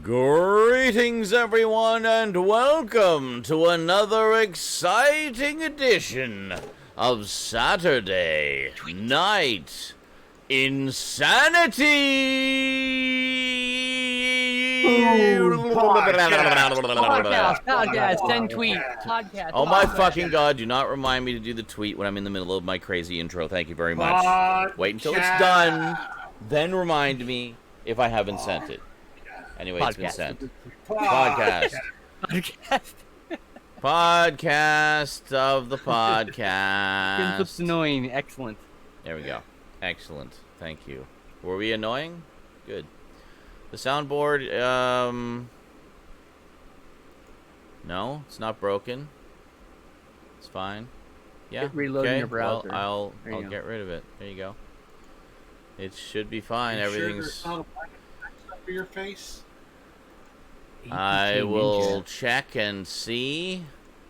Greetings, everyone, and welcome to another exciting edition of Saturday Night InSaNiTy! Podcast, send tweet, podcast. Oh my fucking god, do not remind me to do the tweet when I'm in the middle of my crazy intro. Thank you very much. Wait until it's done, then remind me if I haven't sent it. Anyway, it's been sent. Podcast. Podcast of the podcast. Skinslip's annoying. Excellent. There we go. Excellent. Thank you. Were we annoying? Good. The soundboard, no, it's not broken. It's fine. Yeah. Reloading your browser. Well, I'll get rid of it. There you go. It should be fine. Everything's. Sure not a black for your face. I will check and see.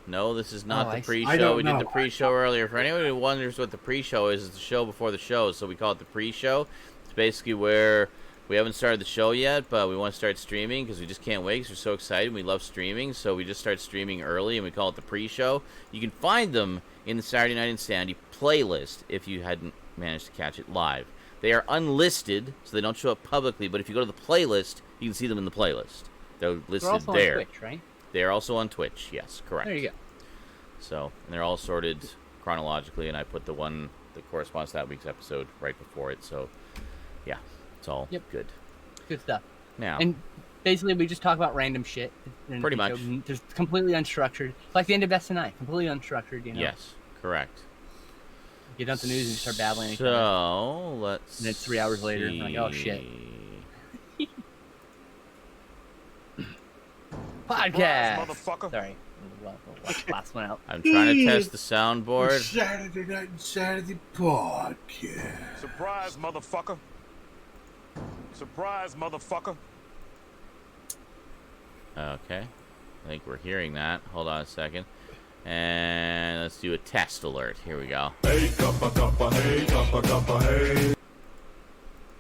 No, this is not the pre-show. We did the pre-show earlier. For anyone who wonders what the pre-show is, it's the show before the show, so we call it the pre-show. It's basically where we haven't started the show yet, but we want to start streaming because we just can't wait because we're so excited. We love streaming, so we just start streaming early, and we call it the pre-show. You can find them in the Saturday Night InSaNiTy playlist if you hadn't managed to catch it live. They are unlisted, so they don't show up publicly, but if you go to the playlist, you can see them in the playlist. They're listed also there. On Twitch, right? They are also on Twitch. Yes, correct. There you go. So, and they're all sorted chronologically, and I put the one that corresponds to that week's episode right before it. So, yeah, it's all good. Good stuff. Now, and basically, we just talk about random shit. Pretty much. Just completely unstructured. It's like the end of InSaNiTy. Completely unstructured, you know? Yes, correct. You get on the news and you start babbling. So, let's And it's 3 hours later, and like, oh, shit. Podcast! Motherfucker. Sorry. Last one out. I'm trying to test the soundboard. Saturday Night InSaNiTy podcast. Surprise, motherfucker. Surprise, motherfucker. Okay. I think we're hearing that. Hold on a second. And let's do a test alert. Here we go. Hey, cuppa, cuppa, hey, cuppa, cuppa, hey.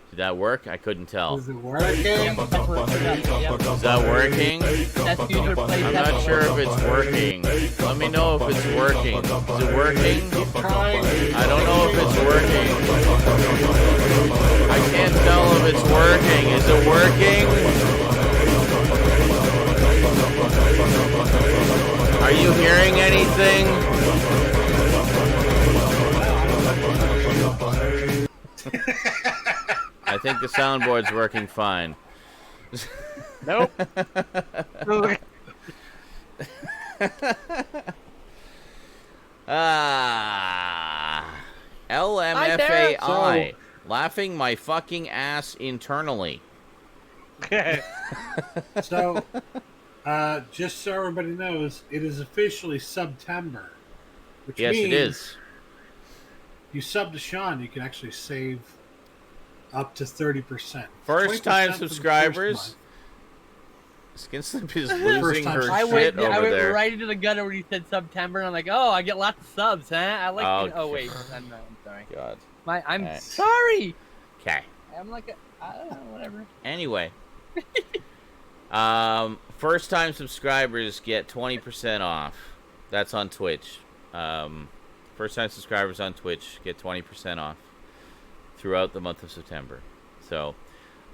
Did that work? I couldn't tell. Is it working? Is that working? That's user play I'm not sure if it's working. Let me know if it's working. Is it working? I don't know if it's working. I can't tell if it's working. Is it working? Are you hearing anything? I think the soundboard's working fine. Nope. LMFAI. Laughing my fucking ass internally. So, just so everybody knows, it is officially September. Which Yes, means it is. You sub to Sean, you can actually save up to 30%. First time subscribers. Skinslip is losing her shit over I went there. right into the gutter when he said September, and I'm like, oh, I get lots of subs, huh? I like. Oh wait, I'm sorry. God. I'm sorry. Okay. I'm like, I don't know, whatever. Anyway. First time subscribers get 20% off. That's on Twitch. First time subscribers on Twitch get 20% off throughout the month of September. So,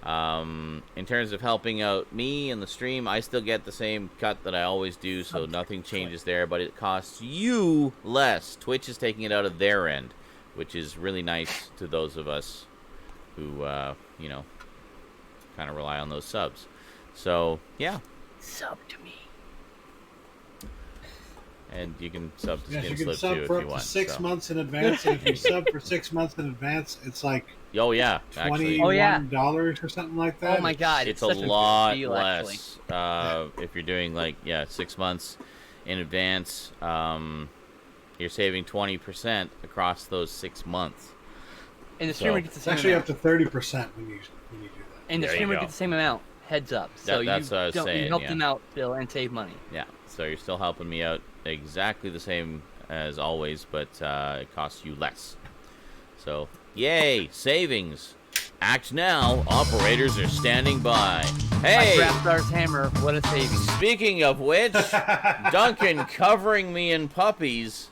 in terms of helping out me and the stream, I still get the same cut that I always do, so nothing changes there, but it costs you less. Twitch is taking it out of their end, which is really nice to those of us who, you know, kind of rely on those subs. So, yeah. Sub to me. And you can sub to Yes, you Skinslip can sub too for if you up want. to 6 so. months in advance, and if you sub for 6 months in advance, it's like Oh yeah, actually, $21 or something like that. Oh my god, it's such a lot deal, less. If you're doing like 6 months in advance, you're saving 20% across those 6 months. And the streamer gets the It's same actually amount. up to 30% when you do that. And the There you streamer go. gets the same amount. Heads up. So That's what I was saying, you help yeah. them out still and save money. Yeah, so you're still helping me out exactly the same as always, but it costs you less. So, yay, savings. Act now. Operators are standing by. Hey! My Craft Star's hammer, what a saving. Speaking of which, Duncan covering me in puppies.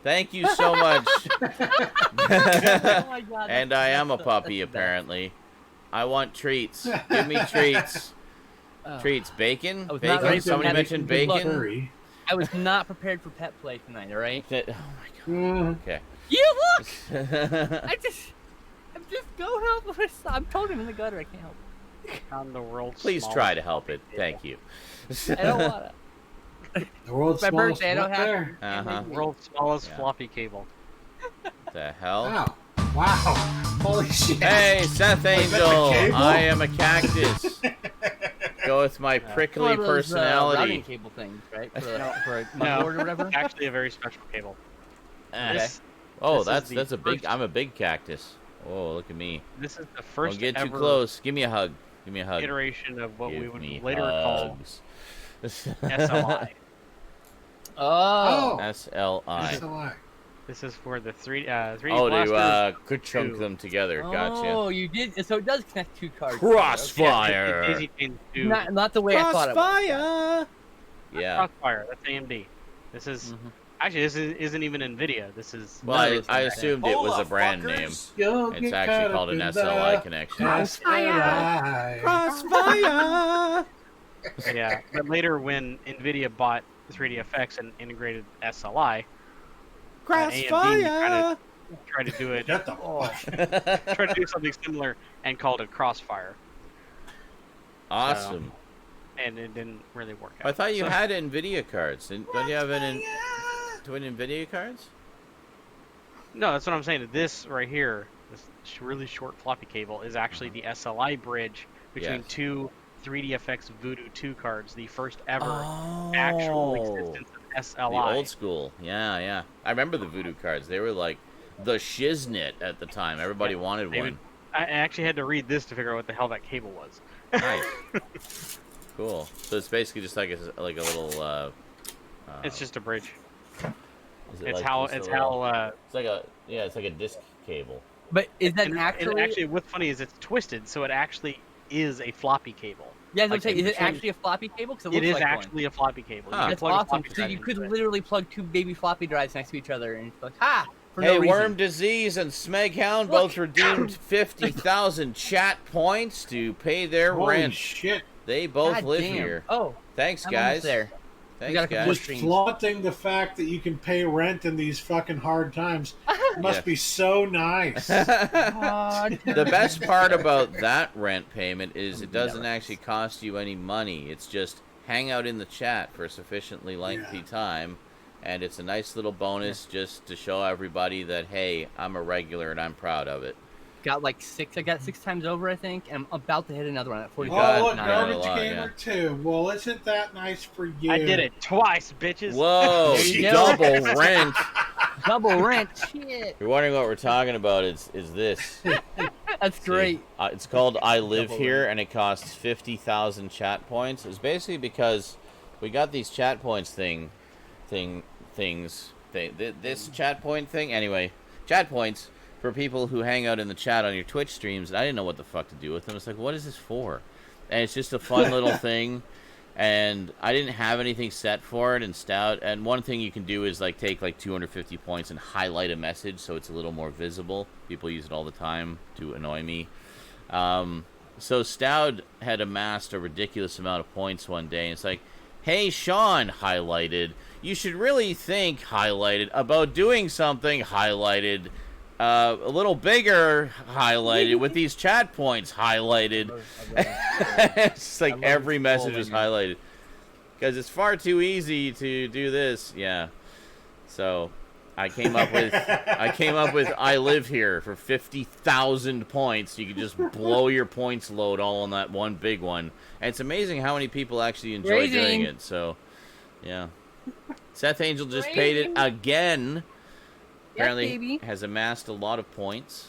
Thank you so much. Oh my God, And I am a puppy, apparently. I want treats. Give me treats. Treats. Bacon? I was not Bacon? ready for Somebody that. mentioned Good luck. bacon? Hurry. I was not prepared for pet play tonight, alright? Oh my god. Okay. You look! I'm just going out with this. I'm totally in the gutter. I can't help it. On the world's Please try to help it. Thank you. I don't want to. The world's My smallest birthday, I don't what have there? Uh-huh. World's smallest Yeah. floppy cable. The hell? Wow. Wow. Holy shit. Hey, Seth Was that the Angel. cable? I am a cactus. Go with my prickly One of those, personality. routing cable things, right? For a No. motherboard or whatever. It's actually a very special cable. Eh. This- Oh, this is that's the a big. first- I'm a big cactus. Oh, look at me. This is the first Don't get too ever close. Give me a hug. Give me a hug. iteration of what we Give would me later call hugs. SLI. Oh. SLI. SLI. This is for the 3D Oh, blasters. to chunk two. them together. Gotcha. Oh, you did. So it does connect two cards. Crossfire. Yeah, Daisy Chain 2. Not the way I thought it was. Crossfire. Yeah. Crossfire. That's AMD. This is Mhm. actually isn't even NVIDIA. This is Well, I assumed it was a brand name. You'll It's get actually caught called up an in SLI the connection. SLI. Crossfire. yeah. But later, when NVIDIA bought 3DFX and integrated SLI, AMD Crossfire. tried to do it. Shut the fuck. Tried to do something similar and called it Crossfire, Awesome. and it didn't really work out. I thought you had NVIDIA cards. Don't you have twin NVIDIA cards? No, that's what I'm saying. This right here, this really short floppy cable, is actually the SLI bridge between Yes. two 3DFX Voodoo 2 cards, the first ever Oh. actual existence of The SLI. old school. Yeah. I remember the Voodoo cards. They were like the shiznit at the time. Everybody wanted They one. I actually had to read this to figure out what the hell that cable was. Nice. Cool. So it's basically just like a little. It's just a bridge. is it It's like how just a it's little- how. It's like a disc cable. But is that And actually, what's funny is it's twisted, so it actually is a floppy cable. Yeah, like, is it between- actually a floppy cable? Because It is like actually a floppy cable. You Huh. can That's plug a awesome. floppy So drive you could into it. literally plug two baby floppy drives next to each other and it's like, ha! For Hey, no Worm reason. Disease and Smeghound Look. both redeemed 50,000 chat points to pay their Holy rent. shit. They both God live damn. here. Oh, Thanks, I'm guys. almost there. Thanks, got a couple guys. Just streams. flaunting the fact that you can pay rent in these fucking hard times must Yeah. be so nice. The best part about that rent payment is it doesn't actually cost you any money. It's just hang out in the chat for a sufficiently lengthy Yeah. time, and it's a nice little bonus just to show everybody that, hey, I'm a regular and I'm proud of it. Got like six. I got 6 times over, I think, and I'm about to hit another one at 40. got Oh, look, not Garbage a lot, Gamer 2. Well, isn't that nice for you? I did it twice, bitches. Whoa, There you go. double rent. Double rent. Shit. You're wondering what we're talking about, is this. That's great. It's called I Live Double Here, rent. and it costs 50,000 chat points. It's basically because we got these chat points this chat point thing. Anyway, chat points for people who hang out in the chat on your Twitch streams, and I didn't know what the fuck to do with them. It's like, what is this for? And it's just a fun little thing. And I didn't have anything set for it, and one thing you can do is like take like 250 points and highlight a message so it's a little more visible. People use it all the time to annoy me. So Stoud had amassed a ridiculous amount of points one day, and it's like, hey, Sean, highlighted, you should really think, highlighted, about doing something, highlighted, a little bigger, highlighted, with these chat points, highlighted. It's like every message is highlighted. Because it's far too easy to do this. Yeah. So I came up with I Live Here for 50,000 points. You can just blow your points load all on that one big one. And it's amazing how many people actually enjoy doing it. So, yeah. Seth Angel just paid it again. Apparently baby. has amassed a lot of points.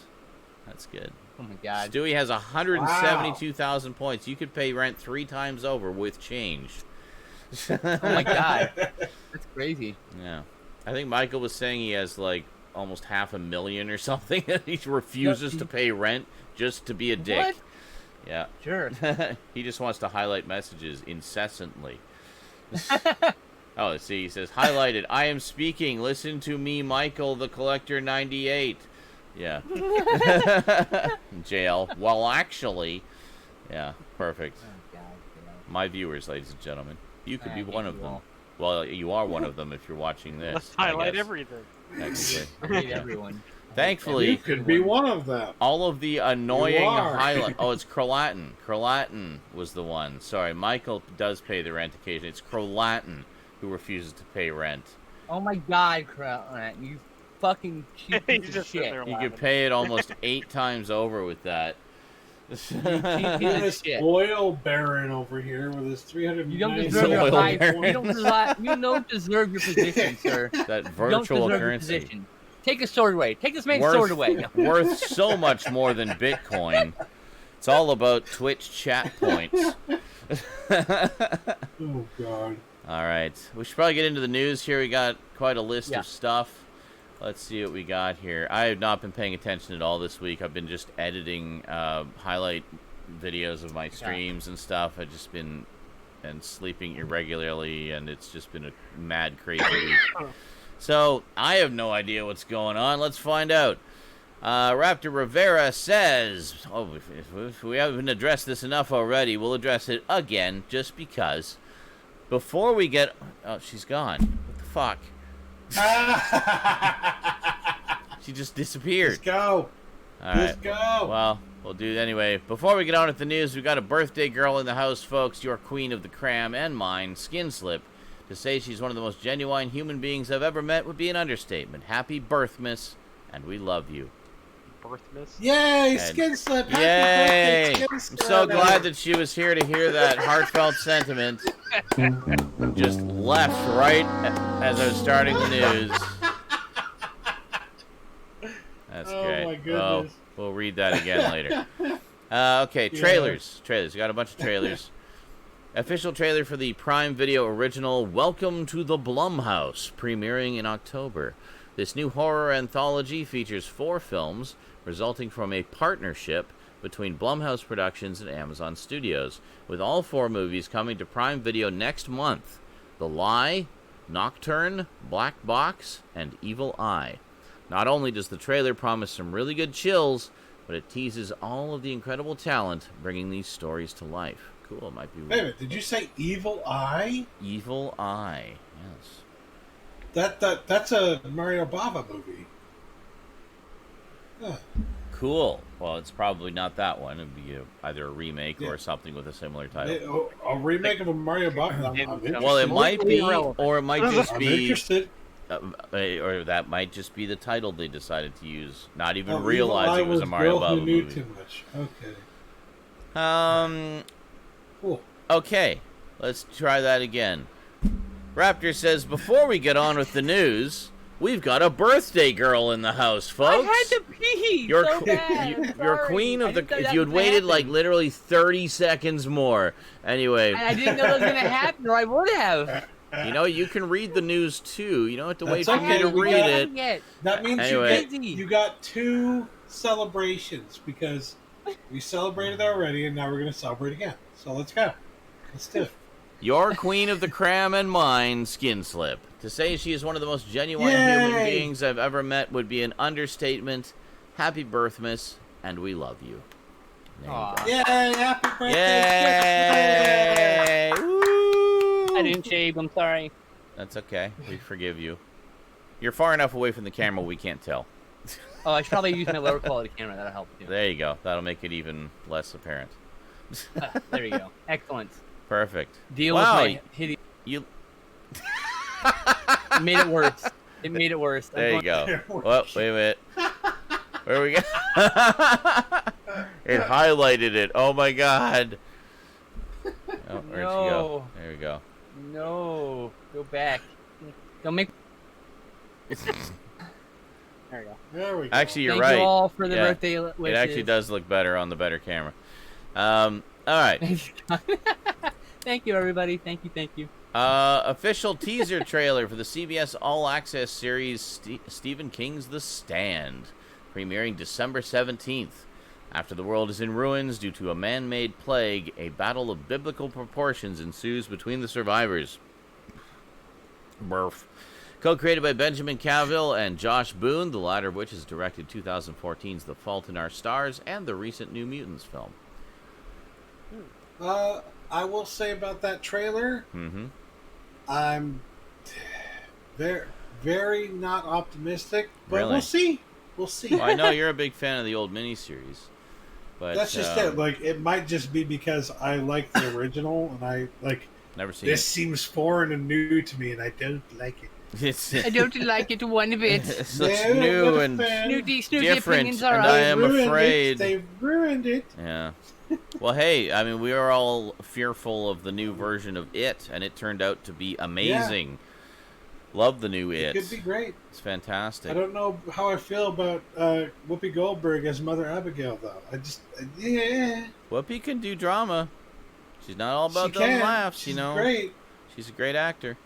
That's good. Oh my god. Stewie has 172,000 points. You could pay rent 3 times over with change. Oh my god. That's crazy. Yeah. I think Michael was saying he has like almost $500,000 or something. He refuses to pay rent just to be a dick. What? Yeah. Sure. He just wants to highlight messages incessantly. Oh, see, he says, highlighted, I am speaking, listen to me, Michael, the Collector 98. Yeah. Jail. Well, actually, yeah, perfect. Oh, God. My viewers, ladies and gentlemen. You could be one of them. Well, you are one of them if you're watching this. Let's highlight everything. Technically. I hate everyone. Thankfully, You could be one of them. all of the annoying You are. highlight. Oh, it's Crolatin. Crolatin was the one. Sorry, Michael does pay the rent occasionally. It's Crolatin who refuses to pay rent. Oh my God, Crowley, you fucking cheap He's piece of just sitting shit. there You laughing. could pay it almost 8 times over with that. This Shit. oil baron over here with his 300. You don't He's deserve an your oil high. baron. You don't deserve your position, sir. That You don't virtual deserve your currency. position. Take his sword away. Take this man's sword away. Worth so much more than Bitcoin. It's all about Twitch chat points. Oh God. All right. We should probably get into the news here. We got quite a list of stuff. Let's see what we got here. I have not been paying attention at all this week. I've been just editing highlight videos of my streams and stuff. I've just been sleeping irregularly, and it's just been a mad, crazy week. So I have no idea what's going on. Let's find out. Raptor Rivera says, if we haven't addressed this enough already, we'll address it again just because. Before we get... Oh, she's gone. What the fuck? She just disappeared. Let's go. All Let's right. go. Well, we'll do it anyway. Before we get on with the news, we've got a birthday girl in the house, folks. Your queen of the cram and mine, Skinslip. To say she's one of the most genuine human beings I've ever met would be an understatement. Happy birthmas, and we love you. Birthmas? Yay, And- Skinslip. Happy Yay! birthday, I'm Skinslip. so glad that she was here to hear that heartfelt sentiment. Just left right as I was starting the news. That's Oh, great. my goodness. We'll read that again later. Okay, trailers. Trailers. We got a bunch of trailers. Official trailer for the Prime Video original Welcome to the Blumhouse, premiering in October. This new horror anthology features 4 films resulting from a partnership between Blumhouse Productions and Amazon Studios, with all 4 movies coming to Prime Video next month: The Lie, Nocturne, Black Box, and Evil Eye. Not only does the trailer promise some really good chills, but it teases all of the incredible talent bringing these stories to life. Cool, it might be... Wait a minute, did you say Evil Eye? Evil Eye, yes. That's a Mario Bava movie. Huh. Cool. Well, it's probably not that one. It'd be either a remake or something with a similar title. A remake of a Mario Bava. I'm interested. Well, it might be, or it might just I'm be... interested. or that might just be the title they decided to use. Not even Oh, realize Evil Eye it was a Mario Bill who Bava knew movie. too much. Okay. Cool. Okay, let's try that again. Raptor says, before we get on with the news, we've got a birthday girl in the house, folks. I had to pee. You're, so bad. you're Sorry. queen I of the... didn't know If that you had was waited gonna like happen. literally 30 seconds more. Anyway, I didn't know that was gonna happen, or I would have. you know, you can read the news too. You don't have to wait That's for me okay, to we read got it. Yet. That means Anyway. you got 2 celebrations because we celebrated already and now we're going to celebrate again. So let's go. Let's do it. Your queen of the cram and mine, Skinslip. To say she is one of the most genuine Yay! human beings I've ever met would be an understatement. Happy birthmas, and we love you. There you Aw. go. Yay! Happy birthday! Yay! Woo! I didn't shave. I'm sorry. That's okay. We forgive you. You're far enough away from the camera we can't tell. Oh, I should probably use my lower quality camera. That'll help too. There you go. That'll make it even less apparent. There you go. Excellent. Perfect. Deal Wow, with my hideous. You. It made it worse. It made it worse. There you go. There we Oh, wait a minute. Where we go? It highlighted it. Oh my god. Oh, where'd she go? No. There we go. No. Go back. Don't make. There we go. There we go. Actually, you're Thank right. you all for the Yeah. birthday wishes. It actually does look better on the better camera. All right. Thank you, everybody. Thank you. Thank you. Official teaser trailer for the CBS All Access series Stephen King's The Stand, premiering December 17th. After the world is in ruins due to a man-made plague, a battle of biblical proportions ensues between the survivors. Burf. Co-created by Benjamin Cavill and Josh Boone, the latter of which has directed 2014's The Fault in Our Stars and the recent New Mutants film. I will say about that trailer, I'm very, very not optimistic, but Really? we'll see. We'll see. Well, I know you're a big fan of the old miniseries, but that's just it. Like, it might just be because I like the original, and I like. Never seen this it. seems foreign and new to me, and I don't like it. I don't like it one bit. Such new and Snooty different, opinions are and out. I am afraid. They've ruined it. Yeah. Well, hey, I mean, we are all fearful of the new version of It, and it turned out to be amazing. Love the new It. It could be great. It's fantastic. I don't know how I feel about Whoopi Goldberg as Mother Abigail, though. Yeah. Whoopi can do drama. She's not all about those laughs, She's you know. Great. She's a great actor.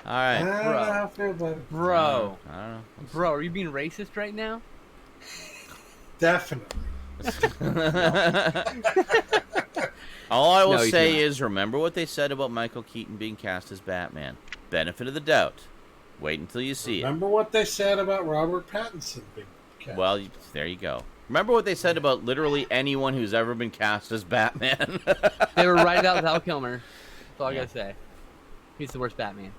All right. I don't know how I feel about it. Bro. I don't know. Bro, are you being racist right now? Definitely. All I will No, he's say not. is, remember what they said about Michael Keaton being cast as Batman. Benefit of the doubt. Wait until you see Remember what they said about Robert Pattinson being it. cast. Well, there you go. Remember what they said about literally anyone who's ever been cast as Batman. They were right about Val Kilmer. That's all I gotta say. He's the worst Batman.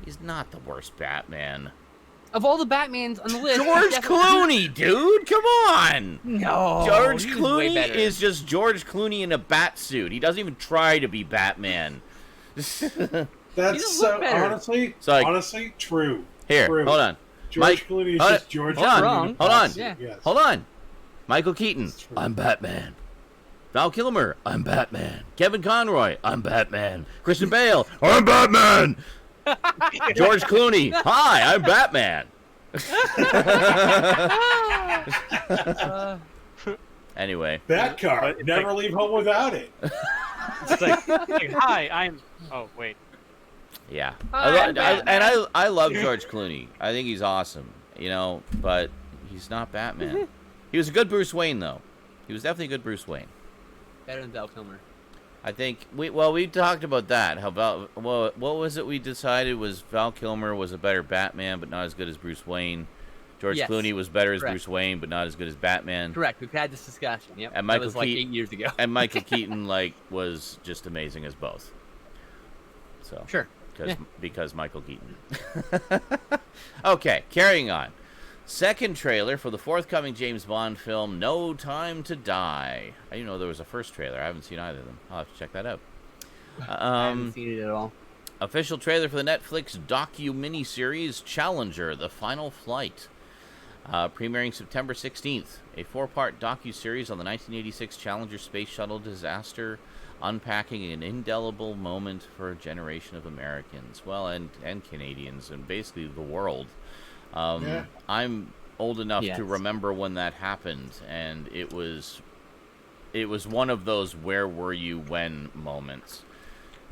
He's not the worst Batman. Of all the Batmans on the list, George he's definitely- Clooney, dude, come on. No, George he was way Clooney better. is just George Clooney in a bat suit. He doesn't even try to be Batman. That's doesn't so look better. honestly true. Here, True. hold on. George Clooney is hold just on, George hold Clooney. on, wrong. hold on, Yeah. Yes. hold on. Michael Keaton, It's true. I'm Batman. Val Kilmer, I'm Batman. Kevin Conroy, I'm Batman. Christian Bale, I'm Batman. George Clooney, hi, I'm Batman. Anyway, That car. It's Never like- leave home without it. It's like, hi, I'm. Oh wait. yeah. Hi, I'm Batman. I love George Clooney. I think he's awesome, you know, but he's not Batman. He was a good Bruce Wayne, though. He was definitely a good Bruce Wayne. Better than Val Kilmer. I think we talked about that. How what was it we decided was Val Kilmer was a better Batman, but not as good as Bruce Wayne. George Yes. Clooney was better as Correct. Bruce Wayne, but not as good as Batman. Correct. We've had this discussion. Yep. And that Michael was like Keaton- 8 years ago. And Michael Keaton was just amazing as both. So Sure. because Michael Keaton. Okay, carrying on. Second trailer for the forthcoming James Bond film, No Time to Die. I didn't know there was a first trailer. I haven't seen either of them. I'll have to check that out. I haven't seen it at all. Official trailer for the Netflix docu-miniseries Challenger, The Final Flight. Premiering September 16th. A 4-part docu-series on the 1986 Challenger space shuttle disaster, unpacking an indelible moment for a generation of Americans. Well, and Canadians, and basically the world. Yeah. I'm old enough Yes. to remember when that happened, and it was one of those where were you when moments.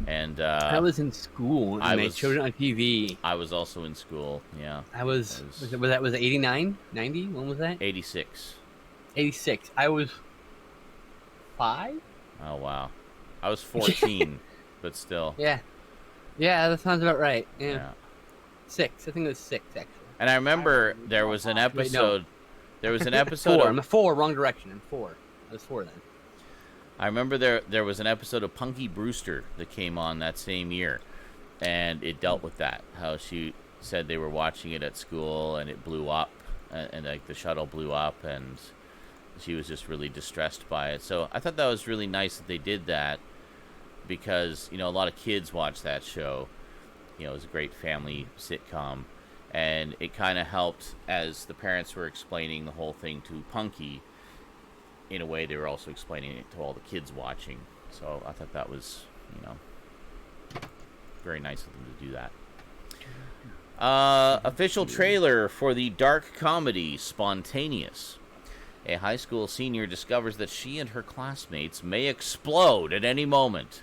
And I was in school and they showed it on TV. I was also in school. Yeah. Was it 89? 90? When was that? 86. 86. I was 5? Oh wow. I was 14, but still. Yeah. Yeah, that sounds about right. Yeah. Yeah. 6. I think it was 6 actually. And I remember there was an episode. There was an episode. 4. I'm a 4. Wrong direction. I'm 4. I was 4 then. I remember there was an episode of Punky Brewster that came on that same year, and it dealt with that. How she said they were watching it at school and it blew up, and like the shuttle blew up, and she was just really distressed by it. So I thought that was really nice that they did that, because a lot of kids watch that show. It was a great family sitcom, and it kind of helped as the parents were explaining the whole thing to Punky. In a way, they were also explaining it to all the kids watching. So I thought that was, very nice of them to do that. Official trailer for the dark comedy Spontaneous. A high school senior discovers that she and her classmates may explode at any moment.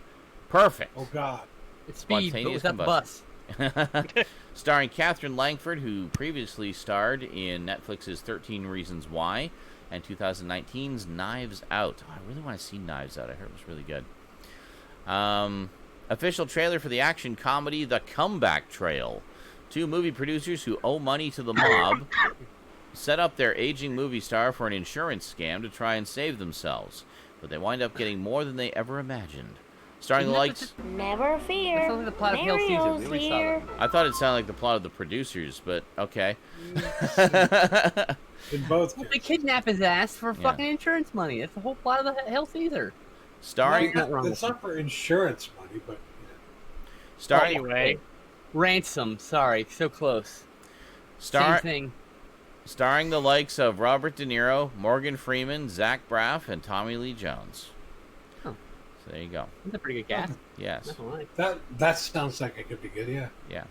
Perfect. Oh God. It's speed, but Spontaneous without the bus. Starring Catherine Langford, who previously starred in Netflix's 13 Reasons Why and 2019's Knives Out. I really want to see Knives Out. I heard it was really good. Official trailer for the action comedy The Comeback Trail. 2 movie producers who owe money to the mob set up their aging movie star for an insurance scam to try and save themselves, but they wind up getting more than they ever imagined. Starring the likes... Never fear. That sounds like the plot of Hail Caesar. We already saw that. I thought it sounded like the plot of The Producers, but okay. In both Well, cases. they kidnap his ass for fucking insurance money. That's the whole plot of the Hail Caesar. Starring... It's not for insurance money, but Starring... Anyway, Ransom. Sorry, so close. Star... Same thing. Starring the likes of Robert De Niro, Morgan Freeman, Zach Braff, and Tommy Lee Jones. Oh. So there you go. That's a pretty good cast. Yes. Not gonna lie. that sounds like it could be good. Yeah. Yeah.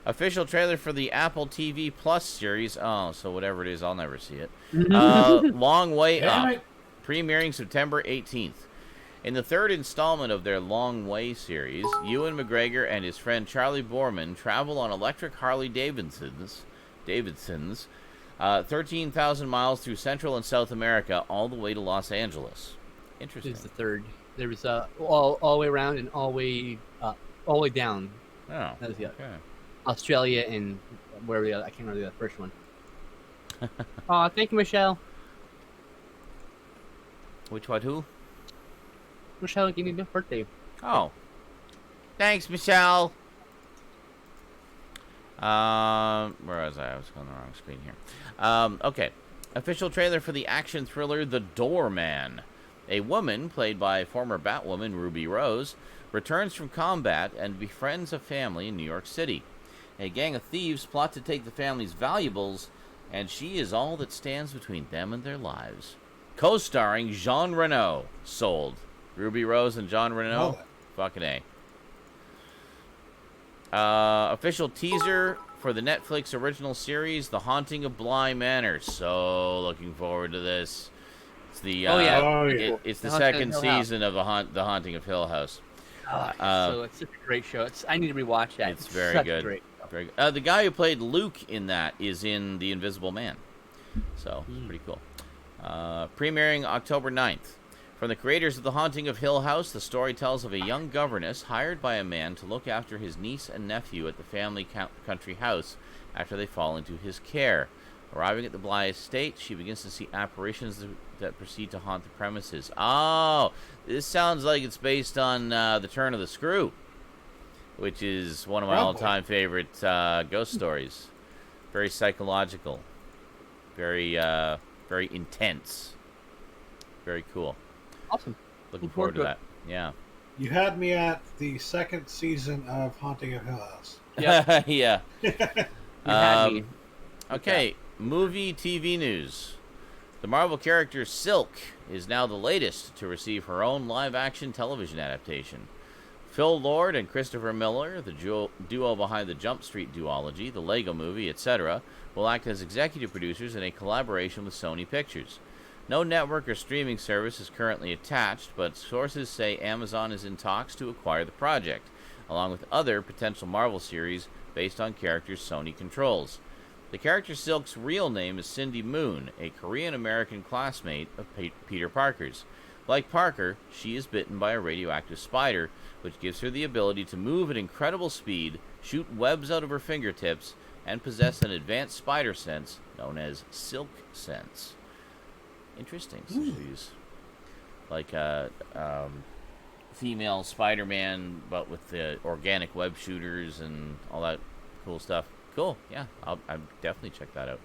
Official trailer for the Apple TV Plus series. Oh, so whatever it is, I'll never see it. Long Way Damn Up. it. Premiering September 18th. In the 3rd installment of their Long Way series, Ewan McGregor and his friend Charlie Borman travel on electric Harley Davidsons 13,000 miles through Central and South America, all the way to Los Angeles. Interesting. This is the 3rd. There was all the way around and all the way down. Oh, That was the other. okay. Australia and wherever the other. I can't remember the first one. Aw, thank you, Michelle. Which one? Who? Michelle gave me my birthday. Oh. Thanks, Michelle. Where was I? I was on the wrong screen here. Okay. Official trailer for the action thriller The Doorman. A woman, played by former Batwoman Ruby Rose, returns from combat and befriends a family in New York City. A gang of thieves plot to take the family's valuables, and she is all that stands between them and their lives. Co-starring Jean Reno. Sold. Ruby Rose and Jean Reno. Oh. Fucking A. Official teaser for the Netflix original series, The Haunting of Bly Manor. So looking forward to this. It's the it's the second season of the Haunting of Hill House. So it's such a great show. I need to rewatch that. It's very such good. A great show. Very good. The guy who played Luke in that is in The Invisible Man. So pretty cool. Premiering October 9th. From the creators of The Haunting of Hill House, the story tells of a young governess hired by a man to look after his niece and nephew at the family country house after they fall into his care. Arriving at the Bly estate, she begins to see apparitions that proceed to haunt the premises. Oh, this sounds like it's based on The Turn of the Screw, which is one of my all-time favorite ghost stories. Very psychological. Very intense. Very cool. Awesome. Looking forward to that. Yeah. You had me at the 2nd season of Haunting of Hill House. Yep. Yeah. You had me. Okay, movie TV news. The Marvel character Silk is now the latest to receive her own live-action television adaptation. Phil Lord and Christopher Miller, the duo behind the Jump Street duology, the Lego Movie, etc., will act as executive producers in a collaboration with Sony Pictures. No network or streaming service is currently attached, but sources say Amazon is in talks to acquire the project, along with other potential Marvel series based on characters Sony controls. The character Silk's real name is Cindy Moon, a Korean-American classmate of Peter Parker's. Like Parker, she is bitten by a radioactive spider, which gives her the ability to move at incredible speed, shoot webs out of her fingertips, and possess an advanced spider sense known as Silk Sense. Interesting. So she's like a female Spider-Man, but with the organic web shooters and all that cool stuff. Cool. Yeah, I'll definitely check that out.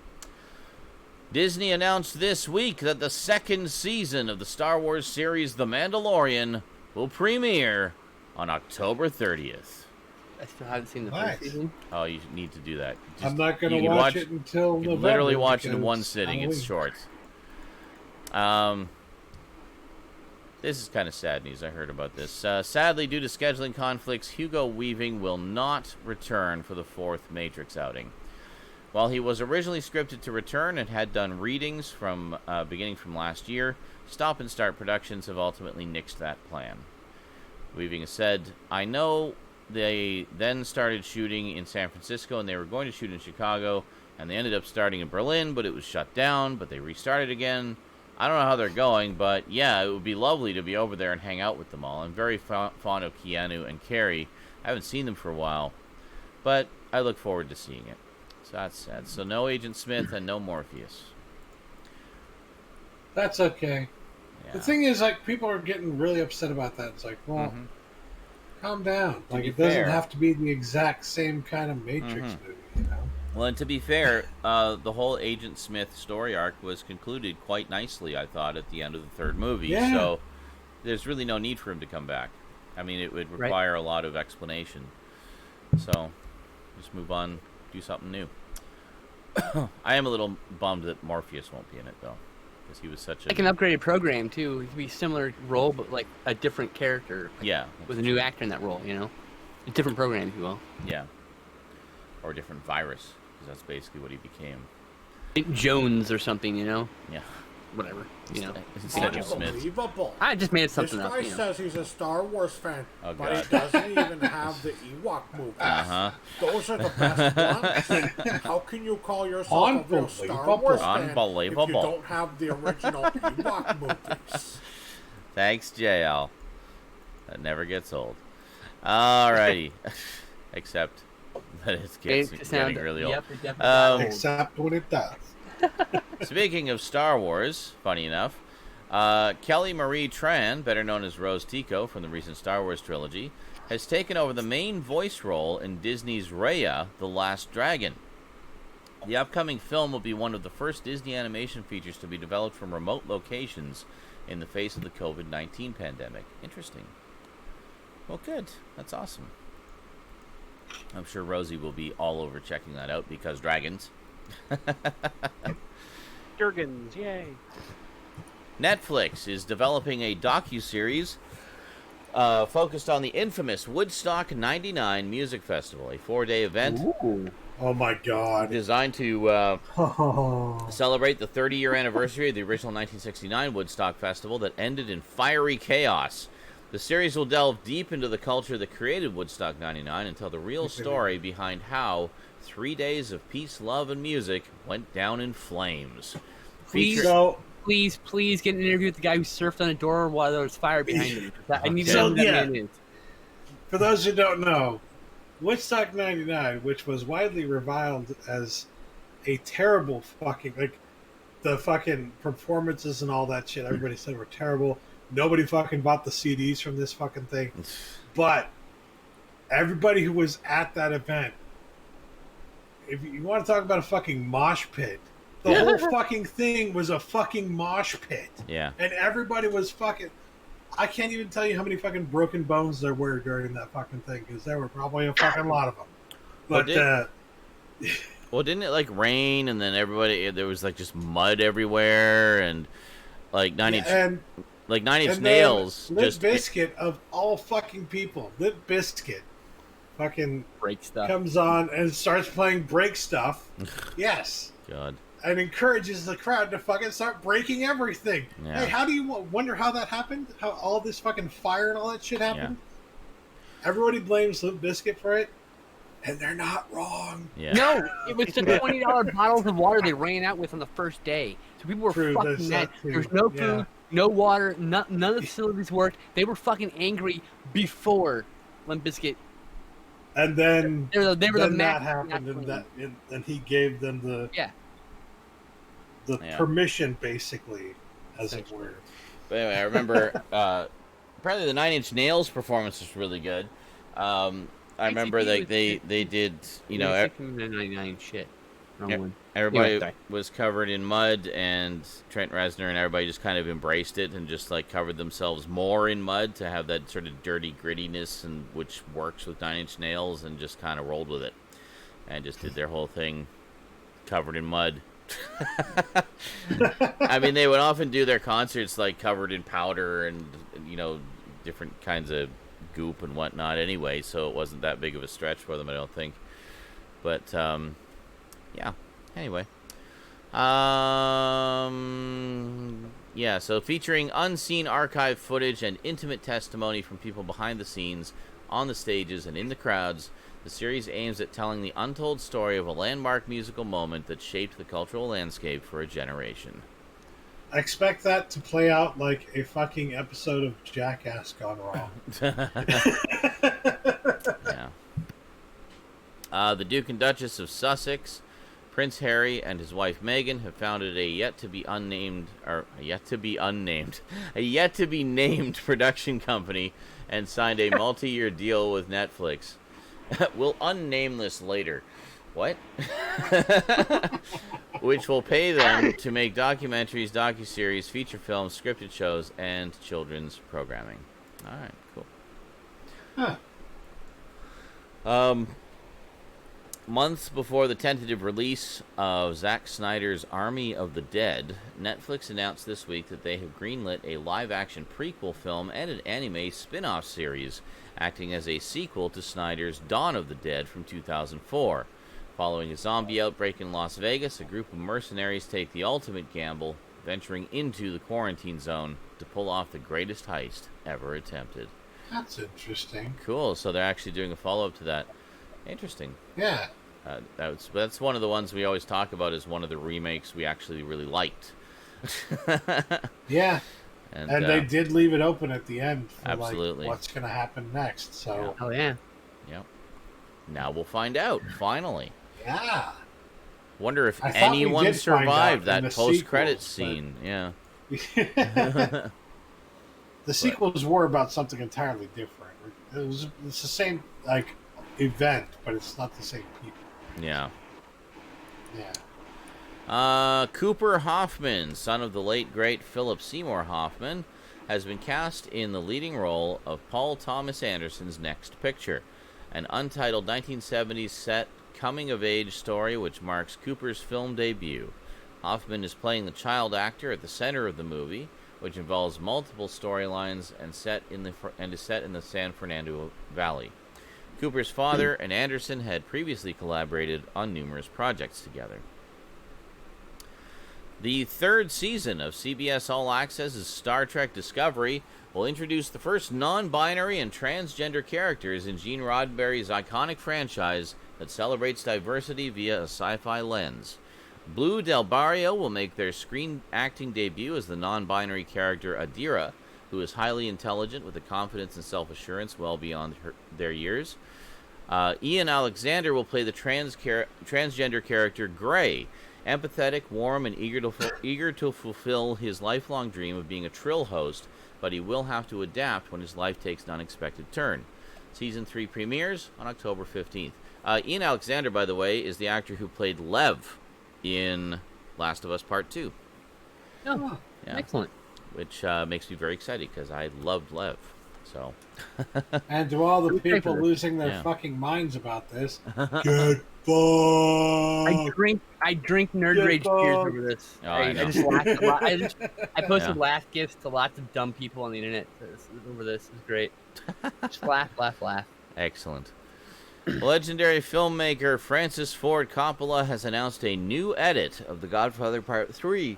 Disney announced this week that the 2nd season of the Star Wars series The Mandalorian will premiere on October 30th. I still haven't seen the Nice. first season. Oh, you need to do that. I'm not going you to can watch it until You can November. literally watch it in because one sitting. It's Halloween. short. This is kind of sad news. I heard about this. Sadly, due to scheduling conflicts, Hugo Weaving will not return for the 4th Matrix outing. While he was originally scripted to return and had done readings from beginning from last year, Stop and Start Productions have ultimately nixed that plan. Weaving has said, "I know they then started shooting in San Francisco, and they were going to shoot in Chicago, and they ended up starting in Berlin, but it was shut down, but they restarted again. I don't know how they're going, but yeah, it would be lovely to be over there and hang out with them all. I'm very fond of Keanu and Carrie. I haven't seen them for a while, but I look forward to seeing it. So that's sad. So no Agent Smith and no Morpheus. That's okay. Yeah. The thing is, like, people are getting really upset about that. It's like, well, calm down. Like, it doesn't have to be the exact same kind of Matrix movie, you know? Well, and to be fair, the whole Agent Smith story arc was concluded quite nicely, I thought, at the end of the third movie. Yeah. So there's really no need for him to come back. I mean, it would require a lot of explanation. So just move on, do something new. I am a little bummed that Morpheus won't be in it, though, because he was such a... Like an upgraded program, too. It could be a similar role, but like a different character. Like, yeah. With a new actor in that role, you know? A different program, if you will. Yeah. Or a different virus, because that's basically what he became. Jones or something, you know? Yeah. Whatever, you know? Instead of Smith. Unbelievable. I just made something this up, guy you know? says he's a Star Wars fan, Oh, but God. he doesn't even have the Ewok movies. Uh-huh. Those are the best ones. How can you call yourself a real Star Wars fan Unbelievable. if you don't have the original Ewok movies? Thanks, JL. That never gets old. Alrighty. Except that it's getting really old. Yep, it definitely Except when it does. Speaking of Star Wars, funny enough, Kelly Marie Tran, better known as Rose Tico from the recent Star Wars trilogy, has taken over the main voice role in Disney's Raya, The Last Dragon. The upcoming film will be one of the first Disney animation features to be developed from remote locations in the face of the COVID-19 pandemic. Interesting. Well, good. That's awesome. I'm sure Rosie will be all over checking that out because dragons. Jurgens, yay. Netflix is developing a docuseries focused on the infamous Woodstock 99 Music Festival, a 4-day event. Ooh. Oh my God. Designed to celebrate the 30-year anniversary of the original 1969 Woodstock Festival that ended in fiery chaos. The series will delve deep into the culture that created Woodstock 99 and tell the real story behind how 3 days of peace, love, and music went down in flames. Please get an interview with the guy who surfed on a door while there was fire behind him. I need to know who that man is. For those who don't know, Woodstock 99, which was widely reviled as a terrible fucking, like, the fucking performances and all that shit, everybody said were terrible. Nobody fucking bought the CDs from this fucking thing. But everybody who was at that event, if you want to talk about a fucking mosh pit, the whole fucking thing was a fucking mosh pit. Yeah. And everybody was fucking... I can't even tell you how many fucking broken bones there were during that fucking thing, because there were probably a fucking lot of them. But, well, didn't it, like, rain, and then there was, like, just mud everywhere, and, like, Nine Inch Nails Limp Bizkit, of all fucking people, Limp Bizkit fucking break stuff comes on and starts playing break stuff. Yes. God. And encourages the crowd to fucking start breaking everything. Yeah. Hey, how do you wonder how that happened? How all this fucking fire and all that shit happened? Yeah. Everybody blames Limp Bizkit for it, and they're not wrong. Yeah. No, it was the $20 bottles of water they ran out with on the first day. So people were fucking mad. There's no food, no water, none of the facilities worked. They were fucking angry before Limp Bizkit. And then they were then that happened, and he gave them the permission, basically, as it were. But anyway, I remember apparently the 9 Inch Nails performance was really good. I remember they did, you know, 99 shit. Everybody was covered in mud, and Trent Reznor and everybody just kind of embraced it and just like covered themselves more in mud to have that sort of dirty grittiness, and which works with 9 Inch Nails, and just kind of rolled with it and just did their whole thing covered in mud. I mean, they would often do their concerts like covered in powder and, you know, different kinds of goop and whatnot anyway, so it wasn't that big of a stretch for them, I don't think. But yeah, anyway. So featuring unseen archive footage and intimate testimony from people behind the scenes, on the stages, and in the crowds, the series aims at telling the untold story of a landmark musical moment that shaped the cultural landscape for a generation. I expect that to play out like a fucking episode of Jackass gone wrong. Yeah. The Duke and Duchess of Sussex, Prince Harry, and his wife Meghan have founded a yet to be named production company and signed a multi-year deal with Netflix. We'll unname this later. What? Which will pay them to make documentaries, docuseries, feature films, scripted shows, and children's programming. All right, cool. Huh. Months before the tentative release of Zack Snyder's Army of the Dead, Netflix announced this week that they have greenlit a live-action prequel film and an anime spin-off series, acting as a sequel to Snyder's Dawn of the Dead from 2004. Following a zombie outbreak in Las Vegas, a group of mercenaries take the ultimate gamble, venturing into the quarantine zone to pull off the greatest heist ever attempted. That's interesting. Cool, so they're actually doing a follow-up to that. Interesting. Yeah. That's one of the ones we always talk about as one of the remakes we actually really liked. Yeah. And they did leave it open at the end for absolutely. Like what's going to happen next. So. Yeah. Oh yeah. Yep. Now we'll find out. Finally. Yeah. Wonder if anyone survived that post-credits scene. Yeah. The sequels were about something entirely different. It's the same event, but it's not the same people. Yeah. Yeah. Cooper Hoffman, son of the late great Philip Seymour Hoffman, has been cast in the leading role of Paul Thomas Anderson's next picture, an untitled 1970s set coming-of-age story which marks Cooper's film debut. Hoffman is playing the child actor at the center of the movie, which involves multiple storylines and is set in the San Fernando Valley. Cooper's father and Anderson had previously collaborated on numerous projects together. The third season of CBS All Access's Star Trek Discovery will introduce the first non-binary and transgender characters in Gene Roddenberry's iconic franchise that celebrates diversity via a sci-fi lens. Blue Del Barrio will make their screen acting debut as the non-binary character Adira, who is highly intelligent with a confidence and self-assurance well beyond their years. Ian Alexander will play the transgender character Gray, empathetic, warm, and eager to fulfill his lifelong dream of being a Trill host, but he will have to adapt when his life takes an unexpected turn. Season 3 premieres on October 15th. Ian Alexander, by the way, is the actor who played Lev in Last of Us Part 2. Oh, yeah. Excellent. Which makes me very excited because I loved Lev. So. And to all the people losing their fucking minds about this, get fucked. I drink nerd rage beers over this. Oh, I just laughed a lot. I posted laugh gifs to lots of dumb people on the internet over this. It's great. Just laugh. Excellent. Legendary filmmaker Francis Ford Coppola has announced a new edit of The Godfather Part 3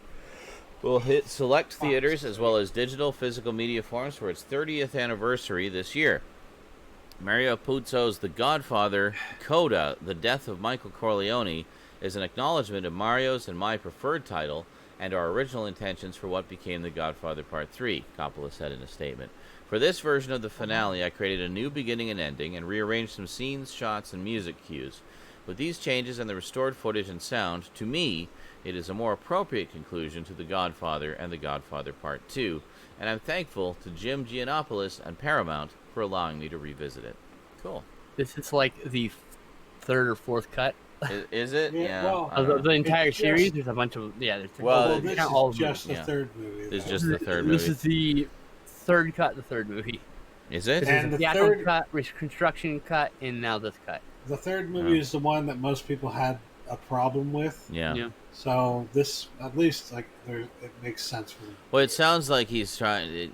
will hit select theaters as well as digital physical media forms for its 30th anniversary this year. Mario Puzo's The Godfather, Coda, The Death of Michael Corleone, is an acknowledgement of Mario's and my preferred title and our original intentions for what became The Godfather Part 3, Coppola said in a statement. For this version of the finale, I created a new beginning and ending and rearranged some scenes, shots, and music cues. With these changes and the restored footage and sound, to me, it is a more appropriate conclusion to The Godfather and The Godfather Part 2, and I'm thankful to Jim Giannopoulos and Paramount for allowing me to revisit it. Cool. This is like the third or fourth cut. Is it? Yeah. Well, of the entire series, there's a bunch of... Yeah, there's this is just the third movie. It's just the third movie. This is the third cut, the third movie. Is it? And the theatrical third cut, reconstruction cut, and now this cut. The third movie is the one that most people had a problem with. Yeah. So this, at least, it makes sense for me. Well, it sounds like he's trying,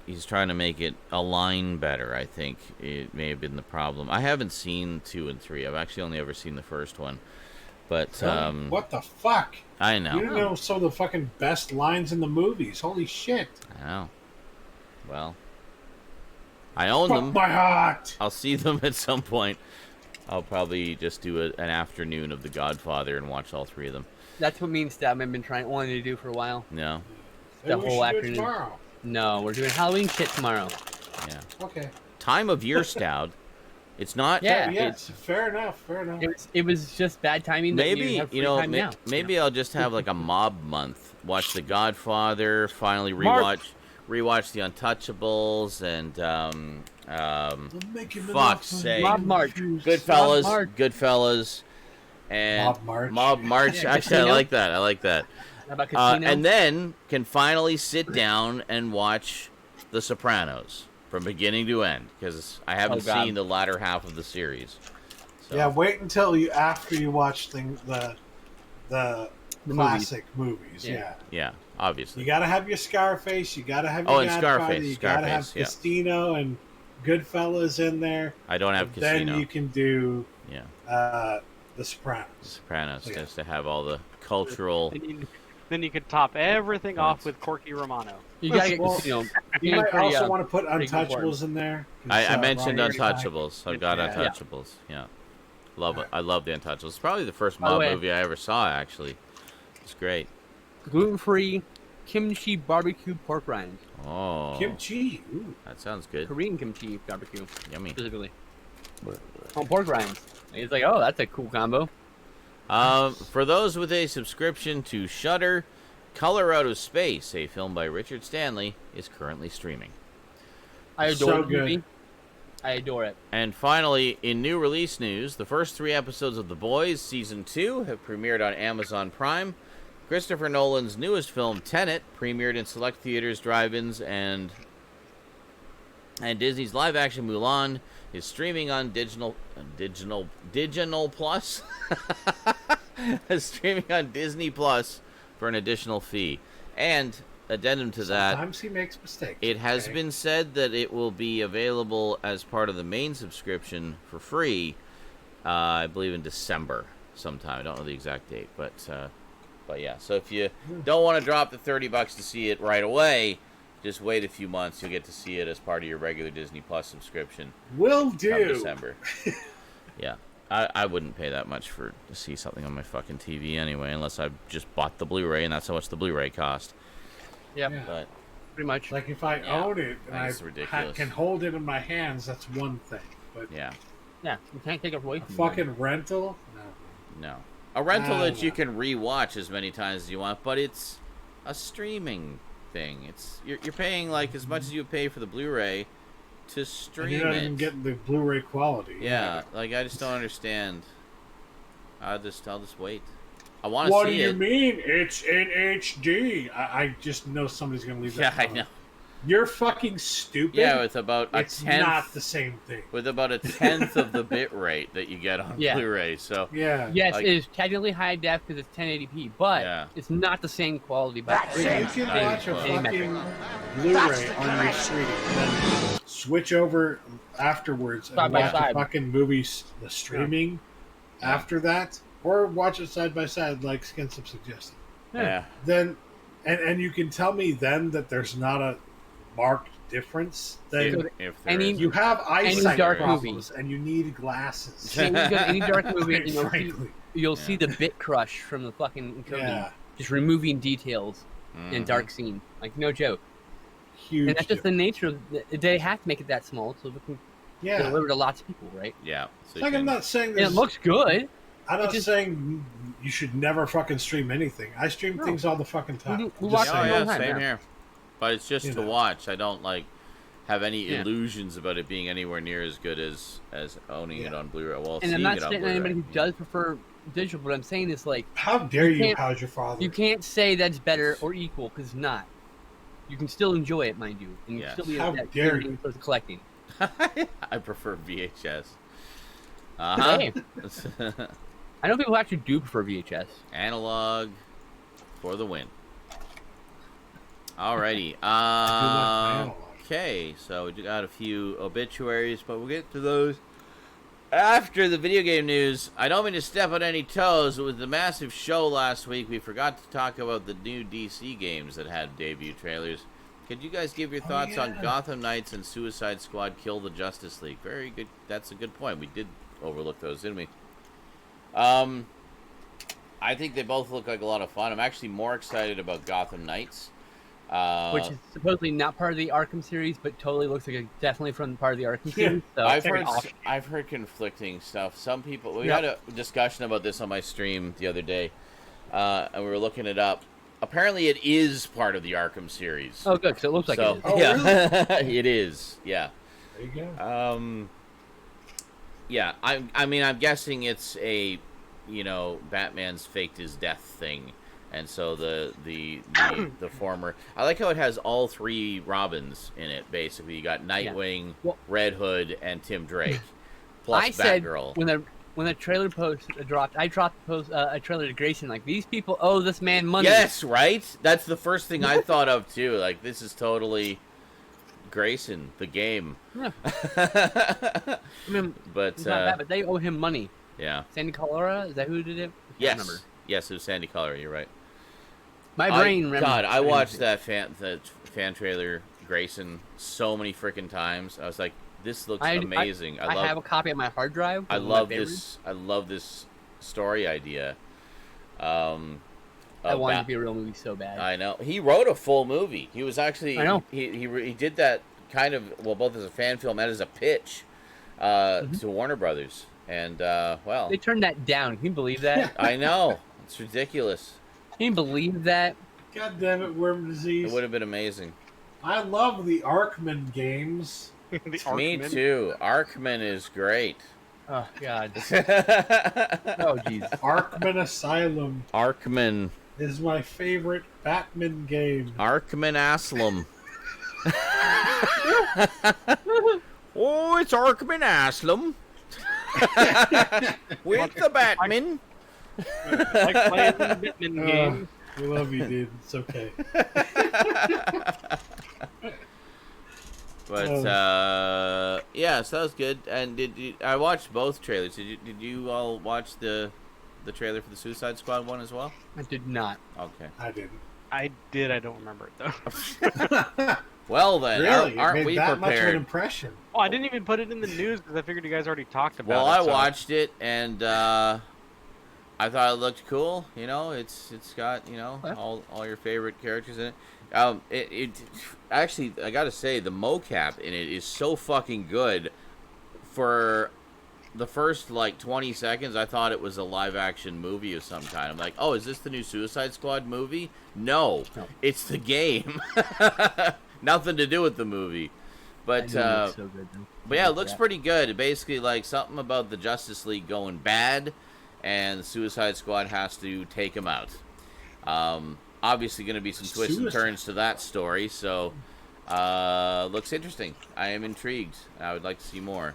he's trying to make it align better. I think it may have been the problem. I haven't seen 2 and 3. I've actually only ever seen the first one. But what the fuck? I know. You know some of the fucking best lines in the movies. Holy shit! I know. Well, I own them. My heart. I'll see them at some point. I'll probably just do an afternoon of The Godfather and watch all 3 of them. That's what me and Stoudman have been wanting to do for a while. No. The whole afternoon. Tomorrow. No, we're doing Halloween shit tomorrow. Yeah. Okay. Time of year, Stoud. It's not. Yeah. Yes. Fair enough. Fair enough. It was just bad timing. Maybe that time now. maybe I'll just have like a mob month. Watch The Godfather. Finally rewatch The Untouchables and fuck's sake, Mob March. Goodfellas, and Mob March. Yeah, Actually, I like that. I like that. How about Casino? And then can finally sit down and watch The Sopranos from beginning to end because I haven't seen the latter half of the series. So. Yeah, wait until after you watch the classic movies. Yeah, obviously. You gotta have your Scarface. You gotta have your Godfather. You gotta have Casino and Goodfellas in there. I don't have Casino. Then you can do The Sopranos. The Sopranos, just to have all the cultural. Then you could top everything off with Corky Romano. You gotta get Casino. You might also want to put Untouchables in there. I mentioned Untouchables. I've got Untouchables. Yeah. Love it. I love the Untouchables. It's probably the first mob movie I ever saw, actually. It's great. Gluten-free kimchi barbecue pork rinds. Oh. Kimchi. Ooh. That sounds good. Korean kimchi barbecue. Yummy. Specifically. On pork rinds. It's like, oh, that's a cool combo. For those with a subscription to Shudder, Color Out of Space, a film by Richard Stanley, is currently streaming. I adore the movie. I adore it. And finally, in new release news, the first 3 episodes of The Boys Season 2 have premiered on Amazon Prime. Christopher Nolan's newest film, Tenet, premiered in select theaters, drive-ins, and Disney's live-action Mulan is streaming on Digital Plus. Streaming on Disney Plus for an additional fee. And addendum to that, sometimes he makes mistakes. It has been said that it will be available as part of the main subscription for free. I believe in December sometime. I don't know the exact date, but yeah. So if you don't want to drop the $30 to see it right away, just wait a few months. You'll get to see it as part of your regular Disney Plus subscription. Will do. Come December. Yeah. I wouldn't pay that much to see something on my fucking TV anyway, unless I just bought the Blu-ray, and that's how much the Blu-ray cost. Yep. Yeah. But pretty much. Like if I own it and I ridiculous. Can hold it in my hands, that's one thing. But yeah, you can't take it away from fucking rental? No. A rental that you can rewatch as many times as you want, but it's a streaming thing. It's you're paying like as much as you would pay for the Blu-ray to stream and you're not even getting the Blu-ray quality. Yeah, like I just don't understand. I'll just wait. I want to see it. What do you mean? It's in HD. I just know somebody's gonna leave that. Yeah, I know. You're fucking stupid. Yeah, with about a it's 10th. Not the same thing. With about a 10th of the bit rate that you get on Blu-ray. So yeah. Yes, like, it is technically high def because it's 1080p, but it's not the same quality. But you can watch a fucking Blu-ray on your screen, and then switch over afterwards and watch the fucking movies, the streaming after that, or watch it side by side like Skinslip suggested. Yeah. Then, and you can tell me then that there's not a marked difference. Then if you have eyesight dark problems and you need glasses. Any dark movie, you'll see the bit crush from the fucking encoding, just removing details in dark scene. Like no joke. Huge. And that's just the nature of they have to make it that small so we can deliver to lots of people, right? Yeah. So like I'm not saying this. It looks good. I'm not saying you should never fucking stream anything. I stream things all the fucking time. We watch it all the time. Same here. But it's just to watch. I don't have any illusions about it being anywhere near as good as owning it on Blu-ray. Well, and I'm not saying anybody who does prefer digital, but I'm saying is like, how dare you? How's your father? You can't say that's better or equal because it's not. You can still enjoy it, mind you, and you still be that collecting. I prefer VHS. Hey. I know people who actually do prefer VHS. Analog for the win. Alrighty. Okay, so we got a few obituaries, but we'll get to those after the video game news. I don't mean to step on any toes, but with the massive show last week, we forgot to talk about the new DC games that had debut trailers. Could you guys give your thoughts on Gotham Knights and Suicide Squad Kill the Justice League? Very good. That's a good point. We did overlook those, didn't we? I think they both look like a lot of fun. I'm actually more excited about Gotham Knights. Which is supposedly not part of the Arkham series, but totally looks like it's definitely from part of the Arkham series. So I've heard conflicting stuff. Some people... We had a discussion about this on my stream the other day, and we were looking it up. Apparently it is part of the Arkham series. Oh, good, because it looks like it is. Oh, yeah. Really? It is, yeah. There you go. Yeah, I mean, I'm guessing it's a... Batman's faked his death thing, and so the former. I like how it has all three Robins in it. Basically, you got Nightwing, Red Hood, and Tim Drake, plus Batgirl. When the trailer post dropped, I dropped a trailer to Grayson. Like, these people owe this man money. Yes, right. That's the first thing I thought of too. Like, this is totally Grayson, the game. Yeah. I mean, but it's not bad, but they owe him money. Yeah. Sandy Colora? Is that who did it? Yes. Remember. Yes, it was Sandy Colora. You're right. My brain. I watched that fan trailer, Grayson, so many freaking times. I was like, this looks amazing. I have a copy of my hard drive. I love this. I love this story idea. I wanted it to be a real movie so bad. I know. He wrote a full movie. He was actually. I know. He did that kind of both as a fan film and as a pitch to Warner Brothers. And, well... They turned that down. Can you believe that? I know. It's ridiculous. Can you believe that? God damn it, Worm Disease. It would have been amazing. I love the Arkman games. Me too. Arkman is great. Oh, God. Oh, jeez. Arkman Asylum. Arkman. Is my favorite Batman game. Arkman Asylum. Oh, it's Arkman Asylum. With the Batman. Like playing the Batman game. We love you, dude. It's okay. But yeah, so that was good. And I watched both trailers. Did you all watch the trailer for the Suicide Squad one as well? I did not. Okay. I didn't. I did. I don't remember it though. Well then, really? aren't we that prepared? Much of an impression. Oh, I didn't even put it in the news because I figured you guys already talked about it. Well, I watched it and I thought it looked cool. It's got all your favorite characters in it. It actually, I gotta say, the mocap in it is so fucking good. For the first 20 seconds, I thought it was a live action movie of some kind. I'm like, oh, is this the new Suicide Squad movie? No. It's the game. Nothing to do with the movie. But so good, but yeah, it looks pretty good. Basically, something about the Justice League going bad, and Suicide Squad has to take them out. Obviously, going to be some twists and turns to that story. So, looks interesting. I am intrigued. I would like to see more.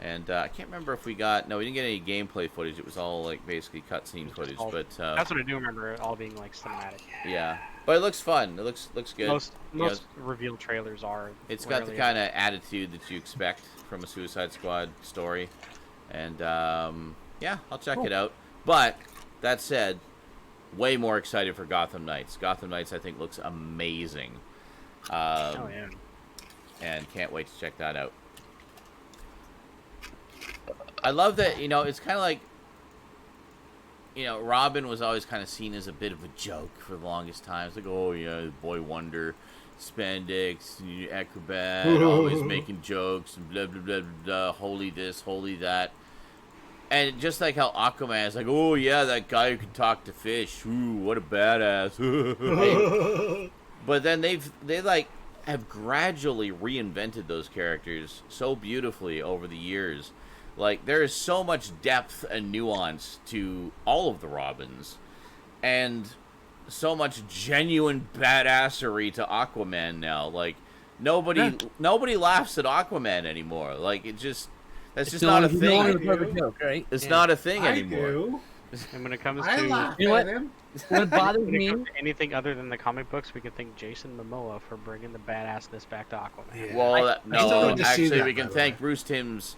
And I can't remember if we got... No, we didn't get any gameplay footage. It was all, basically cutscene footage. But that's what I do remember, it all being, cinematic. Yeah. But it looks fun. It looks good. Most reveal trailers are. It's got the kind of attitude that you expect from a Suicide Squad story. And, yeah, I'll check it out. But, that said, way more excited for Gotham Knights. Gotham Knights, I think, looks amazing. Oh, yeah. And can't wait to check that out. I love that, it's kind of like, Robin was always kind of seen as a bit of a joke for the longest time. It's like, oh, yeah, Boy Wonder, spandex, acrobat, always making jokes, and blah, blah, blah, blah, blah, holy this, holy that. And just like how Aquaman is like, oh, yeah, that guy who can talk to fish. Ooh, what a badass. But then they have gradually reinvented those characters so beautifully over the years. There is so much depth and nuance to all of the Robins, and so much genuine badassery to Aquaman now. Nobody laughs at Aquaman anymore. That's just not a thing. Joke, right? It's not a thing anymore. Do. And when it comes to what bothers me, anything other than the comic books, we can thank Jason Momoa for bringing the badassness back to Aquaman. Yeah. Well, actually, we can thank Bruce Timm's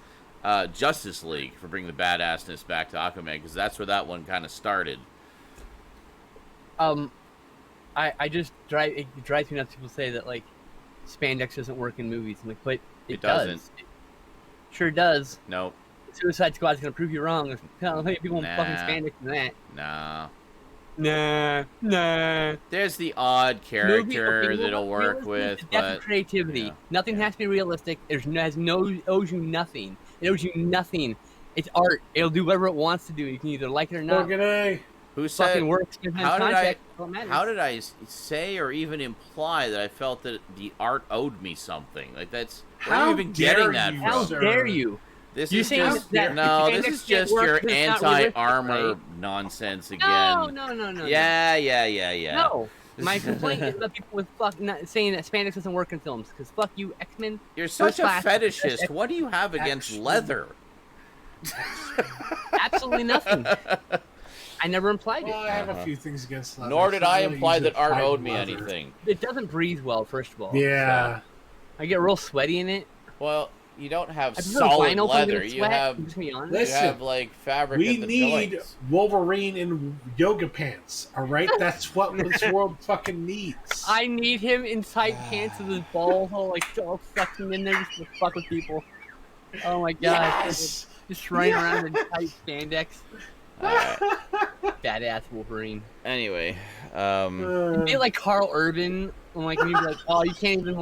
Justice League for bringing the badassness back to Aquaman, because that's where that one kind of started. I I just it drives me nuts. People say that like spandex doesn't work in movies. I'm like, but it doesn't. It sure does. Nope. Suicide Squad's gonna prove you wrong. There's how many people in fucking spandex than that. Nah. There's the odd character that'll work with, but creativity. Yeah. Nothing has to be realistic. Owes you nothing. It owes you nothing. It's art. It'll do whatever it wants to do. You can either like it or not. Who said? Works how did I say or even imply that I felt that the art owed me something? Like that's where are you even getting that from? How dare you? This is just this is just your anti-armor nonsense again. No. Yeah. No. My complaint is about people with saying that spandex doesn't work in films because fuck you, X-Men. You're such a fetishist. What do you have against leather? Absolutely nothing. I never implied it. Well, I have a few things against leather. Nor did I imply that art owed me anything. It doesn't breathe well, first of all. Yeah. So I get real sweaty in it. Well, you don't have solid leather. You have like fabric. We need Wolverine in yoga pants. All right, that's what this world fucking needs. I need him in tight pants with his balls all sucking in there just to fuck with people. Oh my god! Yes! Just running around in tight spandex. Badass Wolverine. Anyway, be like Carl Urban. I'm like, you'd be like, oh, you can't even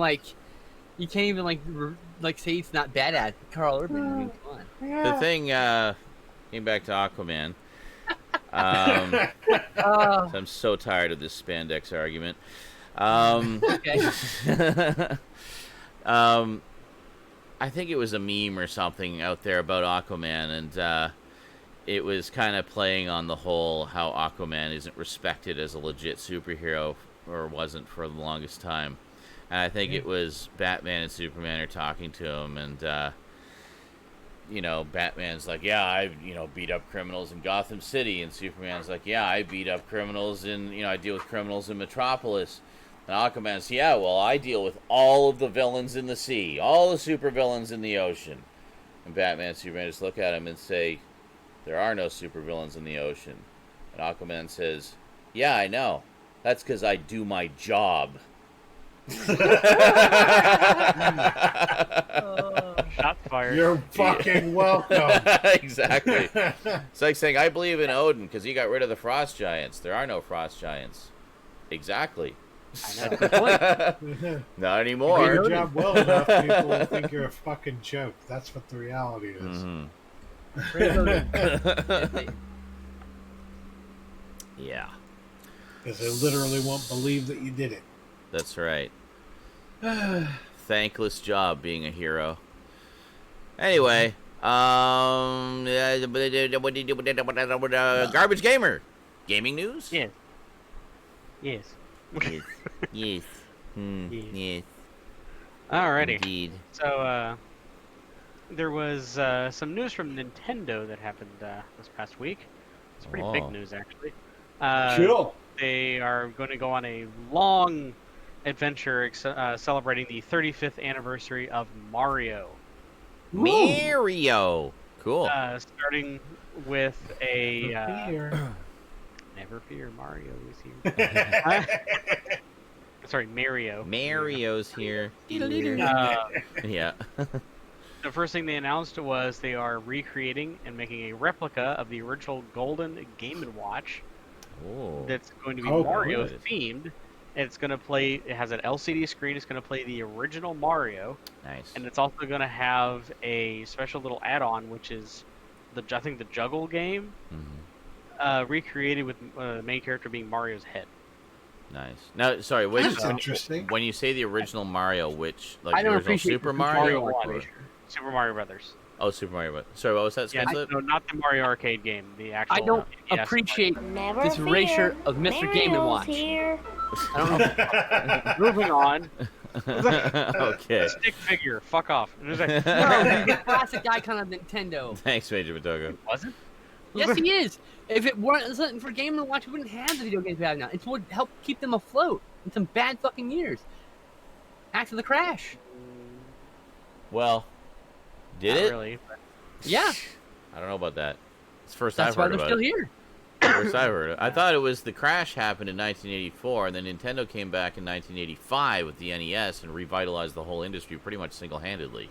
say it's not badass. Carl Urban. I mean, come on. The thing came back to Aquaman. So I'm so tired of this spandex argument. Okay. I think it was a meme or something out there about Aquaman, and it was kind of playing on the whole how Aquaman isn't respected as a legit superhero, or wasn't for the longest time. And I think it was Batman and Superman are talking to him, and Batman's like, yeah, I beat up criminals in Gotham City, and Superman's like, yeah, I beat up criminals in I deal with criminals in Metropolis. And Aquaman's, yeah, well, I deal with all of the villains in the sea, all the supervillains in the ocean. And Batman and Superman just look at him and say, there are no supervillains in the ocean. And Aquaman says, yeah, I know. That's because I do my job. Shots fired. You're fucking welcome. Exactly. It's like saying, I believe in Odin because he got rid of the frost giants. There are no frost giants. Exactly. I know. Not anymore. Do your job well enough, people will think you're a fucking joke. That's what the reality is. Mm-hmm. Yeah. Because they literally won't believe that you did it. That's right. Thankless job being a hero. Anyway, Garbage Gamer. Gaming news? Yes. Yes. Yes. Yes. Alrighty. Indeed. So, there was some news from Nintendo that happened this past week. It's pretty big news, actually. Cool. They are going to go on a long adventure celebrating the 35th anniversary of Mario. Mario! Cool. Starting with a... Never fear, Mario is here. Sorry, Mario. Mario's here. Yeah. The first thing they announced was they are recreating and making a replica of the original golden Game & Watch. Oh. That's going to be Mario themed. And it's going to play, it has an LCD screen, it's going to play the original Mario. Nice. And it's also going to have a special little add-on, which is, I think the Juggle game, recreated with the main character being Mario's head. Nice. Now, sorry, which, that's interesting. When you say the original Mario, which, like I the don't original appreciate Super Mario? Super Mario Brothers. Oh, Super Mario Brothers. Sorry, what was that? Yeah, no, not the Mario arcade game. The actual. I don't appreciate this erasure of Mr. Game & Watch. I don't know. Moving on. Okay. Stick figure. Fuck off. No, he's a classic icon of Nintendo. Thanks, Major Matogo. Was it? Yes, he is. If it wasn't for Game & Watch, we wouldn't have the video games we have now. It would help keep them afloat in some bad fucking years. After the crash. Well, did Not it? Really. Yeah. I don't know about that. It's the first That's I've heard why they're about still it. here. First I heard it. I thought it was the crash happened in 1984, and then Nintendo came back in 1985 with the NES and revitalized the whole industry pretty much single-handedly.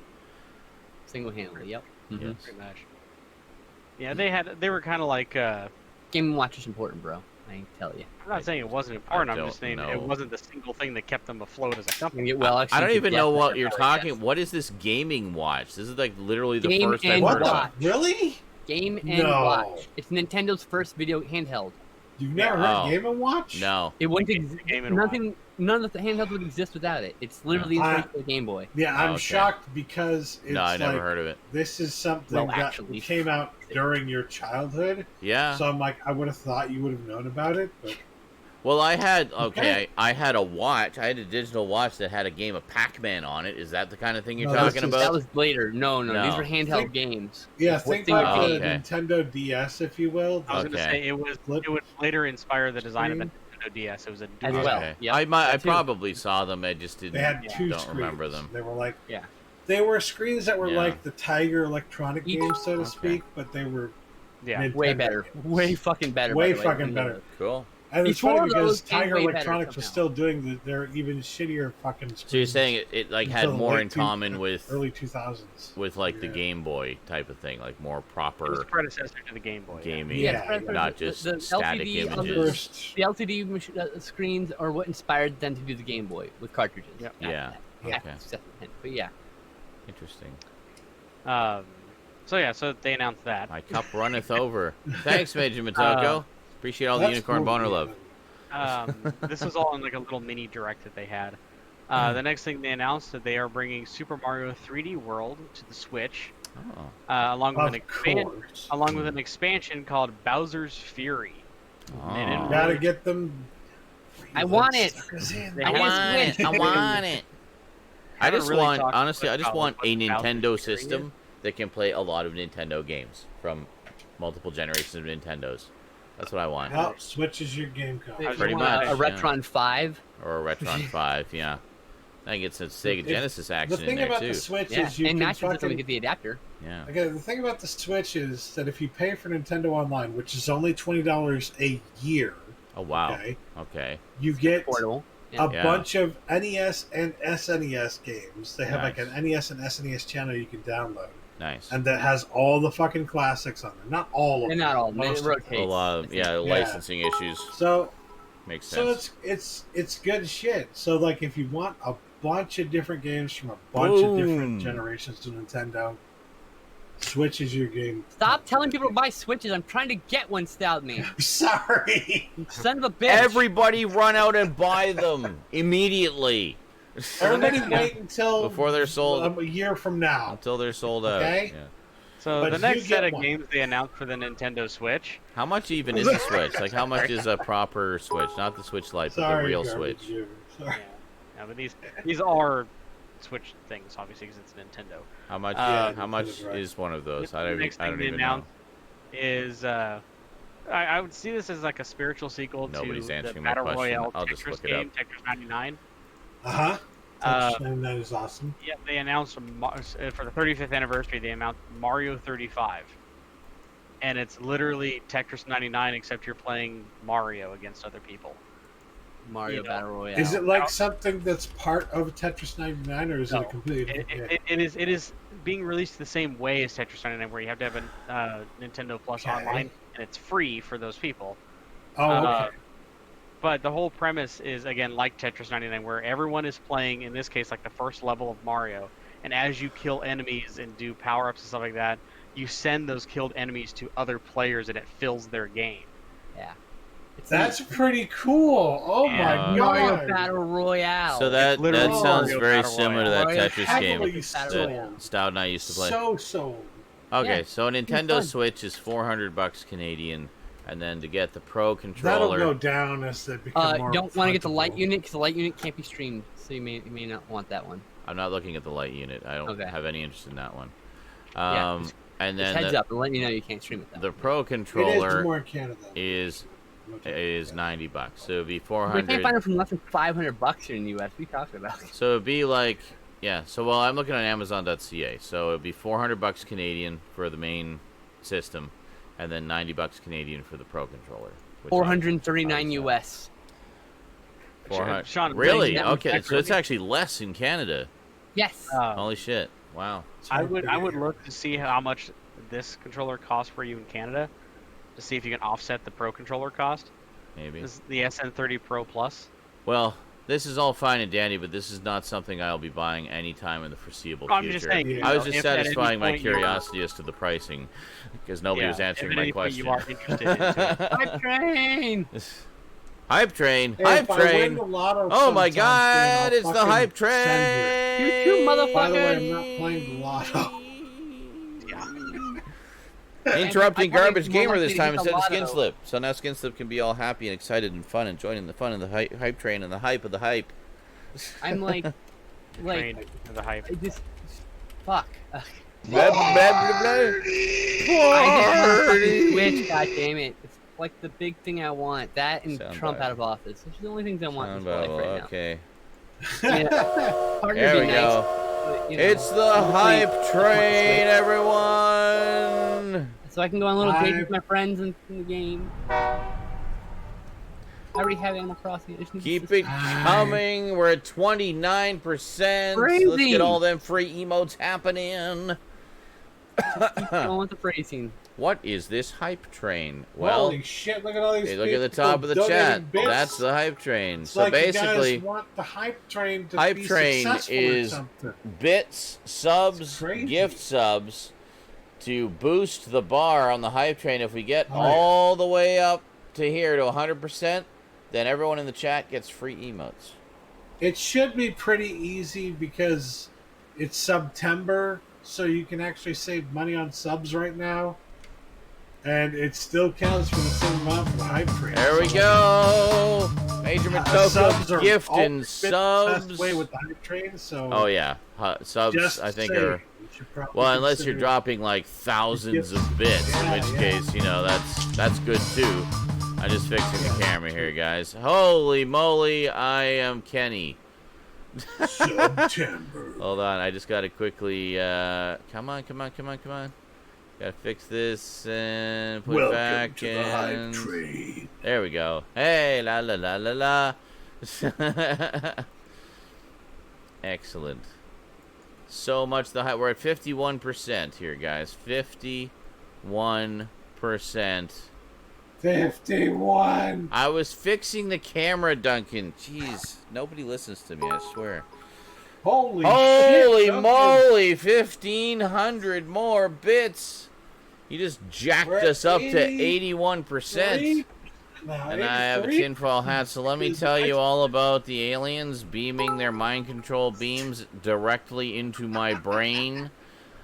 Single-handedly, yep. Yes. Pretty much. Yeah, they were kind of like. Game & Watch is important, bro. I can tell you. I'm not saying it wasn't important. I'm just saying it wasn't the single thing that kept them afloat as a company. Well, I don't even know what you're talking. What is this gaming watch? This is like literally the first I've heard of. Really? Game & Watch. It's Nintendo's first video handheld. You've never heard Game & Watch? No. It wouldn't none of the handhelds would exist without it. It's literally inspired by the Game Boy. Yeah, I'm shocked because it's I never heard of it. This is something that came out during your childhood. Yeah. So I'm like, I would have thought you would have known about it, but... Well, I had I had a watch. I had a digital watch that had a game of Pac-Man on it. Is that the kind of thing you're talking about? That was later. No. These were handheld games. Yeah, think like the Nintendo DS, if you will. I was going to say it would later inspire the design of a Nintendo DS. It was a dual. Okay. Yep. I probably saw them. I just didn't. They had two don't screens. Remember them. They were like They were screens that were like the Tiger Electronic games, so to speak, but they were way better, way fucking better. Way fucking better. Cool. And it's funny because Tiger Electronics was still doing their even shittier fucking screens. So you're saying it like had more in common with early 2000s, with like the Game Boy type of thing, like more proper. It was the predecessor to the Game Boy. Gaming, not just the static LCD images. The LCD screens are what inspired them to do the Game Boy with cartridges. Yep. Yeah. Okay. But yeah. Interesting. So they announced that. My cup runneth over. Thanks, Major Matoko. Appreciate all the unicorn boner love. This was all in like a little mini direct that they had. The next thing they announced that they are bringing Super Mario 3D World to the Switch, along with an expansion called Bowser's Fury. Gotta get them. I want it. I want it. I just want a Nintendo system that can play a lot of Nintendo games from multiple generations of Nintendos. That's what I want. Well, Switch is your game console. Pretty much. A Retron 5? Or a Retron 5, yeah. I think it's a Sega Genesis action in there, too. The thing about the Switch is you can fucking get the adapter. Yeah. Okay, the thing about the Switch is that if you pay for Nintendo Online, which is only $20 a year. Oh, wow. Okay. You get a bunch of NES and SNES games. They have like an NES and SNES channel you can download. Nice. And that has all the fucking classics on there. Not all of them. Not all. It rotates. A lot of, licensing issues. So makes sense. So it's good shit. So like if you want a bunch of different games from a bunch of different generations to Nintendo, Switch is your game. Stop telling people to buy Switches. I'm trying to get one, Stoudman. Sorry. Son of a bitch. Everybody run out and buy them immediately. Everybody wait until before they're sold a year from now. Until they're sold out. Okay. Yeah. So the next set of games they announced for the Nintendo Switch. How much even is a Switch? Like how much is a proper Switch? Not the Switch Lite, but the real Switch. Sorry. Yeah, but these are Switch things, obviously, because it's Nintendo. How much? How much is one of those? I don't even know. Is I would see this as like a spiritual sequel to the Battle Royale Tetris game, Tetris 99. Tetris 99 is awesome. Yeah, they announced for the 35th anniversary, they announced Mario 35. And it's literally Tetris 99, except you're playing Mario against other people. Mario Battle Royale. Is it like something that's part of Tetris 99, or is it a completely different It is being released the same way as Tetris 99, where you have to have a Nintendo Plus Online, and it's free for those people. Oh, okay. But the whole premise is, again, like Tetris 99, where everyone is playing, in this case, like the first level of Mario. And as you kill enemies and do power-ups and stuff like that, you send those killed enemies to other players, and it fills their game. Yeah. That's pretty cool. Oh my god. Mario Battle Royale. So that sounds very similar to that Royale. Tetris game that Stout and I used to play. So. Okay, so a Nintendo Switch is $400 Canadian. And then to get the Pro controller, that'll go down as they become more. You don't want to get the light unit because the light unit can't be streamed, so you may not want that one. I'm not looking at the light unit. I don't have any interest in that one. And then heads up, and let you know you can't stream it. The Pro controller more in Canada. is $90, so it'd be $400. We can't find it from less than $500 here in the US. We talked about it. So it'd be like, I'm looking on Amazon.ca. So it'd be $400 Canadian for the main system. and then $90 Canadian for the Pro Controller. $439 US. 400. Sean, Really? Okay, so it's actually less in Canada. Yes. Holy shit! Wow. I would look to see how much this controller costs for you in Canada, to see if you can offset the Pro Controller cost. Maybe. This is the SN30 Pro Plus. Well, this is all fine and dandy, but this is not something I'll be buying anytime in the foreseeable I'm future. just saying, I was just if at any satisfying my point curiosity as to the pricing, because nobody was answering my question. You are interested in it. Hype train. Hype train! Hey, Hype if I win train! the lotto Oh my sometime God! soon, It's I'll the fucking hype train! send You too, motherfucker. By the way, I'm not playing the lotto. Interrupting I Garbage more Gamer likely this to time hit the instead of lotto. Skinslip. So now Skinslip can be all happy and excited and fun and joining the fun and the hype train and the hype of the hype. I'm like, Train to the hype. I just fuck. Blah, blah, blah, blah. I just want fucking Switch. God damn it! It's like the big thing I want. That and Sound Trump bite. out of office. Those are the only things I want in this life right now. Okay. Yeah. Partner There would we be go. nice, but, you know, It's the hopefully- hype train, everyone! So I can go on little dates with my friends in the game. I already have Animal Crossing. I just need Keep to- it coming. We're at 29%. Crazy. Let's get all them free emotes happening. I want the phrasing. What is this hype train? Well, Holy shit! Look at all these. hey, look at the people top of the donating chat. bits. That's the hype train. It's So like basically, you guys want the hype train to hype be train successful is or something. bits, subs, crazy. gift subs to boost the bar on the hype train. If we get Oh, yeah. all the way up to here to 100%, then everyone in the chat gets free emotes. It should be pretty easy because it's September, so you can actually save money on subs right now, and it still counts for the same amount for the hype train. There we go. Major Subs Matoko are gifting always been the best subs. way with the hype train, so Oh yeah, subs just I think saying, are you should probably well, unless you're consider- dropping like thousands Gifts. of bits, in Yeah, which yeah. case that's good too. I'm just fixing the camera here, guys. Holy moly, I am Kenny. September. Hold on, I just gotta quickly come on. Gotta fix this and put it back Welcome to the in. hype train. There we go. Hey, la la la la la. Excellent. So much the hype. We're at 51% here, guys. 51%. 51. I was fixing the camera, Duncan. Jeez, nobody listens to me, I swear. Holy Holy shit, moly, 1,500 more bits. You just jacked We're us up to 83. 81%. Now, And I have a 83 tinfoil hat, so let me tell you all about the aliens beaming their mind control beams directly into my brain.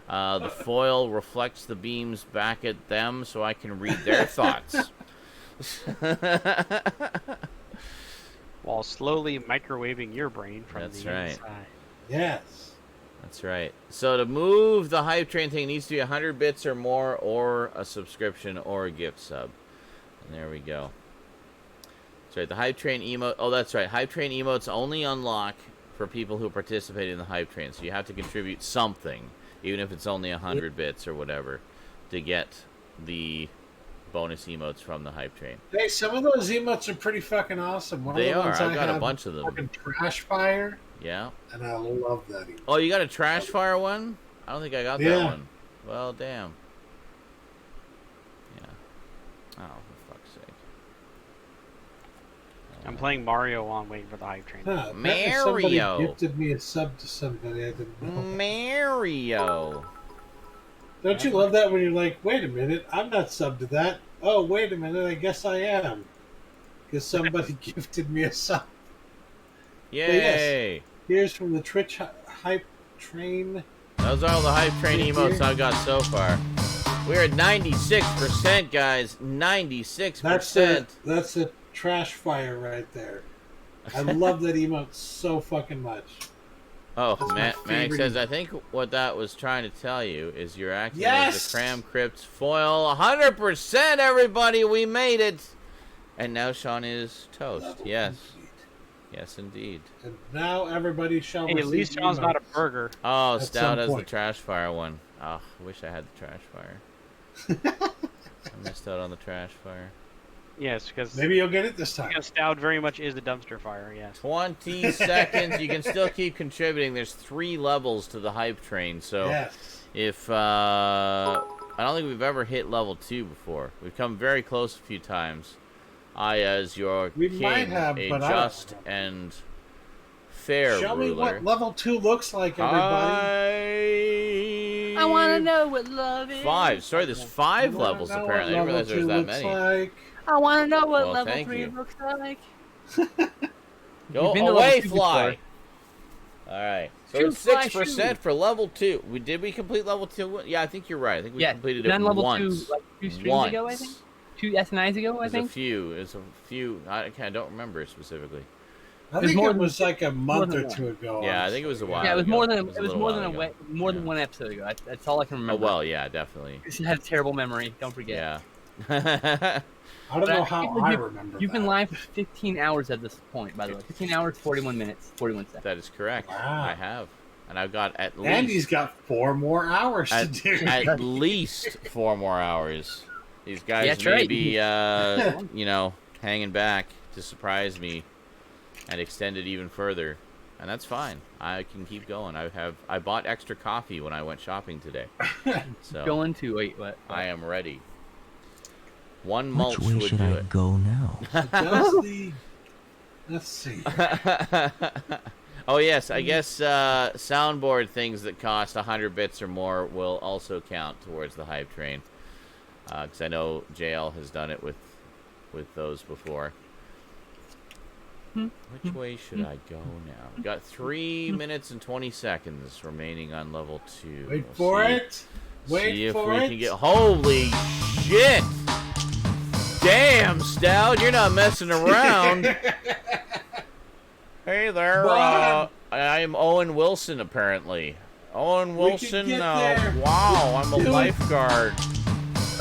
The foil reflects the beams back at them so I can read their thoughts. While slowly microwaving your brain from That's the right. inside. Yes. That's right. So to move the hype train thing, it needs to be 100 bits or more, or a subscription, or a gift sub. And there we go. That's right. The hype train emote. Oh, that's right. Hype train emotes only unlock for people who participate in the hype train. So you have to contribute something, even if it's only 100 bits or whatever, to get the bonus emotes from the hype train. Hey, some of those emotes are pretty fucking awesome. One They of the are. ones I've I got a have bunch of them. fucking Trash Fire, Yeah. and I love that emote. Oh, you got a trash fire one? I don't think I got that Yeah. one. Well, damn. Yeah. Oh, for fuck's sake. I'm playing Mario on waiting for the hype train. Huh, apparently somebody Mario. gifted me a sub to somebody I didn't know. Mario. Don't you love that when you're like, wait a minute, I'm not subbed to that. Oh, wait a minute, I guess I am. Because somebody gifted me a sub. Yay. Here's from the Twitch hype train. Those are all the hype train emotes I've got so far. We're at 96%, guys. 96%. That's a Trash Fire right there. I love that emote so fucking much. Oh, That's my Manic favorite says, emote. I think what that was trying to tell you is you're acting as Yes! the Cram Crypt foil. 100%, everybody. We made it. And now Sean is toast. Level Yes. complete. Yes, indeed. And now everybody shall Hey, at receive least John's not a emotes. burger. Oh, At Stout some has the point. trash fire one. Oh, I wish I had the trash fire. I missed out on the trash fire. Yes, because maybe you'll get it this time. Because Stoud very much is a dumpster fire. Yes. 20 seconds. You can still keep contributing. There's 3 levels to the hype train. So if I don't think we've ever hit level 2 before. We've come very close a few times. I, as your king, a just and fair Show ruler. me what level 2 looks like, everybody. I want to know what love is. 5. Sorry, there's 5 levels apparently. I didn't realize there was that many. Like. I want to know what level 3 looks like. Go away, fly. All right. So it's 6% for level 2. Did we complete level 2? Yeah, I think you're right. I think we completed it once. 2, like 2 streams ago, I think. 2 SNIs ago, I think. It's a few. I don't remember specifically. I think it was like a month or 2 ago. Yeah, I think it was a while. Yeah, it was ago. more than one episode ago. That's all I can remember. Oh well, yeah, definitely. She had a terrible memory. Don't forget. Yeah. I don't know how I remember. You've been live for 15 hours at this point, by the way. 15 hours, 41 minutes, 41 seconds. That is correct. Wow. I have. And I've got at least... Andy's got 4 more hours to do. At least 4 more hours. These guys may be, hanging back to surprise me and extend it even further. And that's fine. I can keep going. I bought extra coffee when I went shopping today. So going to... Wait, what? I am ready. One mulch Which way would should do I it. go now? Let's see. Oh yes, I guess soundboard things that cost 100 bits or more will also count towards the hype train. Because I know JL has done it with those before. Which way should I go now? We've got 3 minutes and 20 seconds remaining on level 2. Wait for it. See if we can get. Holy shit! Damn, Stout, you're not messing around. Hey there, I'm Owen Wilson, apparently. Owen Wilson, wow, I'm a lifeguard.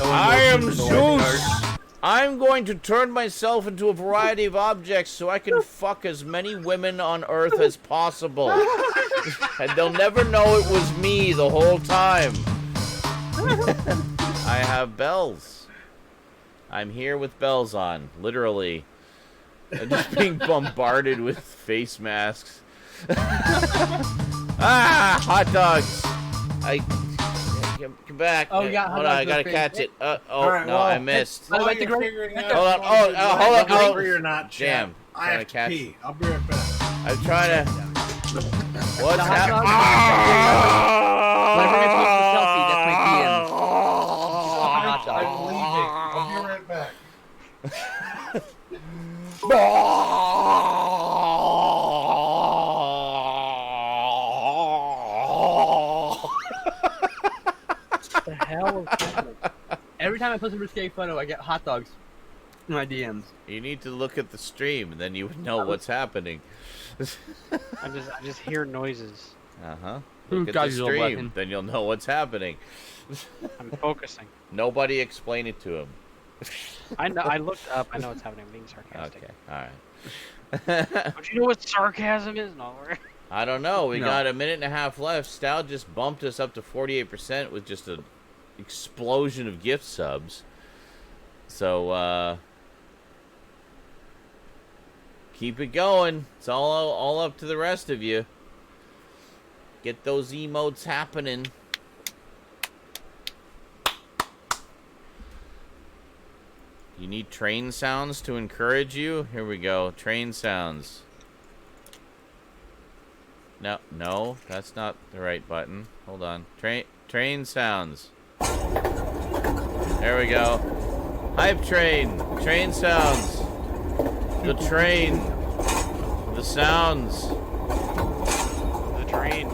I am Zeus. I'm going to turn myself into a variety of objects so I can fuck as many women on Earth as possible. And they'll never know it was me the whole time. I have bells. I'm here with bells on, literally. I'm just being bombarded with face masks. Hot dogs! Come back. Oh, yeah, hold on, I gotta catch it. I missed. Hold on. Hold on. Hungry or not, Jam. I have to pee. I'll be right back. I'm trying to... What's happening? That's my DM. I'm leaving. I'll be right back. What the hell is happening? Every time I post a risque photo, I get hot dogs in my DMs. You need to look at the stream, and then you would know what's happening. I just hear noises. Look at the stream, then you'll know what's happening. I'm focusing. Nobody explain it to him. I know. I looked up. I know what's happening. I'm being sarcastic. Okay, all right. Don't you know what sarcasm is? No. I don't know. We got a minute and a half left. Stout just bumped us up to 48% with just an explosion of gift subs. So, keep it going. It's all up to the rest of you. Get those emotes happening. You need train sounds to encourage you? Here we go. Train sounds. No, that's not the right button. Hold on. Train sounds. There we go. Hype train. Train sounds. The train. The sounds. The train.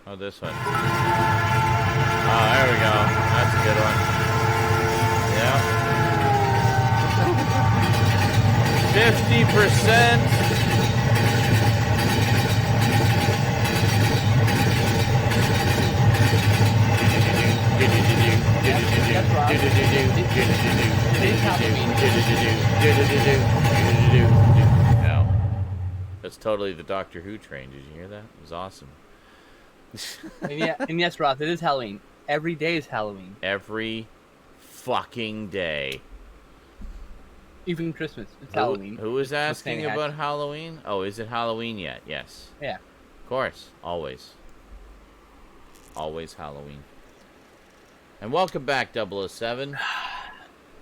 Oh, this one. Oh, there we go. That's a good one. Yeah. 50%. No. That's totally the Doctor Who train. Did you hear that? It was awesome. And yes, Roth, it is Halloween. Every day is Halloween. Every fucking day. Even Christmas. It's Halloween. Who is asking about Halloween? Oh, is it Halloween yet? Yes. Yeah. Of course. Always. Always Halloween. And welcome back, 007.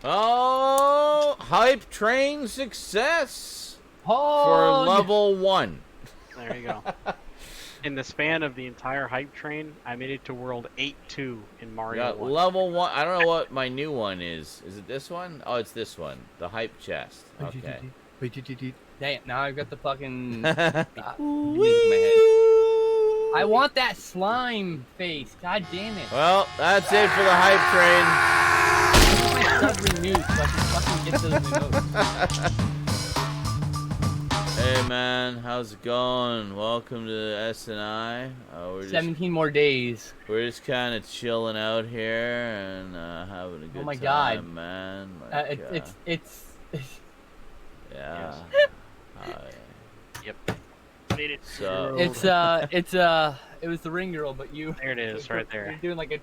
Oh, hype train success for level 1. There you go. In the span of the entire hype train, I made it to world 8-2 in Mario 1. Level 1. I don't know what my new one is. Is it this one? Oh, it's this one. The hype chest. Okay. Damn, now I've got the fucking... my head. I want that slime face. God damn it. Well, that's it for the hype train. Renewed so I can fucking get those remotes. Hey man, how's it going? Welcome to InSaNiTy. We're 17 more days. We're just kind of chilling out here and having a good time, God. man. It's yeah. Yep. Made it. So it was the ring girl, but you. There it is, right there. You're doing like a.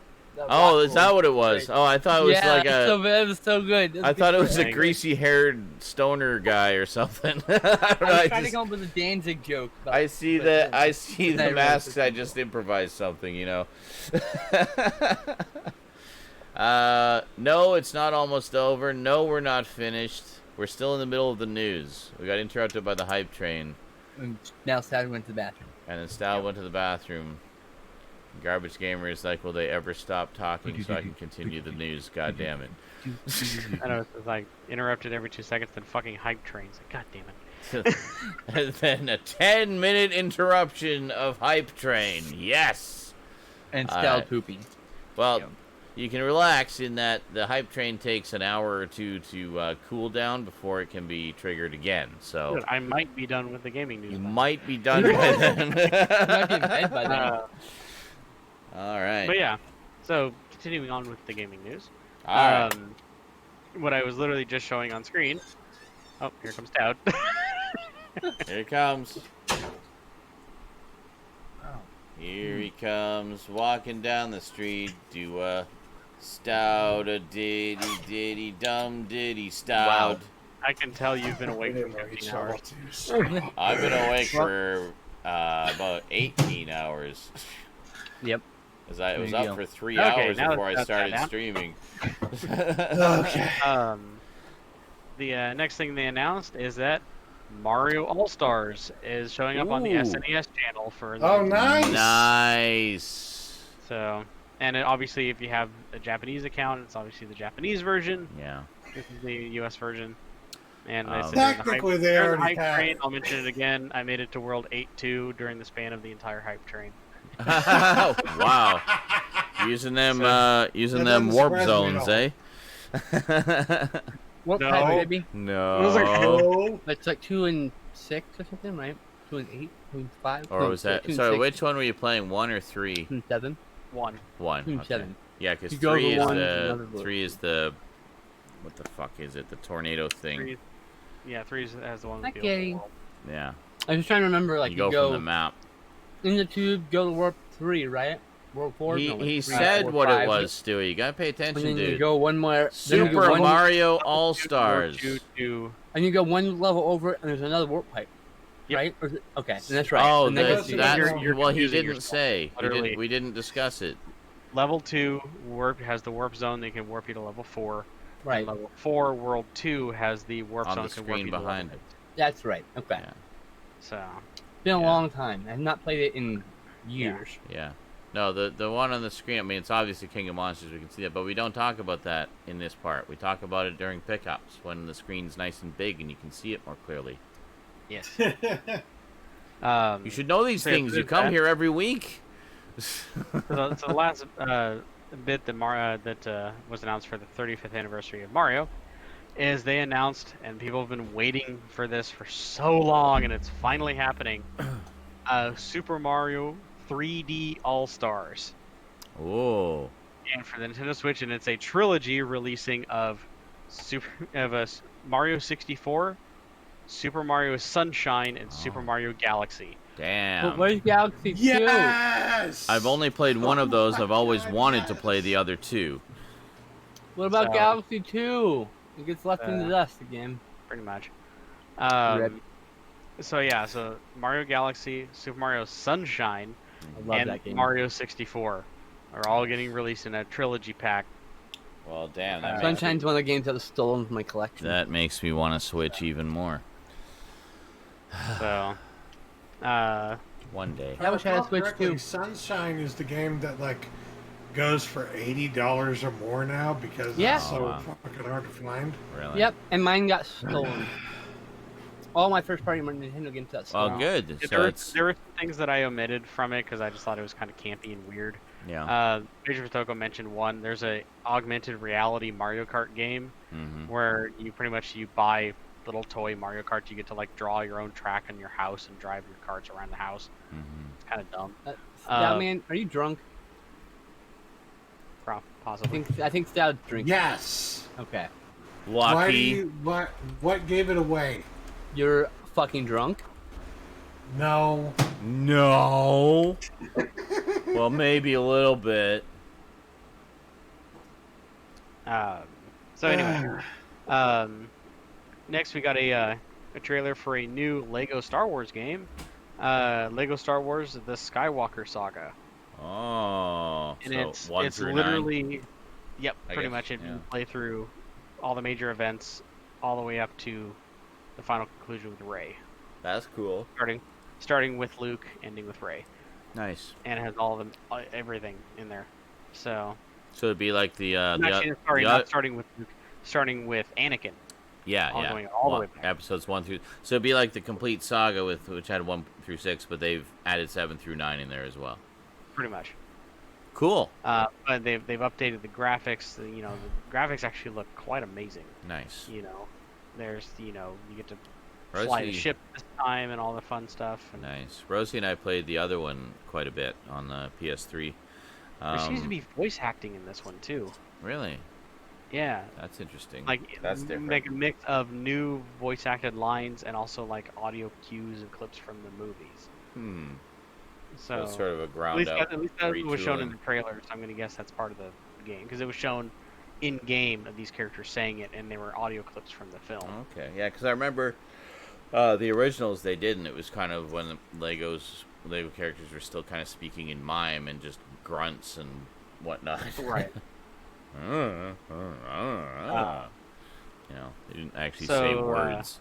Oh, is that what it was? Oh, I thought it was like a. It was so good. I thought it was a greasy-haired stoner guy or something. I don't know. I was trying to come up with a Danzig joke. I see the masks. I just improvised something, you know. No, it's not almost over. No, we're not finished. We're still in the middle of the news. We got interrupted by the hype train. And now Stoud went to the bathroom. And then Stoud went to the bathroom. Garbage Gamer is like, will they ever stop talking so I can continue the news? God damn it. I know, it's like interrupted every 2 seconds, then fucking hype trains. Like, God damn it. And then a 10-minute interruption of hype train. Yes. And Stoud pooping. Well, you can relax in that the hype train takes an hour or two to cool down before it can be triggered again. So good. I might be done with the gaming news. You might be done by then. Might be in bed by then. All right. But yeah, so continuing on with the gaming news. All right. What I was literally just showing on screen. Oh, here comes Stoud. Here he comes. Here he comes, walking down the street. Do a Stoud, a diddy dum diddy Stoud. Wow. I can tell you've been awake for 15 hours. I've been awake for about 18 hours. Yep. Because I was up for 3 hours before I started streaming. Okay. The next thing they announced is that Mario All-Stars is showing up on the SNES channel for the Nice. So, and obviously if you have a Japanese account, it's obviously the Japanese version. Yeah. This is the US version. And technically they already hype train, I'll mention it again. I made it to World 8-2 during the span of the entire hype train. Wow. Using them warp zones, eh? What type, baby? No. It's like 2 and 6 or something, right? 2 and 8, 2 and 5. Or was that? Sorry, which one were you playing? 1 or 3? 2 and 7. 1. 1. 2 and okay. 7. Yeah, because 3 is the what the fuck is it? The tornado thing. 3 has the one with the Okay. open world. Yeah. I was trying to remember, like, you go from the map. In the tube, go to warp 3, right? Warp 4? He said what it was, Stewie. You gotta pay attention, and then dude. You go one more. Super Mario All-Stars. And you go one level over, and there's another warp pipe. Yep. Right? Okay, and that's right. Oh, and that's well, he didn't yourself, say. literally. We didn't discuss it. Level 2 warp has the warp zone. They can warp you to level 4. Right. And level 4, World 2 has the warp zone. On the screen behind it. That's right. Okay. Yeah. So. It's been a long time. I've not played it in years. Yeah. No, the one on the screen, I mean, it's obviously King of Monsters, we can see that, but we don't talk about that in this part. We talk about it during pickups, when the screen's nice and big and you can see it more clearly. Yes. You should know these things. You come here every week. So the last bit that was announced for the 35th anniversary of Mario is they announced, and people have been waiting for this for so long, and it's finally happening, Super Mario 3D All-Stars. Oh. And for the Nintendo Switch, and it's a trilogy releasing of Mario 64, Super Mario Sunshine, and Super Mario Galaxy. Damn. But where's Galaxy 2? Yes! I've only played one of those. I've always wanted to play the other two. What about Galaxy 2? It gets left in the dust again. Pretty much. So Mario Galaxy, Super Mario Sunshine, and Mario 64 are all getting released in a trilogy pack. Well, damn. Sunshine's one of the games that was stolen from my collection. That makes me want to Switch even more. So, one day. I wish I had a Switch too. Sunshine is the game that goes for $80 or more now because it's so fucking hard to find. Really? Yep, and mine got stolen. All my first-party Nintendo games got stolen. Oh, good. There were some things that I omitted from it because I just thought it was kind of campy and weird. Yeah. Major Toko mentioned one. There's a augmented reality Mario Kart game where you buy little toy Mario Karts. You get to draw your own track in your house and drive your carts around the house. It's kind of dumb. Stoudman, are you drunk? Possibly. I think Stoud's drinking. Yes. Okay. Lucky. What gave it away? You're fucking drunk? No. Well, maybe a little bit. So anyway, next we got a trailer for a new Lego Star Wars game. Lego Star Wars: The Skywalker Saga. Oh, and so it's literally, 9? Yep, pretty much. If you play through all the major events, all the way up to the final conclusion with Rey. That's cool. Starting with Luke, ending with Rey. Nice. And it has everything in there. So it'd be like not starting with Luke, starting with Anakin. Yeah, going all the way back. Episodes 1 through. So it'd be like the complete saga which had 1 through 6, but they've added 7 through 9 in there as well. Pretty much. Cool. But they've updated the graphics. The graphics actually look quite amazing. Nice. There's you get to fly the ship this time and all the fun stuff. Nice. Rosie and I played the other one quite a bit on the PS3. There seems to be voice acting in this one too. Really? Yeah. That's interesting. That's different. Like a mix of new voice acted lines and also audio cues and clips from the movies. So it's sort of a ground up. At least that was shown in the trailer, so I'm going to guess that's part of the game because it was shown in game of these characters saying it, and they were audio clips from the film. Okay, yeah, because I remember the originals they did, and it was kind of when the Lego characters were still kind of speaking in mime and just grunts and whatnot. Right. They didn't actually say words.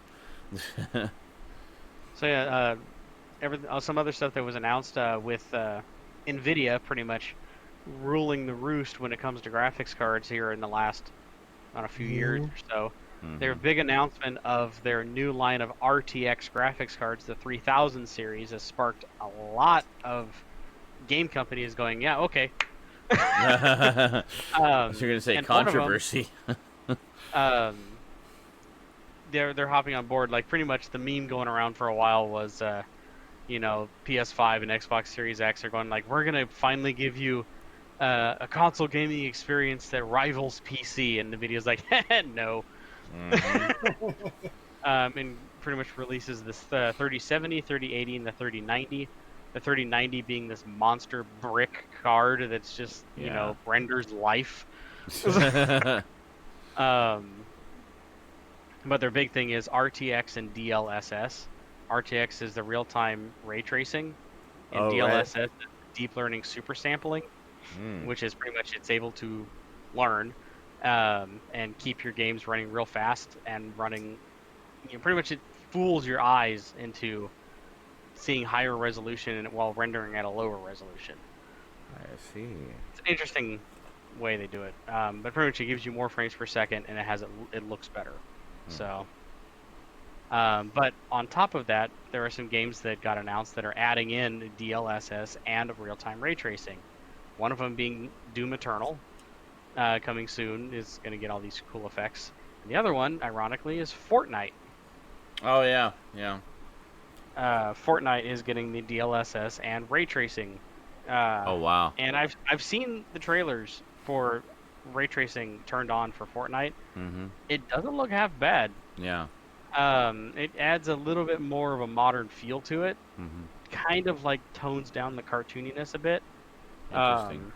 Some other stuff that was announced with NVIDIA pretty much ruling the roost when it comes to graphics cards here in the last few years or so. Their big announcement of their new line of RTX graphics cards, the 3000 series, has sparked a lot of game companies going, yeah, okay. So you're going to say controversy. They're hopping on board. Pretty much the meme going around for a while was PS5 and Xbox Series X are going we're gonna finally give you a console gaming experience that rivals PC, and the video's no. And pretty much releases this 3070, 3080, and the 3090. The 3090 being this monster brick card that's just renders life. But their big thing is RTX and DLSS. RTX is the real-time ray tracing, and DLSS is deep learning super sampling, which is pretty much it's able to learn and keep your games running real fast and running. Pretty much it fools your eyes into seeing higher resolution while rendering at a lower resolution. I see. It's an interesting way they do it, but pretty much it gives you more frames per second and it looks better. So. But on top of that, there are some games that got announced that are adding in DLSS and real-time ray tracing. One of them being Doom Eternal, coming soon, is going to get all these cool effects. And the other one, ironically, is Fortnite. Oh, yeah. Fortnite is getting the DLSS and ray tracing. Oh, wow. And I've seen the trailers for ray tracing turned on for Fortnite. It doesn't look half bad. Yeah. It adds a little bit more of a modern feel to it. Kind of tones down the cartooniness a bit. Interesting.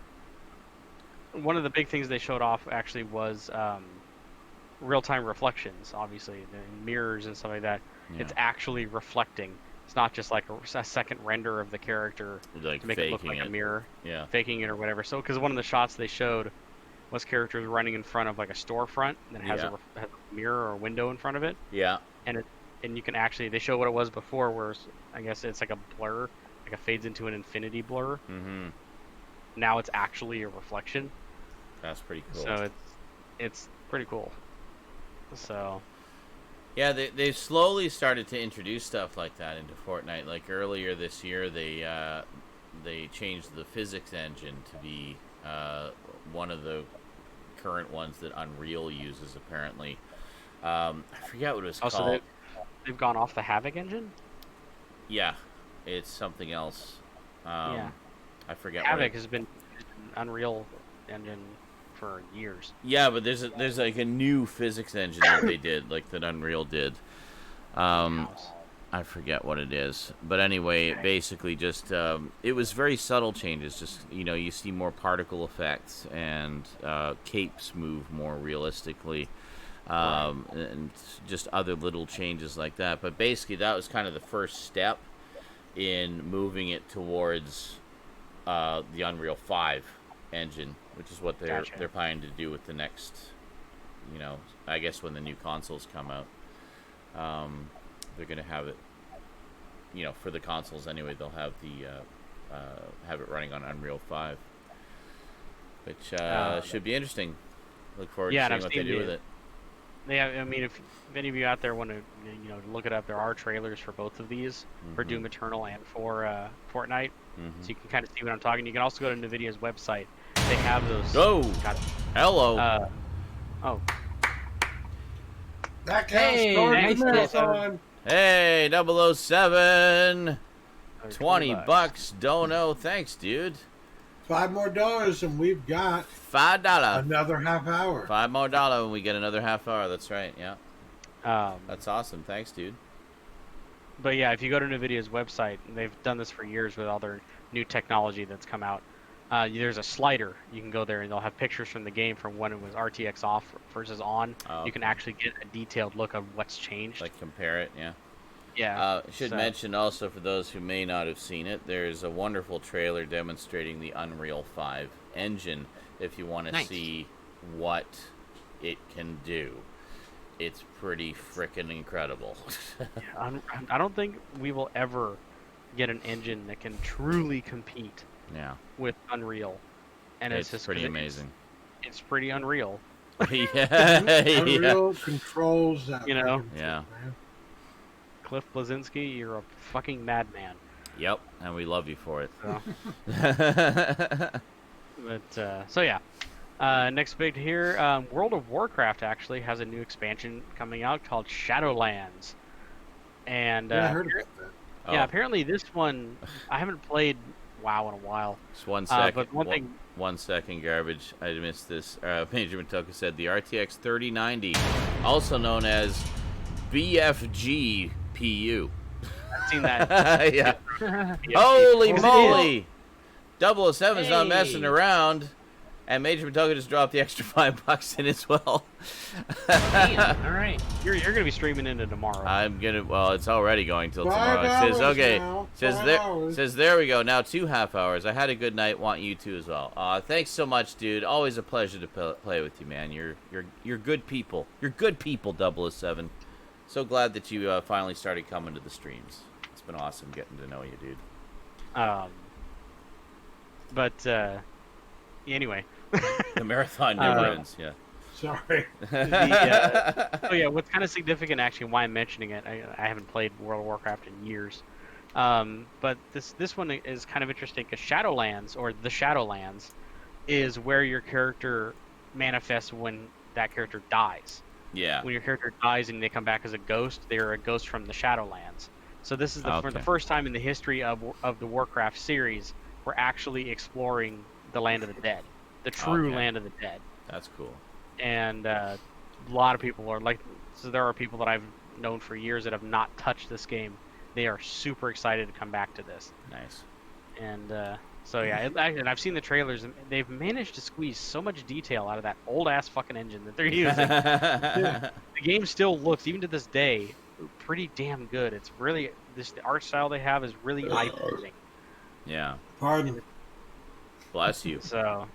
one of the big things they showed off actually was real-time reflections. Obviously, the mirrors and stuff like that. Yeah. It's actually reflecting. It's not just like a second render of the character like to make it look like a mirror. Yeah. Faking it or whatever. So, because one of the shots they showed was characters running in front of like a storefront that has a mirror or a window in front of it. Yeah. And you can actually, they show what it was before, where I guess it's like a blur, like it fades into an infinity blur. Mm-hmm. Now it's actually a reflection. That's pretty cool. So it's pretty cool. So. Yeah, they've slowly started to introduce stuff like that into Fortnite. Like earlier this year, they changed the physics engine to be one of the current ones that Unreal uses, apparently. I forget what it was called. So they've gone off the Havoc engine? Yeah, it's something else. Yeah. I forget. Havoc has been Unreal engine for years. Yeah, but there's like a new physics engine that they did, like that Unreal did. I forget what it is, but anyway, it basically just it was very subtle changes. Just you see more particle effects and capes move more realistically, and just other little changes like that. But basically, that was kind of the first step in moving it towards the Unreal 5 engine, which is what they're planning to do with the next, I guess when the new consoles come out. They're going to have it, for the consoles anyway, they'll have have it running on Unreal 5, which should be interesting. Look forward to seeing what they do with it. Yeah, I mean, if any of you out there want to, look it up, there are trailers for both of these, for Doom Eternal and for Fortnite, so you can kind of see what I'm talking. You can also go to NVIDIA's website. They have those. Oh, hello. That counts. Hey, 007. 20 bucks. Dono. Thanks, dude. $5 more and we've got $5. Another half hour. $5 more and we get another half hour. That's right. Yeah. That's awesome. Thanks, dude. But yeah, if you go to NVIDIA's website, and they've done this for years with all their new technology that's come out. There's a slider. You can go there and they'll have pictures from the game from when it was RTX off versus on. Okay. You can actually get a detailed look of what's changed. Like compare it, yeah. Yeah. Should mention also, for those who may not have seen it, there's a wonderful trailer demonstrating the Unreal 5 engine if you want to see what it can do. It's pretty frickin' incredible. I don't think we will ever get an engine that can truly compete with Unreal. And it's just pretty amazing. It's pretty unreal. Unreal controls that. Yeah. Cliff Bleszinski, you're a fucking madman. Yep, and we love you for it. So yeah. Next big here, World of Warcraft actually has a new expansion coming out called Shadowlands. And I heard about that. Yeah, apparently this one, I haven't played WoW in a while. Just 1 second. But one thing. 1 second, garbage. I missed this. Major Matoka said the RTX 3090, also known as BFG PU. I've seen that. Yeah. Holy moly! 007's not messing around. And Major Matoka just dropped the extra $5 in as well. Damn, all right. You're gonna be streaming into tomorrow. I'm gonna. Well, it's already going till tomorrow. It says okay. Says there we go. Now 2 half hours. I had a good night. Want you to as well. Thanks so much, dude. Always a pleasure to play with you, man. You're good people. You're good people, 007. So glad that you finally started coming to the streams. It's been awesome getting to know you, dude. Anyway. The marathon never ends. Yeah. Sorry. What's kind of significant, actually, why I'm mentioning it, I haven't played World of Warcraft in years. But this one is kind of interesting because Shadowlands, or the Shadowlands, is where your character manifests when that character dies. Yeah. When your character dies and they come back as a ghost, they're a ghost from the Shadowlands. So this is for the first time in the history of the Warcraft series, we're actually exploring the land of the dead, the true land of the dead. That's cool. And a lot of people are so there are people that I've known for years that have not touched this game. They are super excited to come back to this. Nice. And So yeah, and I've seen the trailers, and they've managed to squeeze so much detail out of that old ass fucking engine that they're using. The game still looks, even to this day, pretty damn good. It's really the art style they have is really eye-pleasing. Yeah. Pardon. Bless you. So.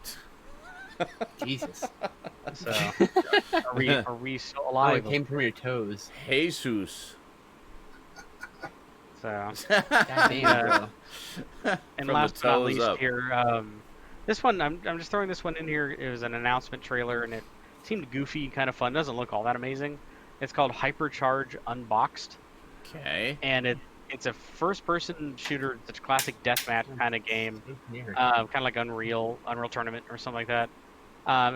Jesus. So are we still alive? Oh, it came from your toes. Jesus. So. Goddamn, And last but not least here, this one I'm just throwing this one in here. It was an announcement trailer, and it seemed goofy and kind of fun. Doesn't look all that amazing. It's called Hypercharge Unboxed. Okay. And it's a first-person shooter. It's a classic deathmatch kind of game, kind of like Unreal Tournament or something like that.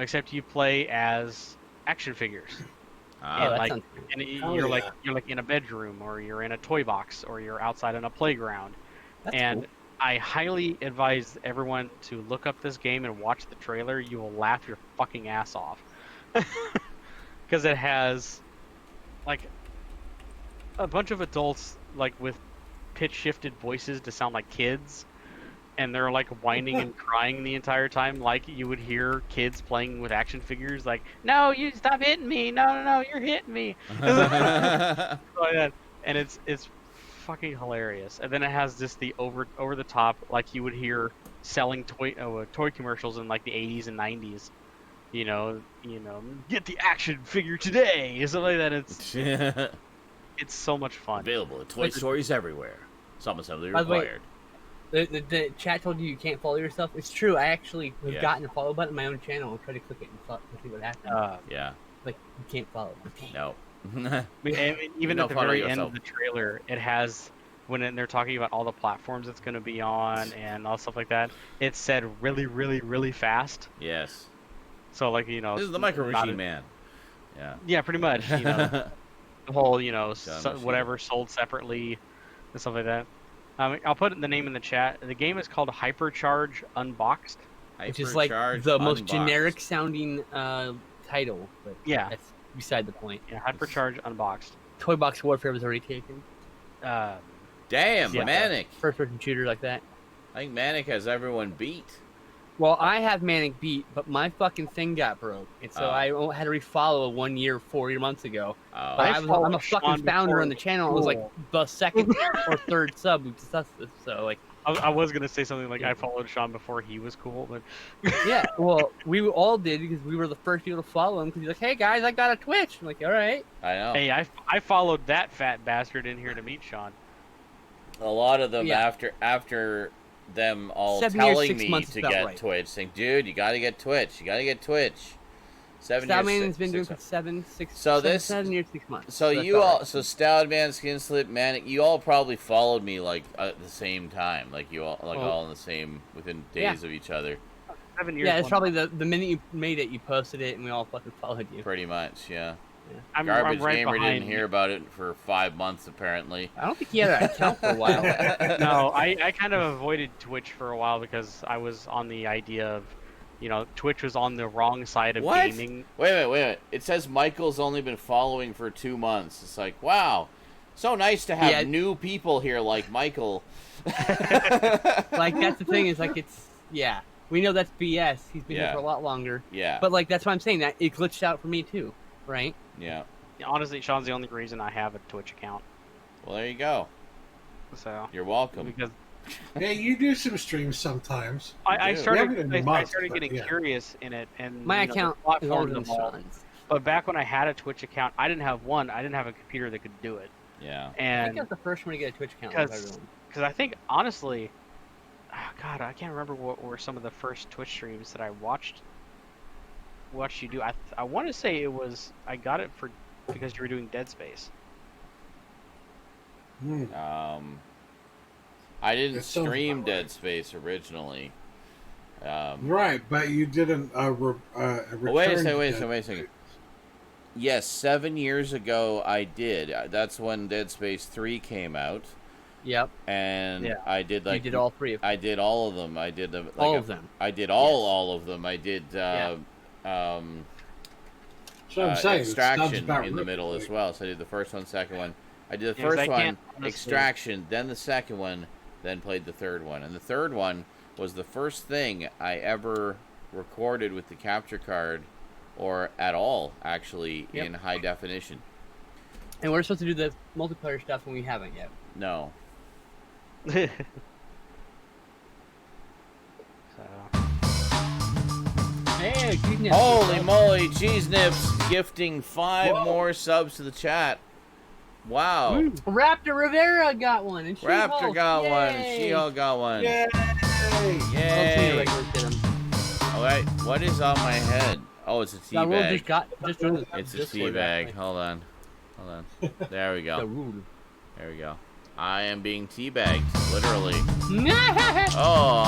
Except you play as action figures. And you're like in a bedroom, or you're in a toy box, or you're outside in a playground. That's and cool. I highly advise everyone to look up this game and watch the trailer. You will laugh your fucking ass off. Because it has like a bunch of adults like with pitch shifted voices to sound like kids, and they're like whining and crying the entire time, like you would hear kids playing with action figures, like, no, you stop hitting me, no, you're hitting me. And it's fucking hilarious. And then it has just the over the top, like you would hear selling toy commercials in like the 80s and 90s. You know, get the action figure today, something like that. It's so much fun. Available at toy stores everywhere. Some assembly required. The chat told you can't follow yourself. It's true. I actually have gotten a follow button on my own channel and tried to click it and see what happens. Yeah. Like, you can't follow. No. Even at the very end of the trailer, it has, when they're talking about all the platforms it's going to be on and all stuff like that, it said really, really, really fast. Yes. So, like, you know... This is the Micro Machine Man. Yeah. Yeah, pretty much. You know, the whole, you know, whatever sold separately and stuff like that. I'll put the name in the chat. The game is called Hypercharge Unboxed. Which is like the most generic sounding title. But yeah. That's beside the point. Yeah, Hypercharge Unboxed. Toy Box Warfare was already taken. Damn, Manic. First person shooter like that. I think Manic has everyone beat. Well, I have Manic beat, but my fucking thing got broke. And so I had to refollow 1 year, 4 months ago. Oh. But I'm a fucking founder on the channel. It was like the second or third sub who discussed this. So, like, I was going to say something like I followed Sean before he was cool, but... Yeah, well, we all did because we were the first people to follow him because he's like, hey, guys, I got a Twitch. I'm like, all right. I know. Hey, I followed that fat bastard in here to meet Sean. A lot of them after them all telling me to get Twitch, saying, dude, you got to get Twitch. You got to get Twitch. Stoudman has been doing for 7 years, 6 months. So you all, so Stoudman, Skinslip, Manic, you all probably followed me like at the same time, like you all, like all in the same within days of each other. 7 years. Yeah, it's probably the minute you made it, you posted it, and we all fucking followed you. Pretty much, yeah. I'm right Gamer didn't hear you. about it for 5 months apparently. I don't think he had an account for a while. No, I kind of avoided Twitch for a while because I was on the idea of, you know, Twitch was on the wrong side of gaming. Wait a minute. It says Michael's only been following for 2 months. It's like, wow, so nice to have new people here like Michael. Like, that's the thing is, like, it's, we know that's BS. He's been here for a lot longer. Yeah. But, like, that's why I'm saying that it glitched out for me, too, right? Yeah. Honestly, Sean's the only reason I have a Twitch account. Well, there you go. So you're welcome. Because yeah, you do some streams sometimes. I started getting curious in it, and my account is older than Sean's. But back when I had a Twitch account, I didn't have one. I didn't have a computer that could do it. Yeah. And I think I was the first one to get a Twitch account. Because I think honestly, God, I can't remember what were some of the first Twitch streams that I watched you do. I want to say it was I got it because you were doing Dead Space. I didn't stream Dead Space originally. Right, but you didn't. Wait a second. Yes, 7 years ago I did. That's when Dead Space 3 came out. Yep. And I did like. You did all 3 of them. I did all of them. I did them. Like all of them. I did all of them. I did. So I'm saying Extraction in the middle as well. So I did the first one, second one. I did the first one, Extraction, then the second one, then played the third one. And the third one was the first thing I ever recorded with the capture card, or at all, actually, in high definition. And we're supposed to do the multiplayer stuff when we haven't yet. No. Hey, geekiness. Holy moly, Cheese Nips gifting 5 more subs to the chat. Wow. Raptor Rivera got one. And Raptor got one. And She-Hulk got one. Yay! Yay. Alright, what is on my head? Oh, it's a tea bag. It's a tea bag. Hold on. There we go. There we go. I am being teabagged, literally. Oh,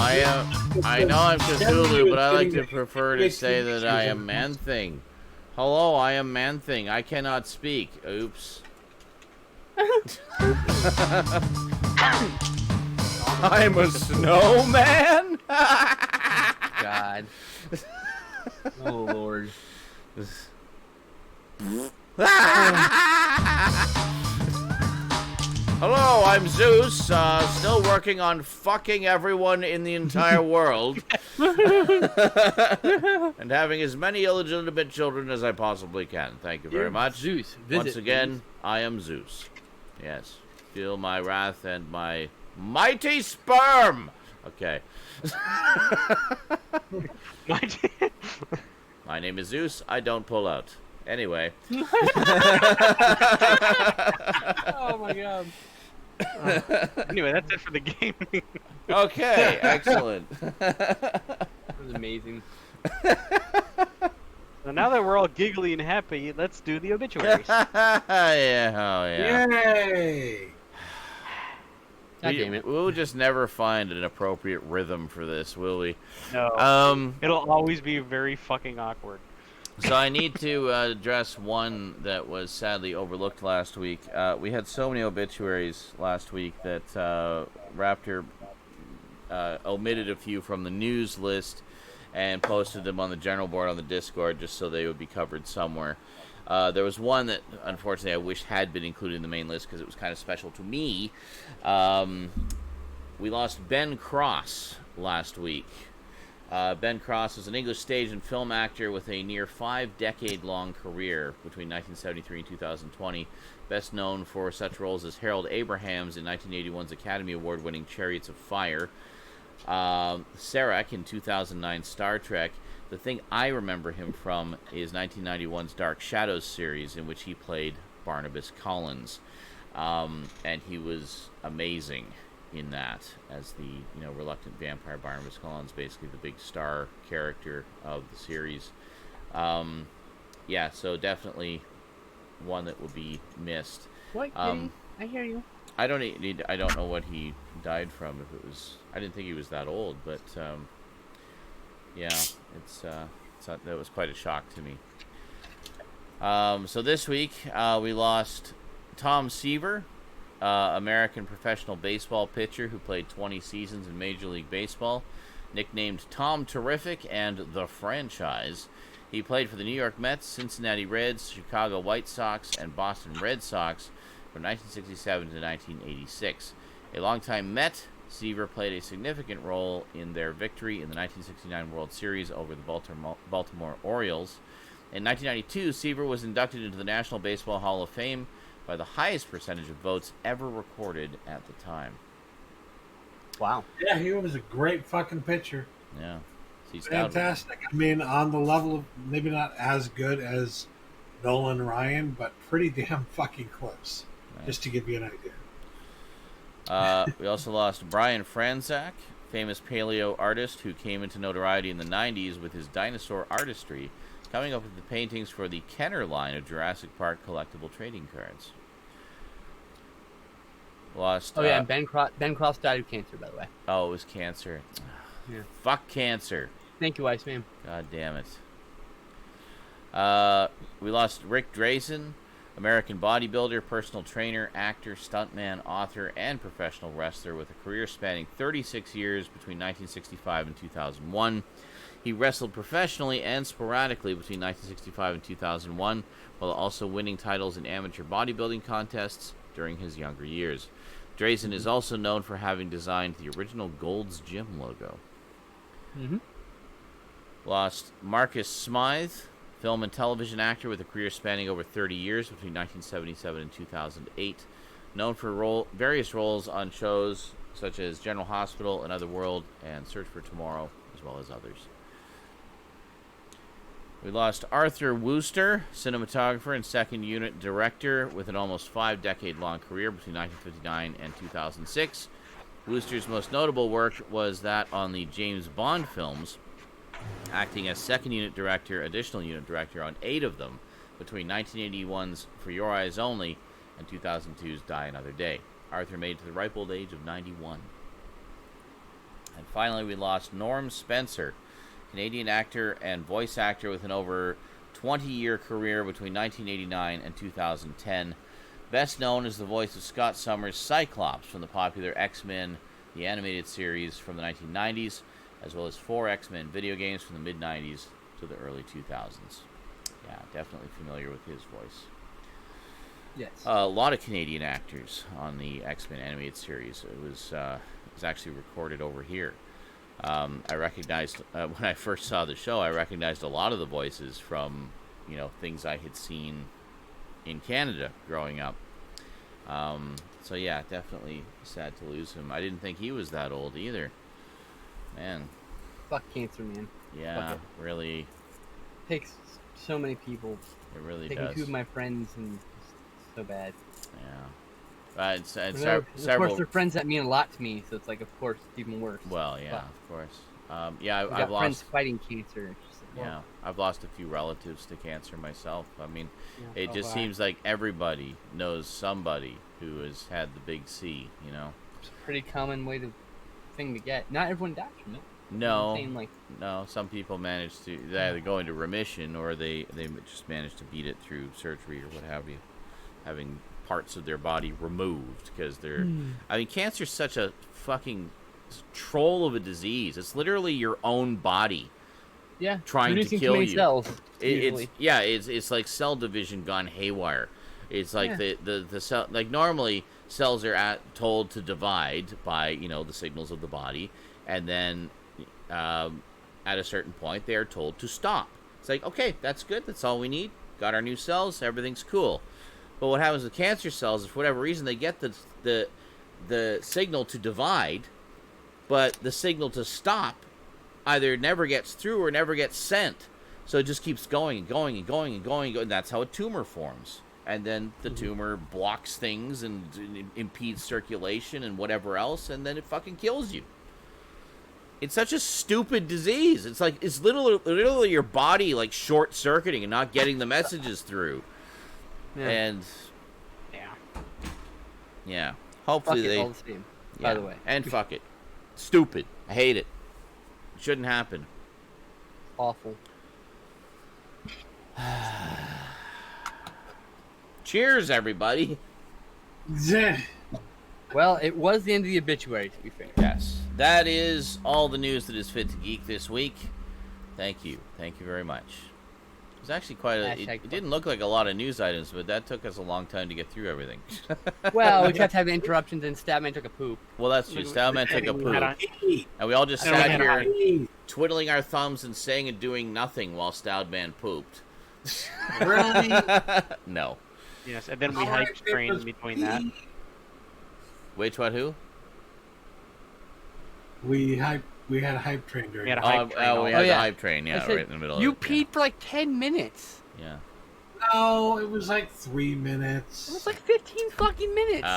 I know I'm Cthulhu, but I like to prefer to say that I am Man-Thing. Hello, I am Man-Thing. I cannot speak. Oops. I'm a snowman? God. Oh, Lord. Hello, I'm Zeus, still working on fucking everyone in the entire world. And having as many illegitimate children as I possibly can. Thank you very much. Zeus. Once again, I am Zeus. Yes. Feel my wrath and my mighty sperm! Okay. My name is Zeus. I don't pull out. Anyway. Oh my god. Anyway, that's it for the game. Okay, excellent. That was amazing. So now that we're all giggly and happy, let's do the obituaries. Yeah, oh yeah. Yay! God damn it. We'll just never find an appropriate rhythm for this, will we? No. It'll always be very fucking awkward. So I need to address one that was sadly overlooked last week. We had so many obituaries last week that Raptor omitted a few from the news list and posted them on the general board on the Discord just so they would be covered somewhere. There was one that, unfortunately, I wish had been included in the main list because it was kind of special to me. We lost Ben Cross last week. Ben Cross was an English stage and film actor with a near 5-decade-long career between 1973 and 2020, best known for such roles as Harold Abrahams in 1981's Academy Award-winning Chariots of Fire, Sarek in 2009 Star Trek. The thing I remember him from is 1991's Dark Shadows series, in which he played Barnabas Collins, and he was amazing in that as the reluctant vampire Barnabas Collins, basically the big star character of the series. Yeah, so definitely one that would be missed. What? I hear you. I don't know what he died from. If it was, I didn't think he was that old, but yeah, that was quite a shock to me. So this week we lost Tom Seaver, American professional baseball pitcher who played 20 seasons in Major League Baseball, nicknamed Tom Terrific and The Franchise. He played for the New York Mets, Cincinnati Reds, Chicago White Sox, and Boston Red Sox from 1967 to 1986. A longtime Met, Seaver played a significant role in their victory in the 1969 World Series over the Baltimore Orioles. In 1992, Seaver was inducted into the National Baseball Hall of Fame by the highest percentage of votes ever recorded at the time. Wow. Yeah, he was a great fucking pitcher. Yeah. Fantastic. I mean, on the level of maybe not as good as Nolan Ryan, but pretty damn fucking close. Nice. Just to give you an idea. We also lost Brian Franzak, famous paleo artist who came into notoriety in the 90s with his dinosaur artistry, coming up with the paintings for the Kenner line of Jurassic Park collectible trading cards. Lost. Oh yeah, and Ben Cross died of cancer, by the way. Oh, it was cancer. Yeah. Fuck cancer. Thank you, Iceman. God damn it. We lost Rick Drazen, American bodybuilder, personal trainer, actor, stuntman, author, and professional wrestler with a career spanning 36 years between 1965 and 2001. He wrestled professionally and sporadically between 1965 and 2001, while also winning titles in amateur bodybuilding contests during his younger years. Drazen is also known for having designed the original Gold's Gym logo. Mm-hmm. Lost Marcus Smythe, film and television actor with a career spanning over 30 years between 1977 and 2008. Known for various roles on shows such as General Hospital, Another World, and Search for Tomorrow, as well as others. We lost Arthur Wooster, cinematographer and second unit director with an almost 5-decade-long career between 1959 and 2006. Wooster's most notable work was that on the James Bond films, acting as second unit director, additional unit director on 8 of them, between 1981's For Your Eyes Only and 2002's Die Another Day. Arthur made it to the ripe old age of 91. And finally, we lost Norm Spencer, Canadian actor and voice actor with an over 20-year career between 1989 and 2010. Best known as the voice of Scott Summers' Cyclops from the popular X-Men, the animated series from the 1990s, as well as 4 X-Men video games from the mid-90s to the early 2000s. Yeah, definitely familiar with his voice. Yes. A lot of Canadian actors on the X-Men animated series. It was actually recorded over here. I recognized, when I first saw the show, I recognized a lot of the voices from, things I had seen in Canada growing up. So yeah, definitely sad to lose him. I didn't think he was that old either. Man. Fuck cancer, man. Yeah, really. Takes so many people. It really taking does. 2 of my friends, and it's so bad. Yeah. It's Of several. course, they're friends that mean a lot to me, so it's like, of course, it's even worse. Well, yeah, but of course. Yeah, I've got friends lost. fighting cancer. It's just like, Yeah, I've lost a few relatives to cancer myself. I mean, Yeah. it just seems like everybody knows somebody who has had the big C. It's a pretty common thing to get. Not everyone dies from it. No, Saying, like, no. Some people manage to they either go into remission or they just manage to beat it through surgery or what have you, having parts of their body removed because they're. I mean, cancer's such a fucking troll of a disease. It's literally your own body. Yeah, trying to kill you. Cells, it's like cell division gone haywire. It's like the cell, like normally cells are told to divide by the signals of the body, and then at a certain point they are told to stop. It's like, okay, that's good, that's all we need. Got our new cells, everything's cool. But what happens with cancer cells is for whatever reason they get the signal to divide, but the signal to stop either never gets through or never gets sent. So it just keeps going and going and going and going. And that's how a tumor forms. And then the tumor blocks things and impedes circulation and whatever else, and then it fucking kills you. It's such a stupid disease. It's like, it's literally your body like short-circuiting and not getting the messages through. Yeah. And yeah, hopefully fuck it, they all the same, by the way. And fuck it. Stupid. I hate it. Shouldn't happen. Awful. Cheers, everybody. Well, it was the end of the obituary, to be fair. Yes. That is all the news that is fit to geek this week. Thank you. Thank you very much. It was actually quite a... It didn't look like a lot of news items, but that took us a long time to get through everything. Well, we kept having interruptions, and Stoudman took a poop. Well, that's true. Stoudman took a poop. And we all just sat here twiddling our thumbs and saying and doing nothing while Stoudman pooped. Right? No. Yes, and then we hype train in between that. Which one? Who? We had a hype train during. We had a hype train. We had the hype train. Yeah, right in the middle. You of it. peed for like 10 minutes. Yeah. No, it was like 3 minutes. It was like 15 fucking minutes.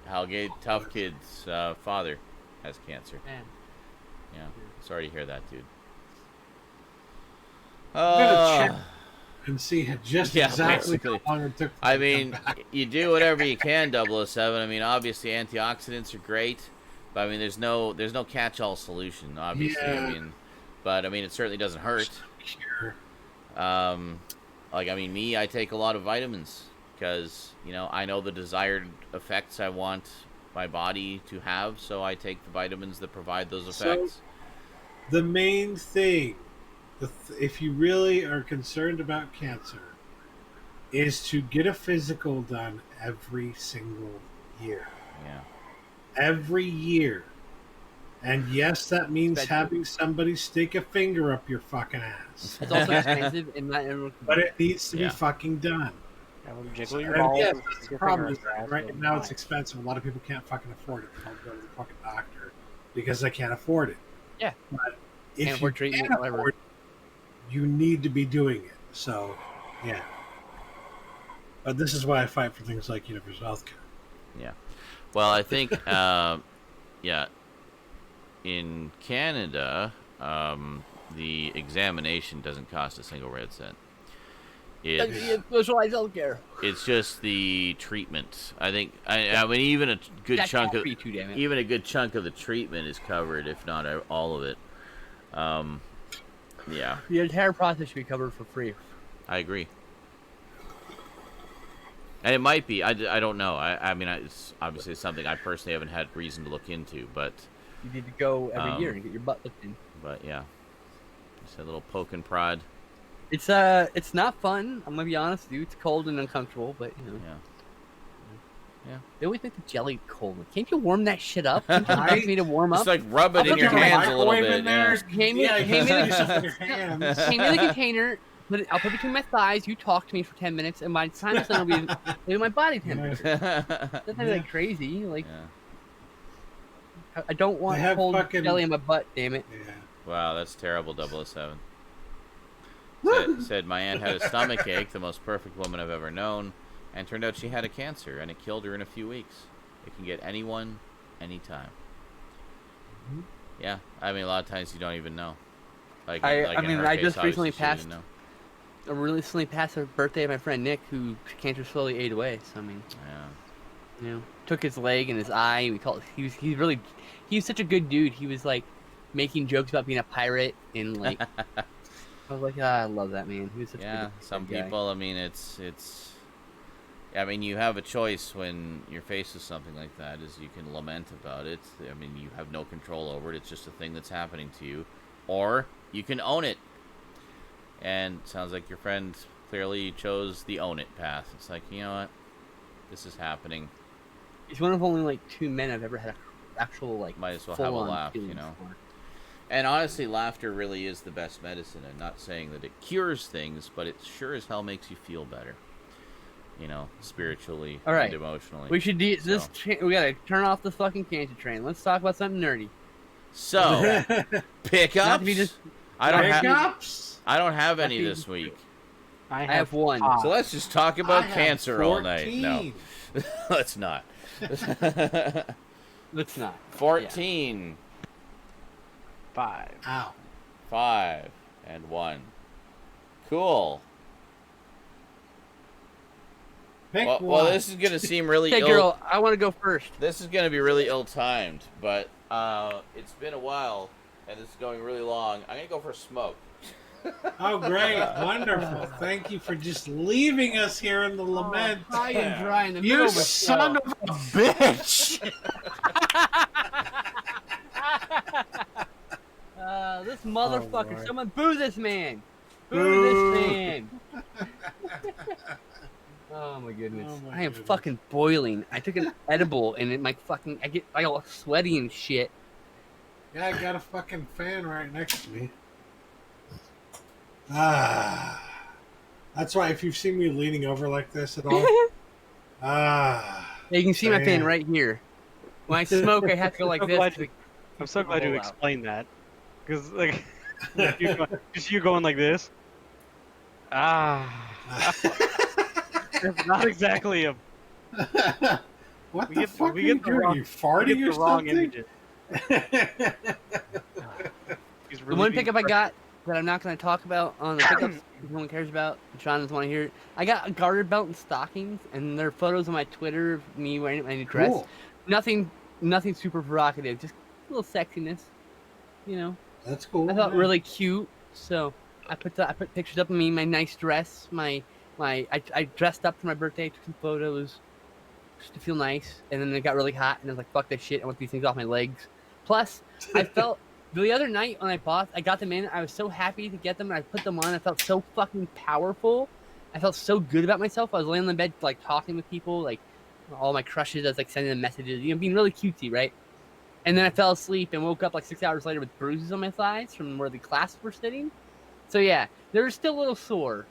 Hellgate Tough Kid's father has cancer. Man. Yeah. Sorry to hear that, dude. I'm gonna check and see just exactly basically. how long it took. I mean, you do whatever you can, 007. I mean, obviously antioxidants are great, but I mean, there's no catch-all solution, obviously. Yeah. I mean, but I mean, it certainly doesn't hurt. Sure. Like, I mean, me, I take a lot of vitamins because, I know the desired effects I want my body to have, so I take the vitamins that provide those effects. So, the main thing, if you really are concerned about cancer, is to get a physical done every single year. Yeah. Every year. And yes, that means having somebody stick a finger up your fucking ass. It's also expensive, and not everyone can But it needs to be fucking done. Jiggle your balls. Yes, that's the problem. Is that right now it's expensive. A lot of people can't fucking afford it. They don't go to the fucking doctor because they can't afford it. Yeah. But if you can't afford it, you need to be doing it. So, yeah. But this is why I fight for things like universal health care. Yeah. Well, I think, in Canada, the examination doesn't cost a single red cent. Socialized healthcare. It's just the treatment. I think. I mean, even a good chunk of the treatment is covered, if not all of it. Yeah. The entire process should be covered for free. I agree. And it might be. I don't know. I mean, it's obviously something I personally haven't had reason to look into, but you need to go every year and get your butt looked in. But yeah, just a little poke and prod. It's not fun. I'm gonna be honest with you. It's cold and uncomfortable, but you know. Yeah. They always make the jelly cold. Can't you warm that shit up? Can't you ask me to warm up? Just like rub it in your hands a little bit. Hand me the container. I'll put it between my thighs. You talk to me for 10 minutes, and by the time it's done, it'll be my body temperature. That's not like crazy. Like, I don't want cold jelly in my butt. Damn it. Yeah. Wow, that's terrible. 007. Said my aunt had a stomach ache, the most perfect woman I've ever known, and turned out she had a cancer, and it killed her in a few weeks. It can get anyone, anytime. Mm-hmm. Yeah, I mean, a lot of times you don't even know. I just recently passed. I recently passed the birthday of my friend Nick, who cancer slowly ate away. So I mean, took his leg and his eye. He was such a good dude. He was like making jokes about being a pirate and like. I was like, I love that man. He was such a good some guy. people. I mean, it's. I mean, you have a choice when you're faced with something like that. Is you can lament about it. I mean, you have no control over it. It's just a thing that's happening to you, or you can own it. And it sounds like your friend clearly chose the own it path. It's like, you know what, this is happening. He's one of only like 2 men I've ever had actual like. Might as well have a laugh, you know. For. And honestly, laughter really is the best medicine. I'm not saying that it cures things, but it sure as hell makes you feel better. You know, spiritually and emotionally. We should we gotta turn off the fucking cancer train. Let's talk about something nerdy. So, pickups. I don't have any this week. I have one. So let's just talk about cancer 14. All night. No, let's not. Let's not. 14. Yeah. 5. Ow. 5 and 1. Cool. Well, this is gonna seem really. Hey, girl, I want to go first. This is gonna be really ill-timed, but it's been a while, and this is going really long. I'm gonna go for a smoke. Oh, great. Wonderful. Thank you for just leaving us here in the lament. High and dry in the you son of a bitch. This motherfucker. Someone boo this man. Boo this man. Oh my goodness. I am fucking boiling. I took an edible and I get all sweaty and shit. Yeah, I got a fucking fan right next to me. That's why if you've seen me leaning over like this at all, yeah, you can see my fan right here. When I smoke, I have to go like this. I'm so glad you explained that, because like, just you going like this. It's not exactly a. What the fuck are you doing? Are you farting or something? The one pickup I got that I'm not going to talk about on the pickups, no one cares about. Sean doesn't want to hear it. I got a garter belt and stockings, and there are photos on my Twitter of me wearing my new dress. Cool. Nothing super provocative, just a little sexiness, you know. That's cool. I thought really cute, so I put pictures up of me, my nice dress, I dressed up for my birthday, took some photos just to feel nice, and then it got really hot, and I was like, fuck that shit, I want these things off my legs. Plus, I felt, the other night when I got them in, I was so happy to get them, and I put them on, I felt so fucking powerful, I felt so good about myself. I was laying on the bed, like, talking with people, like, all my crushes, I was, like, sending them messages, you know, being really cutesy, right? And then I fell asleep and woke up like 6 hours later with bruises on my thighs from where the classes were sitting. So yeah, they're still a little sore.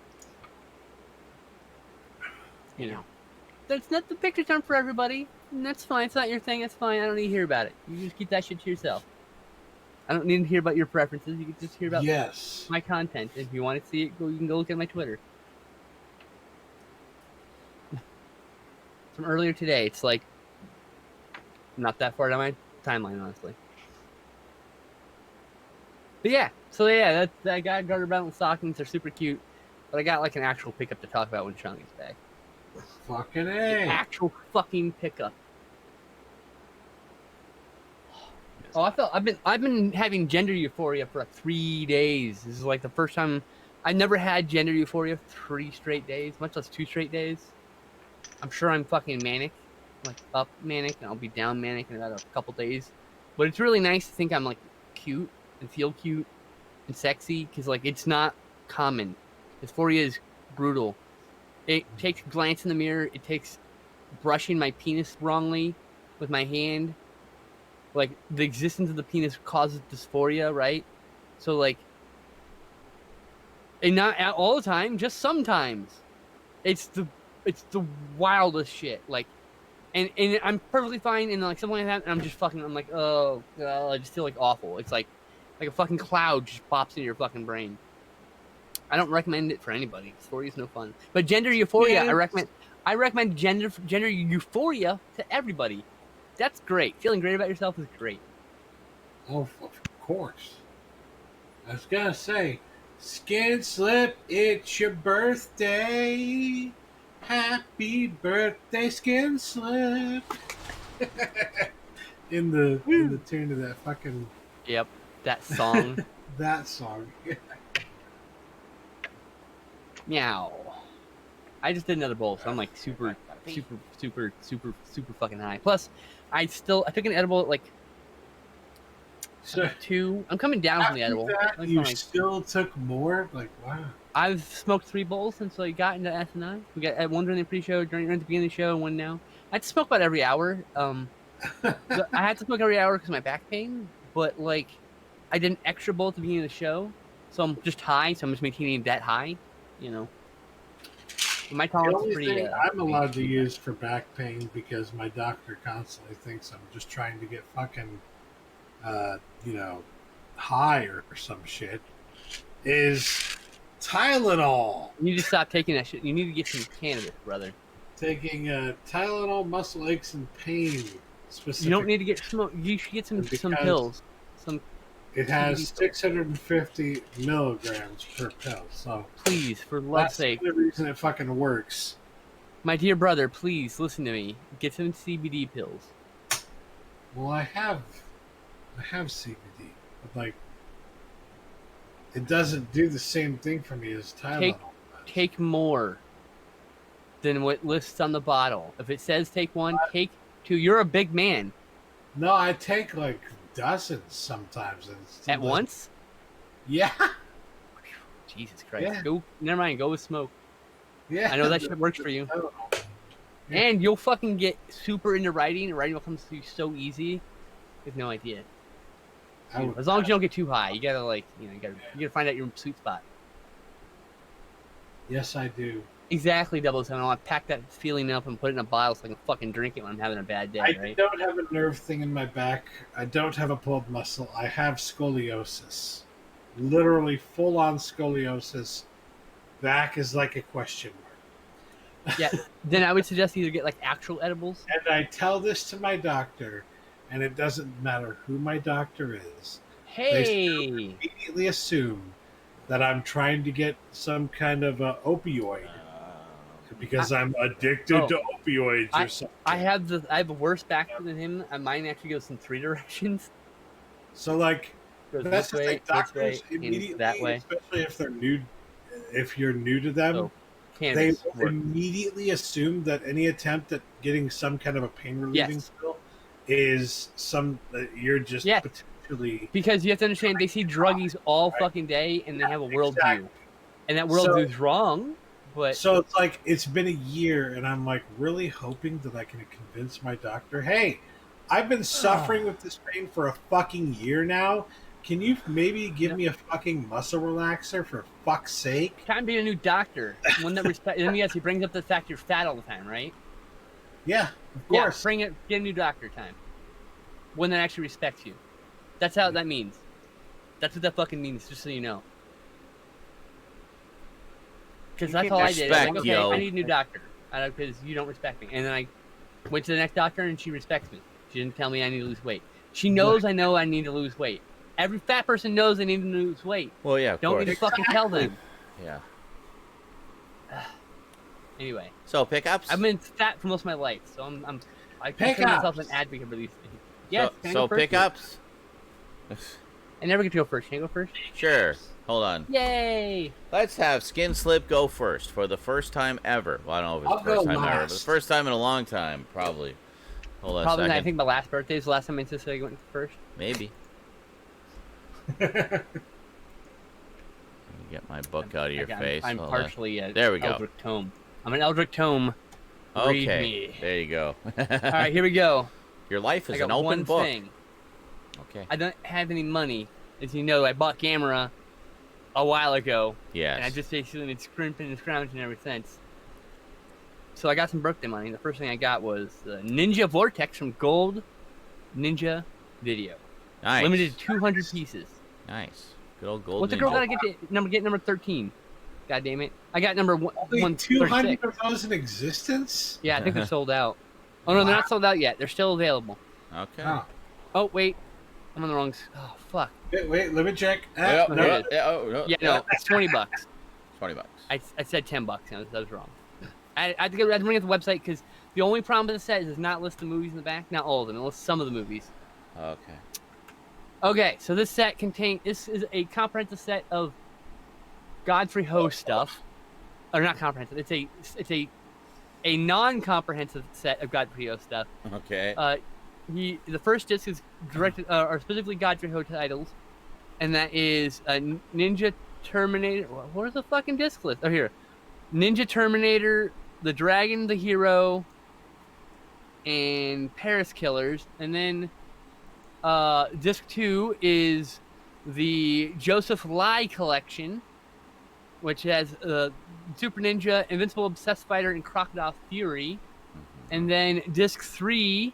You know, that's not the pictures aren't for everybody, and that's fine. It's not your thing. That's fine. I don't need to hear about it. You just keep that shit to yourself. I don't need to hear about your preferences. You can just hear about my content. If you want to see it, you can go look at my Twitter. From earlier today, it's like not that far down my timeline, honestly. But yeah, so yeah, I got garter belt and stockings. They're super cute, but I got like an actual pickup to talk about when Sean gets back. Fucking A. An actual fucking pickup. Oh, I've been having gender euphoria for like 3 days. This is like the first time I never had gender euphoria 3 straight days, much less 2 straight days. I'm sure I'm fucking manic, like up manic, and I'll be down manic in about a couple days. But it's really nice to think I'm like cute and feel cute and sexy because like it's not common. Dysphoria is brutal. It takes a glance in the mirror. It takes brushing my penis wrongly with my hand. Like, the existence of the penis causes dysphoria, right? So, like, and not all the time, just sometimes. It's the wildest shit. Like, and I'm perfectly fine, and like something like that, and I'm like, oh, I just feel like awful. It's like a fucking cloud just pops into your fucking brain. I don't recommend it for anybody. Dysphoria is no fun. But gender euphoria, yeah. I recommend gender euphoria to everybody. That's great. Feeling great about yourself is great. Oh, of course. I was gonna say, Skinslip, it's your birthday. Happy birthday, Skinslip. in the tune of that fucking. Yep, that song. That song. Meow. I just did another bowl, so I'm like super fucking high. Plus, I took an edible at like 2. I'm coming down from the edible. That, you still took more? Like, wow. I've smoked 3 bowls since I got into InSaNiTy. We got one during the pre-show, during the beginning of the show, and one now. I had to smoke about every hour. I had to smoke every hour because of my back pain, but like, I did an extra bowl at the beginning of the show, so I'm just high. So I'm just maintaining that high, you know. My tolerance is pretty. I'm allowed to use for back pain because my doctor constantly thinks I'm just trying to get fucking, high or some shit. Is Tylenol. You need to stop taking that shit. You need to get some cannabis, brother. Taking Tylenol, muscle aches and pain. You don't need to get smoke. You should get some pills. It has 650 milligrams per pill, so please, for love's sake, that's the reason it fucking works. My dear brother, please listen to me. Get some CBD pills. Well, I have CBD, but like, it doesn't do the same thing for me as Tylenol. Take more than what lists on the bottle. If it says take 1, take 2. You're a big man. No, I take like dozens sometimes. At once? Yeah. Jesus Christ. Yeah. Go. Never mind. Go with smoke. Yeah. I know that shit works for you. Yeah. And you'll fucking get super into writing. And writing will come to you so easy. You have no idea. As long as you don't get too high, you gotta you gotta find out your sweet spot. Yes, I do. Exactly, 007. I want to pack that feeling up and put it in a bottle so I can fucking drink it when I'm having a bad day, right? I don't have a nerve thing in my back. I don't have a pulled muscle. I have scoliosis. Literally full-on scoliosis. Back is like a question mark. Yeah, then I would suggest either get like actual edibles. And I tell this to my doctor, and it doesn't matter who my doctor is. Hey! They immediately assume that I'm trying to get some kind of opioid. Because I'm addicted to opioids or something. I have a worse back than him. Mine actually goes in 3 directions. So like, that's the thing. Doctors immediately, that way. especially if they're new, if you're new to them, they immediately assume that any attempt at getting some kind of a pain relieving pill is you're just potentially. Because you have to understand, they see druggies all fucking day, and they have a worldview, and that worldview is wrong. But so it's like it's been a year, and I'm like really hoping that I can convince my doctor, hey, I've been suffering with this pain for a fucking year now. Can you maybe give me a fucking muscle relaxer for fuck's sake? Time to be a new doctor. One that respects. And yes, he brings up the fact you're fat all the time, right? Yeah, of course. Yeah, get a new doctor time. One that actually respects you. That's how that means. That's what that fucking means, just so you know. Because that's all I did. I was like, okay, I need a new doctor. Because you don't respect me. And then I went to the next doctor, and she respects me. She didn't tell me I need to lose weight. She knows I know I need to lose weight. Every fat person knows they need to lose weight. Well, yeah, of Don't course. need to fucking tell them. Yeah. Anyway. So pickups. I've been fat for most of my life, so I consider myself an advocate for these things. Yes. So pickups. I never get to go first. Can I go first? Sure. Hold on. Yay! Let's have Skinslip go first for the first time ever. Well, I don't know if it's the first time ever, but the first time in a long time, probably. Hold on a second. I think my last birthday is the last time I insisted I went first. Maybe. Let me get my book out of your face. I'm partially there we go. Eldritch Tome. I'm an Eldritch Tome. Read me. There you go. All right, here we go. Your life is an open one book. Thing. Okay. I don't have any money. As you know, I bought camera a while ago. Yes. And I just basically been scrimping and scrounging ever since. So I got some birthday money. The first thing I got was the Ninja Vortex from Gold Ninja Video. Nice. Limited 200 pieces. Nice. Good old Gold What's the girl gotta get number 13? God damn it. I got number 136. 200 of those in existence? Yeah, I think they're sold out. Oh, no, they're not sold out yet. They're still available. Okay. Oh, wait. I'm on the wrong... Oh, fuck. Wait, let me check. Yeah, no, it's $20. $20. I said $10. That was wrong. I had to bring up the website because the only problem with the set is it does not list the movies in the back. Not all of them. It lists some of the movies. Okay. Okay, so this set this is a comprehensive set of Godfrey Ho stuff. Or not comprehensive. It's a non-comprehensive set of Godfrey Ho stuff. Okay. The first disc is directed are specifically Godfrey Ho titles, and that is Ninja Terminator. Where's the fucking disc list? Oh, here. Ninja Terminator, The Dragon, the Hero, and Paris Killers. And then disc 2 is the Joseph Lai collection, which has Super Ninja, Invincible Obsessed Fighter, and Crocodile Fury. And then disc 3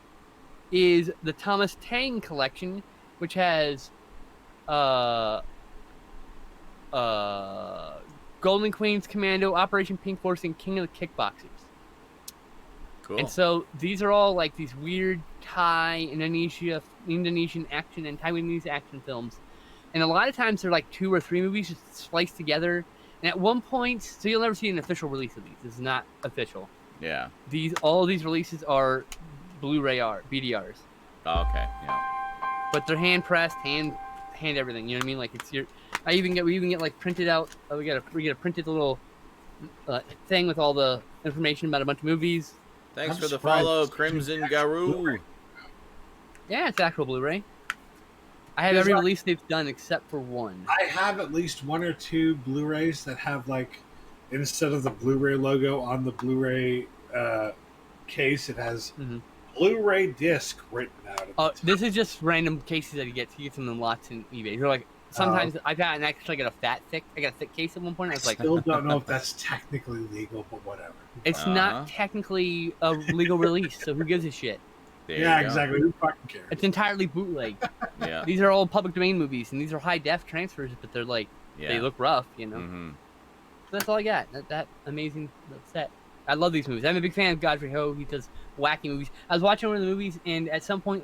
is the Thomas Tang collection, which has Golden Queen's Commando, Operation Pink Force, and King of the Kickboxers. Cool. And so these are all like these weird Thai, Indonesian action and Taiwanese action films. And a lot of times they're like 2 or 3 movies just spliced together. And at one point, so you'll never see an official release of these. This is not official. Yeah. All of these releases are Blu-ray BDRs. Oh, okay. Yeah. But they're hand pressed, hand everything. You know what I mean? Like it's we even get like printed out. We get a printed little thing with all the information about a bunch of movies. Thanks for the follow, Crimson Garou. Yeah, it's actual Blu-ray. I have every release they've done except for one. I have at least 1 or 2 Blu-rays that have like, instead of the Blu-ray logo on the Blu-ray case, it has Blu-ray disc written out. Oh, this is just random cases that he gets. He gets them in lots in eBay. You're like, sometimes I got a thick case at one point. I was like, still don't know if that's technically legal, but whatever. It's not technically a legal release, so who gives a shit? Yeah, exactly. Who fucking cares? It's entirely bootleg. Yeah. These are all public domain movies, and these are high def transfers, but they're like they look rough, you know. Mm-hmm. So that's all I got. That amazing set. I love these movies. I'm a big fan of Godfrey Ho. He does wacky movies. I was watching one of the movies, and at some point,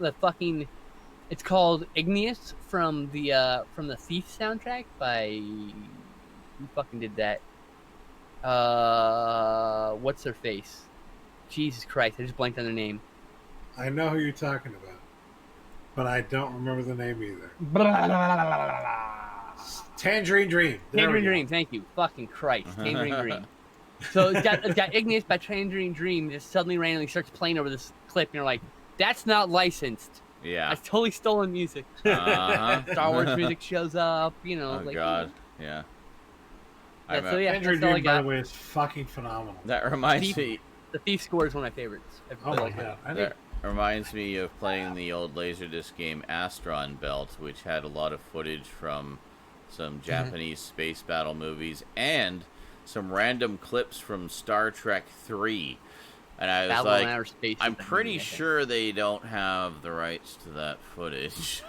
it's called Igneous from the Thief soundtrack by who fucking did that? What's their face? Jesus Christ! I just blanked on their name. I know who you're talking about, but I don't remember the name either. Tangerine Dream. Tangerine Dream. Thank you. Fucking Christ. Tangerine Dream. So it's got Igneous by Tangerine Dream. Just suddenly randomly starts playing over this clip, and you're like, "That's not licensed." Yeah. That's totally stolen music. Star Wars music shows up. You know. Oh God. Yeah. So yeah, Tangerine that's all I Dream, got. by the way, is fucking phenomenal. That reminds me. The Thief score is one of my favorites. Oh my God. reminds me of playing the old Laserdisc game Astron Belt, which had a lot of footage from some Japanese space battle movies and some random clips from Star Trek 3. And I was like, I'm pretty sure they don't have the rights to that footage.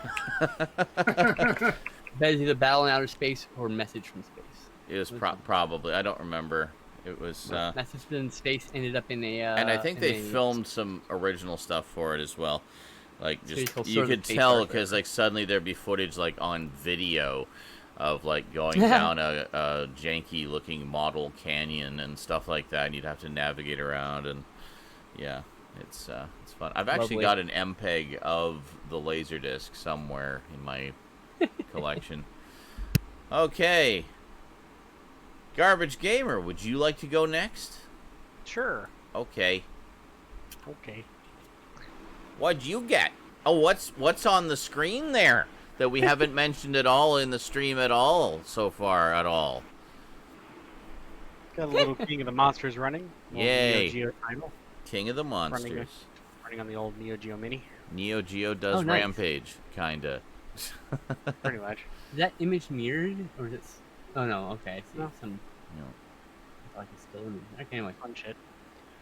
That is either Battle in Outer Space or Message from Space. It was probably. I don't remember. It was... Message from Space ended up in a... and I think they filmed some original stuff for it as well. Like, just you could tell because like suddenly there'd be footage like on video of like going down a janky looking model canyon and stuff like that, and you'd have to navigate around, and yeah, it's fun. I've actually got an MPEG of the Laserdisc somewhere in my collection. Okay, Garbage Gamer, would you like to go next? Sure. Okay. Okay. What'd you get? Oh, what's on the screen there that we haven't mentioned at all in the stream at all so far at all? Got a little King of the Monsters running. Yay. Neo Geo title. King of the Monsters. Running on the old Neo Geo Mini. Neo Geo does Rampage, kinda. Pretty much. Is that image mirrored, or is it... Oh, no, okay. I see some... No. Like it's still image. Okay, anyway. Fun shit.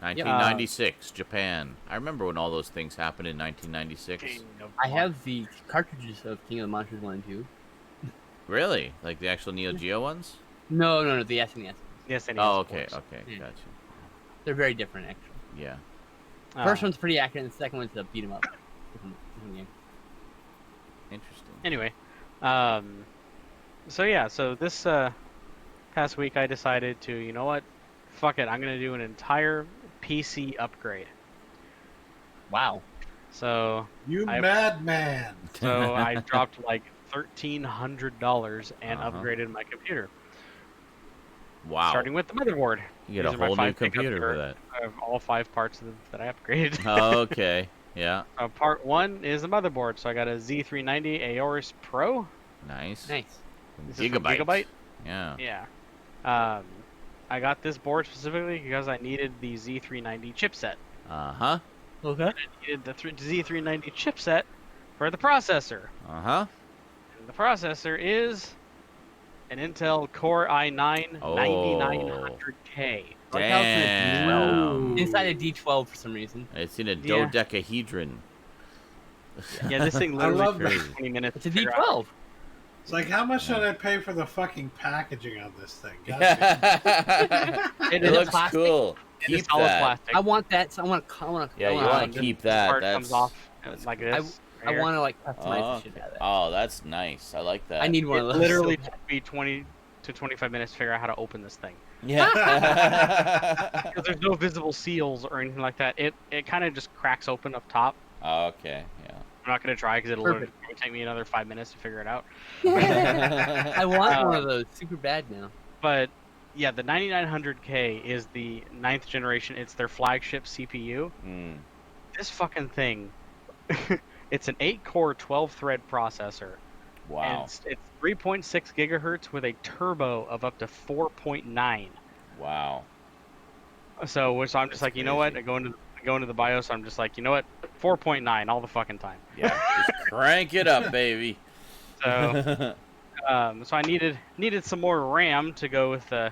1996, Japan. I remember when all those things happened in 1996. I have the cartridges of King of the Monsters 1 and 2. Really? Like the actual Neo Geo ones? No, the SNES. Yes, SNES. Oh, okay, yeah. gotcha. They're very different, actually. Yeah. First one's pretty accurate, and the second one's a beat 'em up. Different game. Interesting. Anyway, so this past week I decided to, you know what, fuck it, I'm gonna do an entire PC upgrade. Wow. So madman. So I dropped like $1,300 and upgraded my computer. Wow. Starting with the motherboard. You get a whole new computer for that. I have all 5 parts that I upgraded. Oh, okay. Yeah. Part 1 is the motherboard, so I got a Z390 Aorus Pro. Nice. This Gigabyte. Is from Gigabyte. Yeah. Yeah. I got this board specifically because I needed the Z390 chipset. Uh-huh. Okay. I needed the Z390 chipset for the processor. Uh-huh. And the processor is an Intel Core i9 9900K. Damn. Inside a D12 for some reason. It's in a dodecahedron. Yeah, this thing literally takes 20 minutes. It's a D12. It's like, how much did I pay for the fucking packaging on this thing? It looks cool. Keep that. Plastic. I want that. So I want to. Yeah, you want to keep that. Part comes off like this. I want to like customize the shit out of that. Oh, that's nice. I like that. I need one of those. It literally took me 20 to 25 minutes to figure out how to open this thing. Yeah. Because there's no visible seals or anything like that. It kind of just cracks open up top. Oh, okay. Yeah. I'm not gonna try because it'll take me another 5 minutes to figure it out. I want one of those super bad now. But yeah, the 9900K is the 9th generation. It's their flagship CPU. This fucking thing, it's an 8-core, 12-thread processor. Wow. And it's 3.6 gigahertz with a turbo of up to 4.9. Wow. So I'm just like, you know what? I go into the BIOS. I'm just like, you know what? 4.9 all the fucking time. Yeah, just crank it up, baby. So, so I needed some more RAM to go with the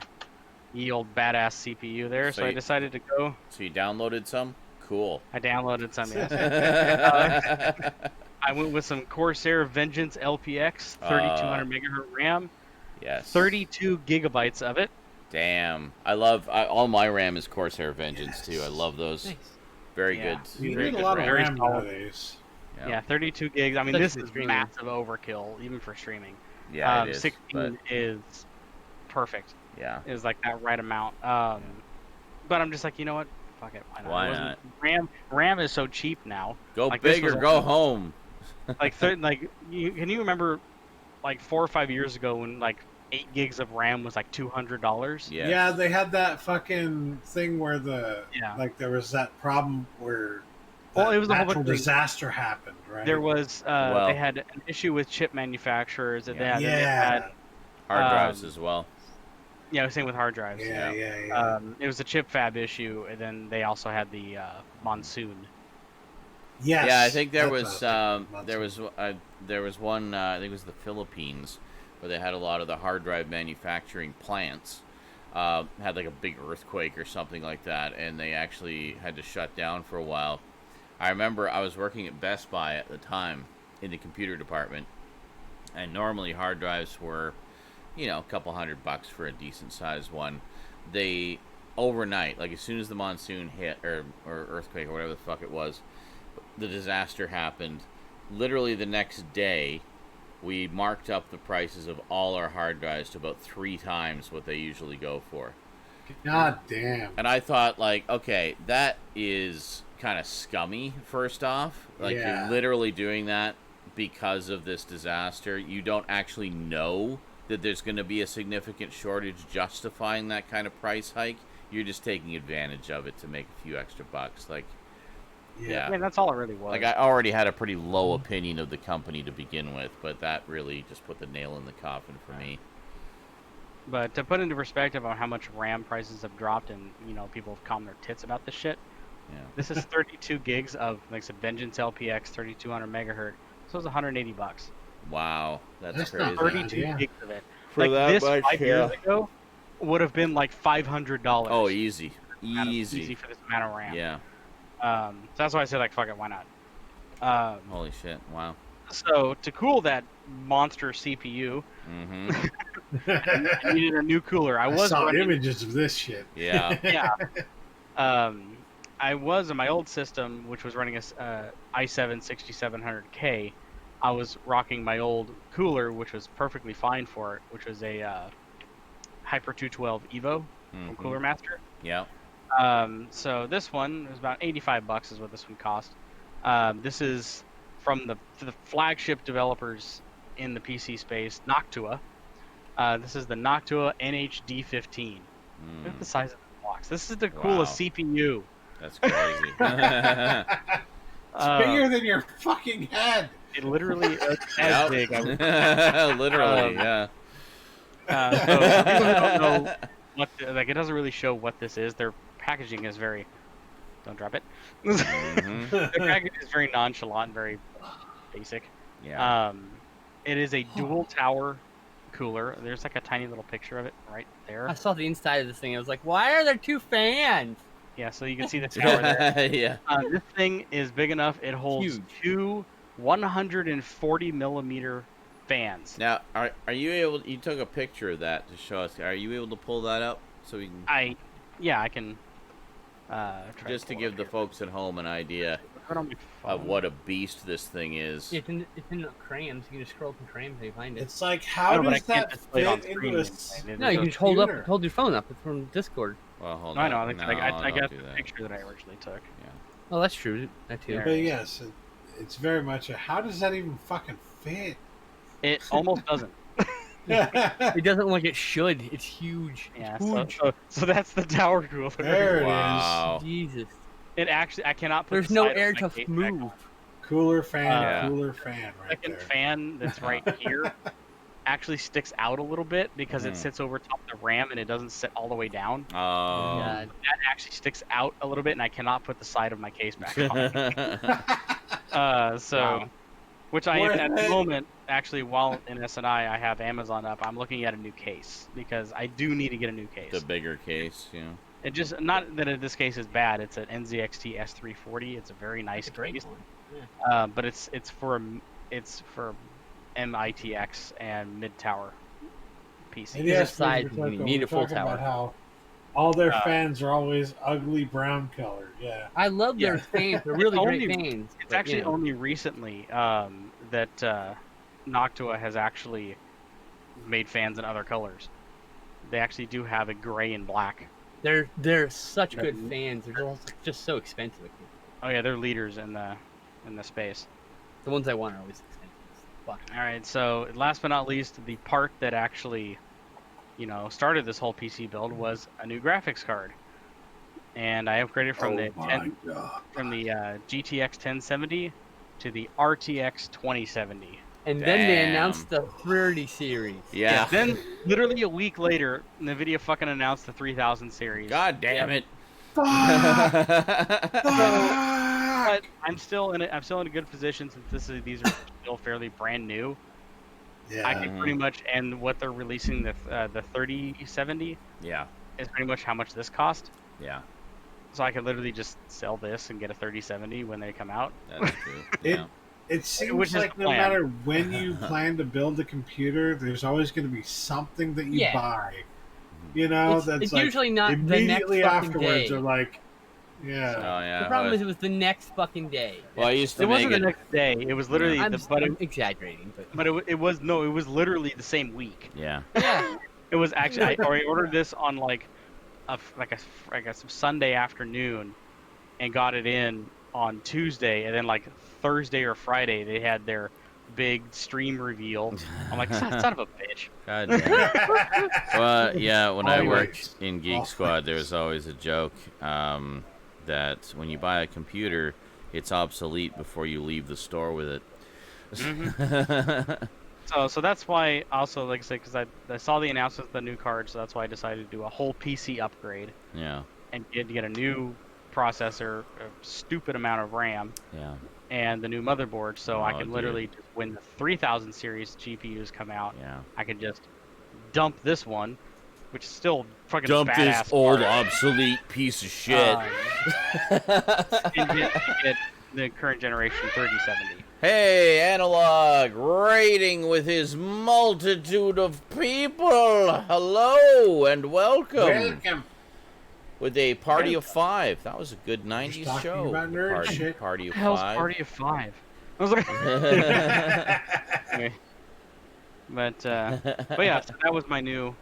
old badass CPU there. So I decided to go. So you downloaded some? Cool. I downloaded some. Yes. I went with some Corsair Vengeance LPX 3200 megahertz RAM. Yes. 32 gigabytes of it. Damn. All my RAM is Corsair Vengeance too. I love those. Nice. Very good. You Very need good a lot of RAM solid. nowadays. Yeah, 32 gigs. I mean, this is massive overkill, even for streaming. Yeah, it is. 16 is perfect. Yeah. Is like that right amount. But I'm just like, you know what? Fuck it. Why not? RAM is so cheap now. Go big or go home. Can you remember like 4 or 5 years ago when like 8 gigs of RAM was like $200? Yeah, they had that fucking thing where there was that problem where it was a whole bunch of disaster happened, right? There was they had an issue with chip manufacturers that they had hard drives as well. Yeah, same with hard drives. Yeah. It was a chip fab issue, and then they also had the monsoon. Yes. Yeah, I think there was one. I think it was the Philippines, where they had a lot of the hard drive manufacturing plants. Had like a big earthquake or something like that, and they actually had to shut down for a while. I remember I was working at Best Buy at the time in the computer department, and normally hard drives were, a couple $100 for a decent sized one. They overnight, like as soon as the monsoon hit or earthquake or whatever the fuck it was, the disaster happened. Literally the next day, we marked up the prices of all our hard drives to about 3 times what they usually go for. God damn. And I thought, like, okay, that is kind of scummy, first off. Like, you're literally doing that because of this disaster. You don't actually know that there's going to be a significant shortage justifying that kind of price hike. You're just taking advantage of it to make a few extra bucks. Like, yeah, that's all it really was. Like, I already had a pretty low opinion of the company to begin with, but that really just put the nail in the coffin for me. But to put into perspective on how much RAM prices have dropped, and people have calmed their tits about this shit. Yeah. This is 32 gigs of, like I said, Vengeance LPX 3200 megahertz. So it's $180. Wow, that's crazy. 32 gigs of it. For that this much, 5 years ago would have been like $500. Oh, easy for this amount of RAM. Yeah. So that's why I said, like, fuck it, why not? Holy shit! Wow. So to cool that monster CPU, I needed a new cooler. I saw images of this shit. Yeah. Yeah. I was in my old system, which was running a i7 6700K. I was rocking my old cooler, which was perfectly fine for it, which was a Hyper 212 Evo from Cooler Master. Yeah. So this one was about $85 is what this one cost. This is from the flagship developers in the PC space, Noctua. This is the Noctua NHD15. Look at the size of the box. This is the coolest CPU. That's crazy. It's bigger than your fucking head. It literally is as big. Literally, yeah. So people don't know what it doesn't really show what this is. Their packaging is very. Don't drop it. Their packaging is very nonchalant and very basic. Yeah. It is a dual tower cooler. There's like a tiny little picture of it right there. I saw the inside of this thing. I was like, why are there 2 fans? Yeah, so you can see the tower there. Yeah. This thing is big enough. It holds 2 140 millimeter fans. Now, are you able? You took a picture of that to show us. Are you able to pull that up so we can? I can. Try just to give the folks at home an idea of what a beast this thing is. It's in the crayons. You can just scroll through crayons and you find it. It's like, how does that fit into this? No, you can just hold your phone up from Discord. Well, hold on. I got the picture that I originally took. Yeah. Oh, that's true. That too. But yes, it's very much a, how does that even fucking fit? It almost doesn't. It doesn't like it should. It's huge. Yeah, it's huge. So that's the tower cooler. There it is. Jesus. It actually, I cannot put. There's no air to move. Cooler fan, cooler fan, right second there. fan that's right here actually sticks out a little bit because it sits over top of the RAM and it doesn't sit all the way down. Oh. That actually sticks out a little bit, and I cannot put the side of my case back on. Which I am at the moment, actually, while in InSaNiTy, I have Amazon up. I'm looking at a new case because I do need to get a new case. The bigger case, yeah. It just, not that this case is bad. It's an NZXT S340. It's a very nice case. Yeah. But it's for MITX and mid tower PC. And yes, you need a full tower. About how all their fans are always ugly brown colored. Yeah, I love their fans. They're really great fans. It's actually only recently that Noctua has actually made fans in other colors. They actually do have a gray and black. They're such good fans. They're just so expensive. Oh yeah, they're leaders in the space. The ones I want are always expensive. All right, so last but not least, the part that actually, started this whole PC build was a new graphics card, and I upgraded from the GTX 1070 to the RTX 2070. And then they announced the 30 series. Yeah. Then literally a week later, NVIDIA fucking announced the 3000 series. God damn it. But I'm still in a good position since these are still fairly brand new. Yeah. I can pretty much, and what they're releasing, the 3070 is pretty much how much this cost. Yeah. So I could literally just sell this and get a 3070 when they come out. That's true. Yeah. It seems like no matter when you plan to build a computer, there's always going to be something that you buy. You know, it's like usually not immediately the next afterwards. day. Or like, yeah. Oh yeah. The problem is it was the next fucking day. Well, I used to it wasn't the next day. It was literally I'm exaggerating, but it was literally the same week. Yeah. Yeah. It was actually I ordered this on like a Sunday afternoon, and got it in on Tuesday, and then like Thursday or Friday they had their big stream reveal. I'm like, son of a bitch. God damn. Well, yeah, when I worked in Geek Squad, there was always a joke that when you buy a computer, it's obsolete before you leave the store with it. Mm-hmm. So that's why also, like I said, because I saw the announcement of the new card, so that's why I decided to do a whole PC upgrade. Yeah. And get a new processor, a stupid amount of RAM. Yeah. And the new motherboard, so I can literally just, when the 3000 series GPUs come out, I can just dump this one, which is still fucking dump badass this old obsolete piece of shit, and get the current generation 3070. Hey, Analog, raiding with his multitude of people. Hello and welcome. Welcome. With a party of 5. That was a good 90s show. About nerd shit. Party of 5. Hell's Party of 5. I was like, anyway. But yeah, so that's my new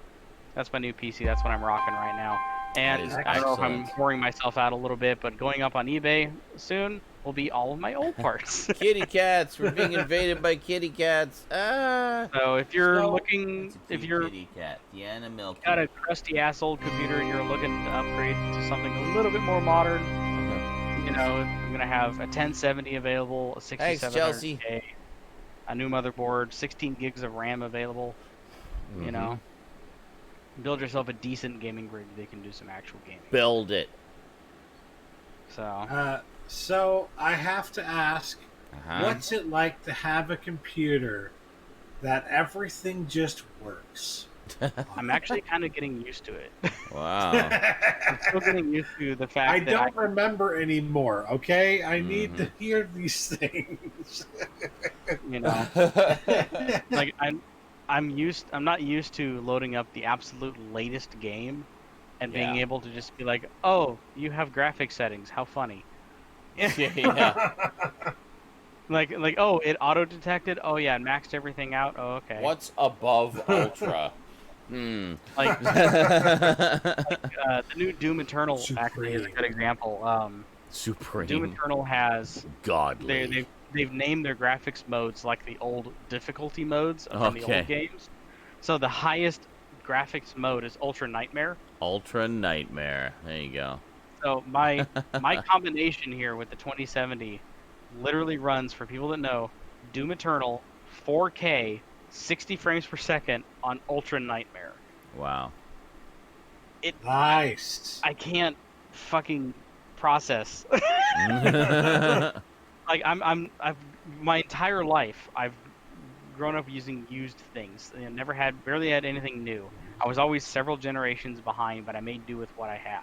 PC. That's what I'm rocking right now. And I don't know if I'm pouring myself out a little bit, but going up on eBay soon will be all of my old parts. Kitty cats. We're being invaded by kitty cats. So if you're looking, if you're kitty cat, Deanna Milky. got a crusty ass old computer and you're looking to upgrade to something a little bit more modern, you know, I'm gonna have a 1070 available, a 6700K, a new motherboard, 16 gigs of RAM available. You know, build yourself a decent gaming rig that can do some actual gaming. Build it. So I have to ask, what's it like to have a computer that everything just works? I'm actually kind of getting used to it. Wow. I'm still getting used to the fact that I don't remember anymore, okay? I need to hear these things. You know, like I'm not used to loading up the absolute latest game and being able to just be like, oh, you have graphic settings, how funny. Yeah. Like oh, it auto detected. Oh yeah, and maxed everything out. Oh okay. What's above Ultra? Like the new Doom Eternal actually is a good example. Supreme. Doom Eternal has godly. They've named their graphics modes like the old difficulty modes from the old games. So the highest graphics mode is Ultra Nightmare. Ultra Nightmare. There you go. So my combination here with the 2070 literally runs, for people that know, Doom Eternal 4K 60 frames per second on Ultra Nightmare. Wow. Nice. I can't fucking process. Like I've my entire life I've grown up using used things. I barely had anything new. I was always several generations behind, but I made do with what I had.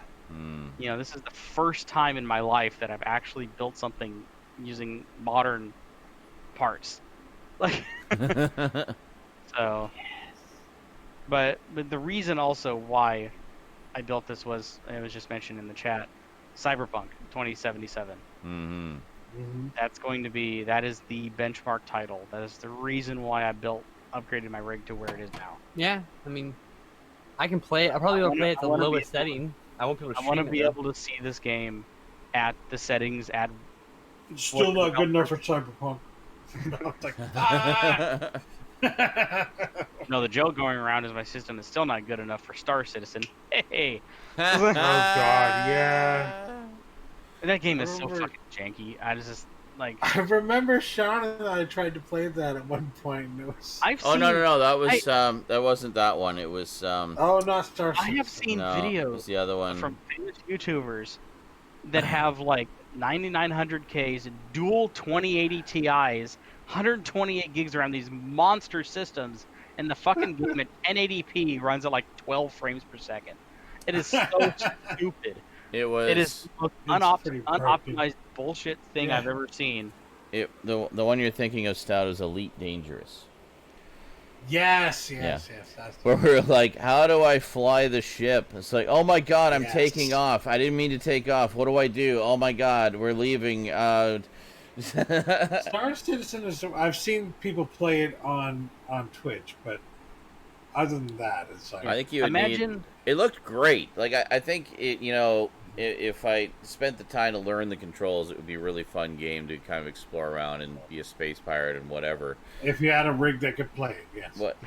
You know, this is the first time in my life that I've actually built something using modern parts. Like so. But the reason also why I built this was, it was just mentioned in the chat, Cyberpunk 2077. That is the benchmark title. That is the reason why I upgraded my rig to where it is now. Yeah, I mean, I can play it. I'll probably play it at the lowest setting. I won't be able to I want to be able to see this game at the settings at. Still not good enough for Cyberpunk. No, the joke going around is my system is still not good enough for Star Citizen. Hey. Oh God, yeah. That game is so fucking janky. I just like. I remember Sean and I tried to play that at one point. And it was... No. That was that wasn't that one. It was. Oh, not Star Citizen. I have seen It videos was the other one from famous YouTubers that have like 9900Ks, dual 2080 Ti's, 128 gigs around these monster systems, and the fucking game at 1080p runs at like 12 frames per second. It is so stupid. It is the most unoptimized bullshit thing I've ever seen. The one you're thinking of, Stout, is Elite Dangerous. Yes. Where we're like, how do I fly the ship? It's like, oh my god, I'm taking off. I didn't mean to take off. What do I do? Oh my god, we're leaving. Star Citizen is. I've seen people play it on Twitch, but other than that, it's like. I think you would imagine. It looked great. Like I think it. If I spent the time to learn the controls, it would be a really fun game to kind of explore around and be a space pirate and whatever. If you had a rig that could play it, yes. What?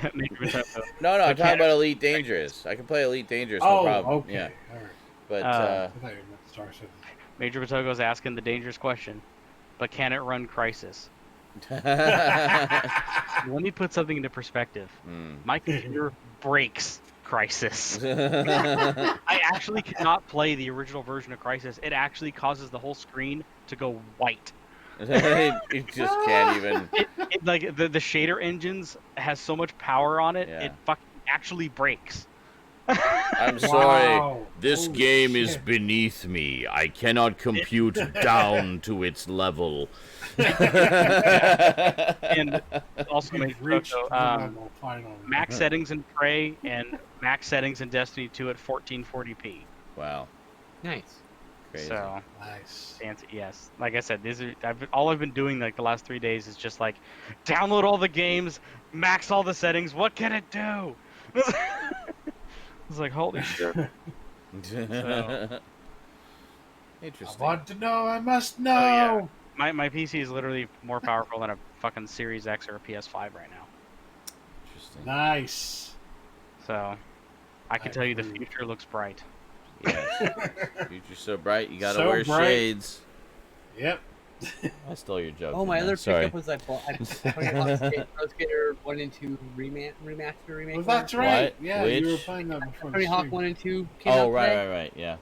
No, I'm talking about Elite Dangerous. I can play Elite Dangerous, no problem. Okay. Yeah. All right. But I thought you meant Star Citizen. Major Batogo's asking the dangerous question, but can it run Crysis? Let me put something into perspective. My computer breaks Crysis. I actually cannot play the original version of Crysis. It actually causes the whole screen to go white. It just can't even. Like the shader engines has so much power on it, it fucking actually breaks. I'm sorry. This game is beneath me. I cannot compute down to its level. And also max settings in Prey and max settings in Destiny 2 at 1440p. Wow. Nice. Crazy. So nice. Fancy, yes. Like I said, all I've been doing like the last 3 days is just like download all the games, max all the settings. What can it do? It's like, holy shit. Interesting. I want to know, I must know. My PC is literally more powerful than a fucking Series X or a PS5 right now. Interesting. Nice. So, I can tell you the future looks bright. Yes. Future's so bright, you gotta wear shades. Yep. I stole your joke. Oh, my other pickup was I bought Pro Skater 1 and 2 remaster remake. Well, that's right. What? Yeah, Which? you were playing that before. Tony Hawk 1 and 2 came out today. Right.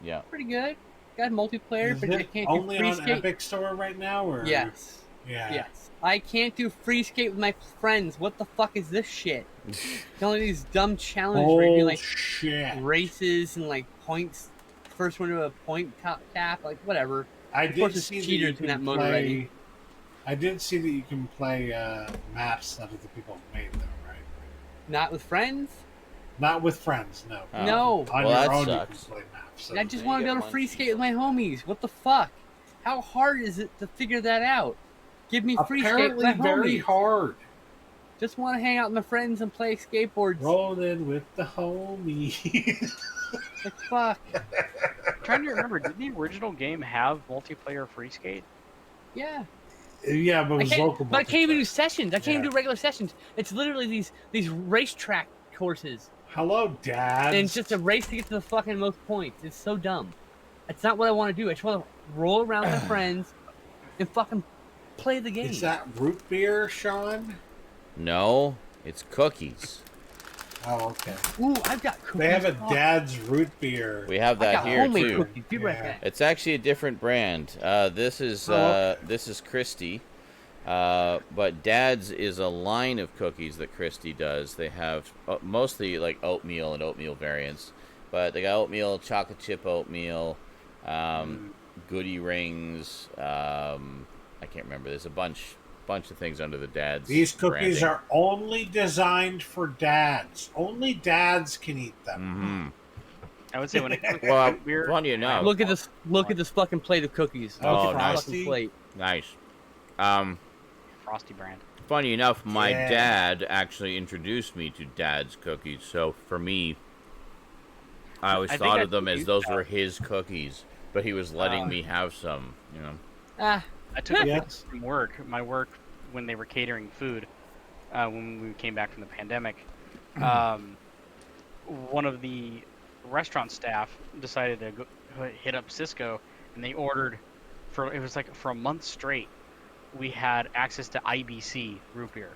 Yeah. Pretty good. Got multiplayer, but I can't only do free on skate. Epic Store right now, or Yes. Yeah. Yes. I can't do free skate with my friends. What the fuck is this shit? Only these dumb challenges where you do like races and like points. First one to a point tap, like whatever. I of course, did see cheaters in that mode already. I did see that you can play maps that other people made, though, right? Not with friends. Not with friends, no. No. On your own, you can play maps. I just want to be able to free skate with my homies. What the fuck? How hard is it to figure that out? Give me free skate with my homies. Very hard. Just want to hang out with my friends and play skateboards. Rolling with the homies. Like, fuck. I'm trying to remember, did the original game have multiplayer free skate? Yeah. Yeah, but it was local. But I can't even do sessions. I can't even do regular sessions. It's literally these racetrack courses. Hello, Dad. And it's just a race to get to the fucking most points. It's so dumb. It's not what I want to do. I just want to roll around with my friends and fucking play the game. Is that root beer, Sean? No, it's cookies. Oh, okay. Ooh, I've got cookies. They have a Dad's root beer. We have that here too. Cookies. Be right back. It's actually a different brand. This is Christie, but Dad's is a line of cookies that Christie does. They have mostly like oatmeal and oatmeal variants, but they got oatmeal, chocolate chip oatmeal, goodie rings. I can't remember. There's a bunch of things under the Dad's. These cookies branding. are only designed for dads. Only dads can eat them. Mm-hmm. I would say when it well, funny enough. Look at this! Look at this fucking plate of cookies. Oh, nice. nice. Plate. Nice. Frosty brand. Funny enough, my dad actually introduced me to Dad's cookies. So for me, I always thought of them as those were his cookies, but he was letting me have some. You know. I took a break from work. My work, when they were catering food, when we came back from the pandemic, one of the restaurant staff decided to go hit up Cisco, and they ordered for a month straight. We had access to IBC root beer.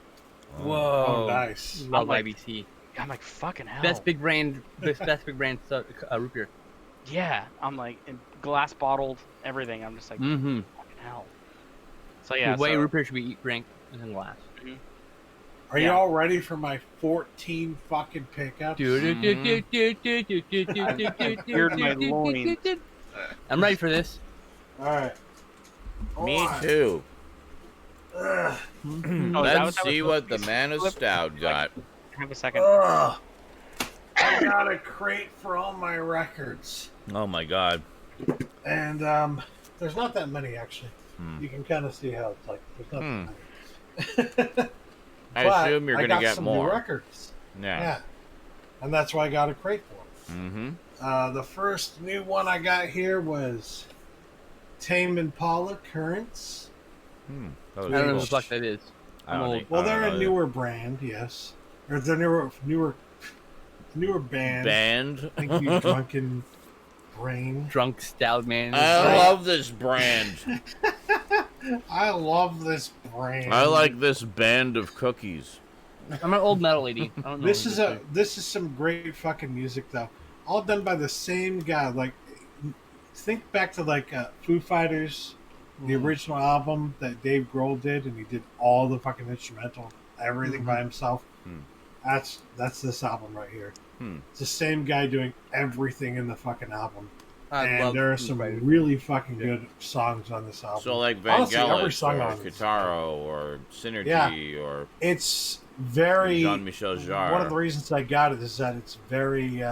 Whoa, nice! Love IBC. I'm like, fucking hell. Best big brand root beer. Yeah, I'm like, and glass bottled, everything. I'm just like, fucking hell. So yeah. The way root beer should be drank is in glass. Are you all ready for my 14 fucking pickups? I'm ready for this. All right. Me too. Let's see what the man of Stout got. Have a second. I got a crate for all my records. Oh my god. And there's not that many actually. You can kind of see how it's like. There's not that many. I assume you're going to get more. New records. Yeah. And that's why I got a crate for them. The first new one I got here was Tame Impala Currents. I don't know what the fuck that is. Well, they're a newer brand, yes. Or they're newer band. Thank you, drunken brain. Drunk Stoudman. I love this brand. I love this brand. I like this band of cookies. I'm an old metal lady. I don't know this is some great fucking music though. All done by the same guy. Like, think back to like Foo Fighters, the original album that Dave Grohl did, and he did all the fucking instrumental, everything by himself. That's this album right here. It's the same guy doing everything in the fucking album. And there are some really fucking good songs on this album. So like Vangelis or Kitaro or Synergy or... It's very... Jean-Michel Jarre. One of the reasons I got it is that it's very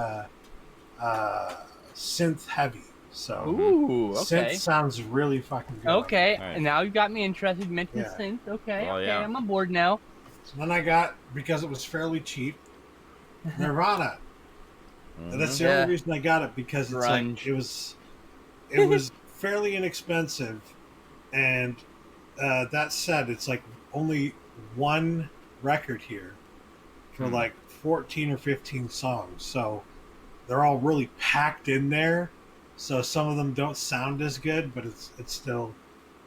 synth heavy. So synth sounds really fucking good. Okay, and now you got me interested. You mentioned synth. Okay, I'm on board now. So then I got, because it was fairly cheap, Nirvana. And that's the only reason I got it, because it's like, it was fairly inexpensive, and that said, it's like only one record here for like 14 or 15 songs, so they're all really packed in there. So some of them don't sound as good, but it's still,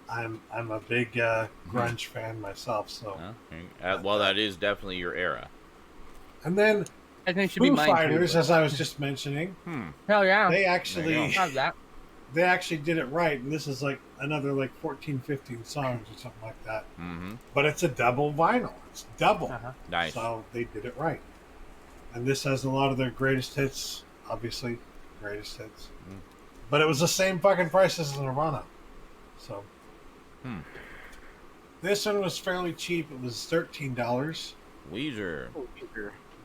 I'm a big grunge fan myself. So well, that is definitely your era. And then I think it should Foo be mine Fighters, too, as I was just mentioning. Hell yeah. They actually have that. They actually did it right, and this is like another like 14, 15 songs or something like that. But it's a double vinyl. It's double. Nice. So they did it right. And this has a lot of their greatest hits, obviously, greatest hits. But it was the same fucking price as Nirvana. So this one was fairly cheap. It was $13. Weezer.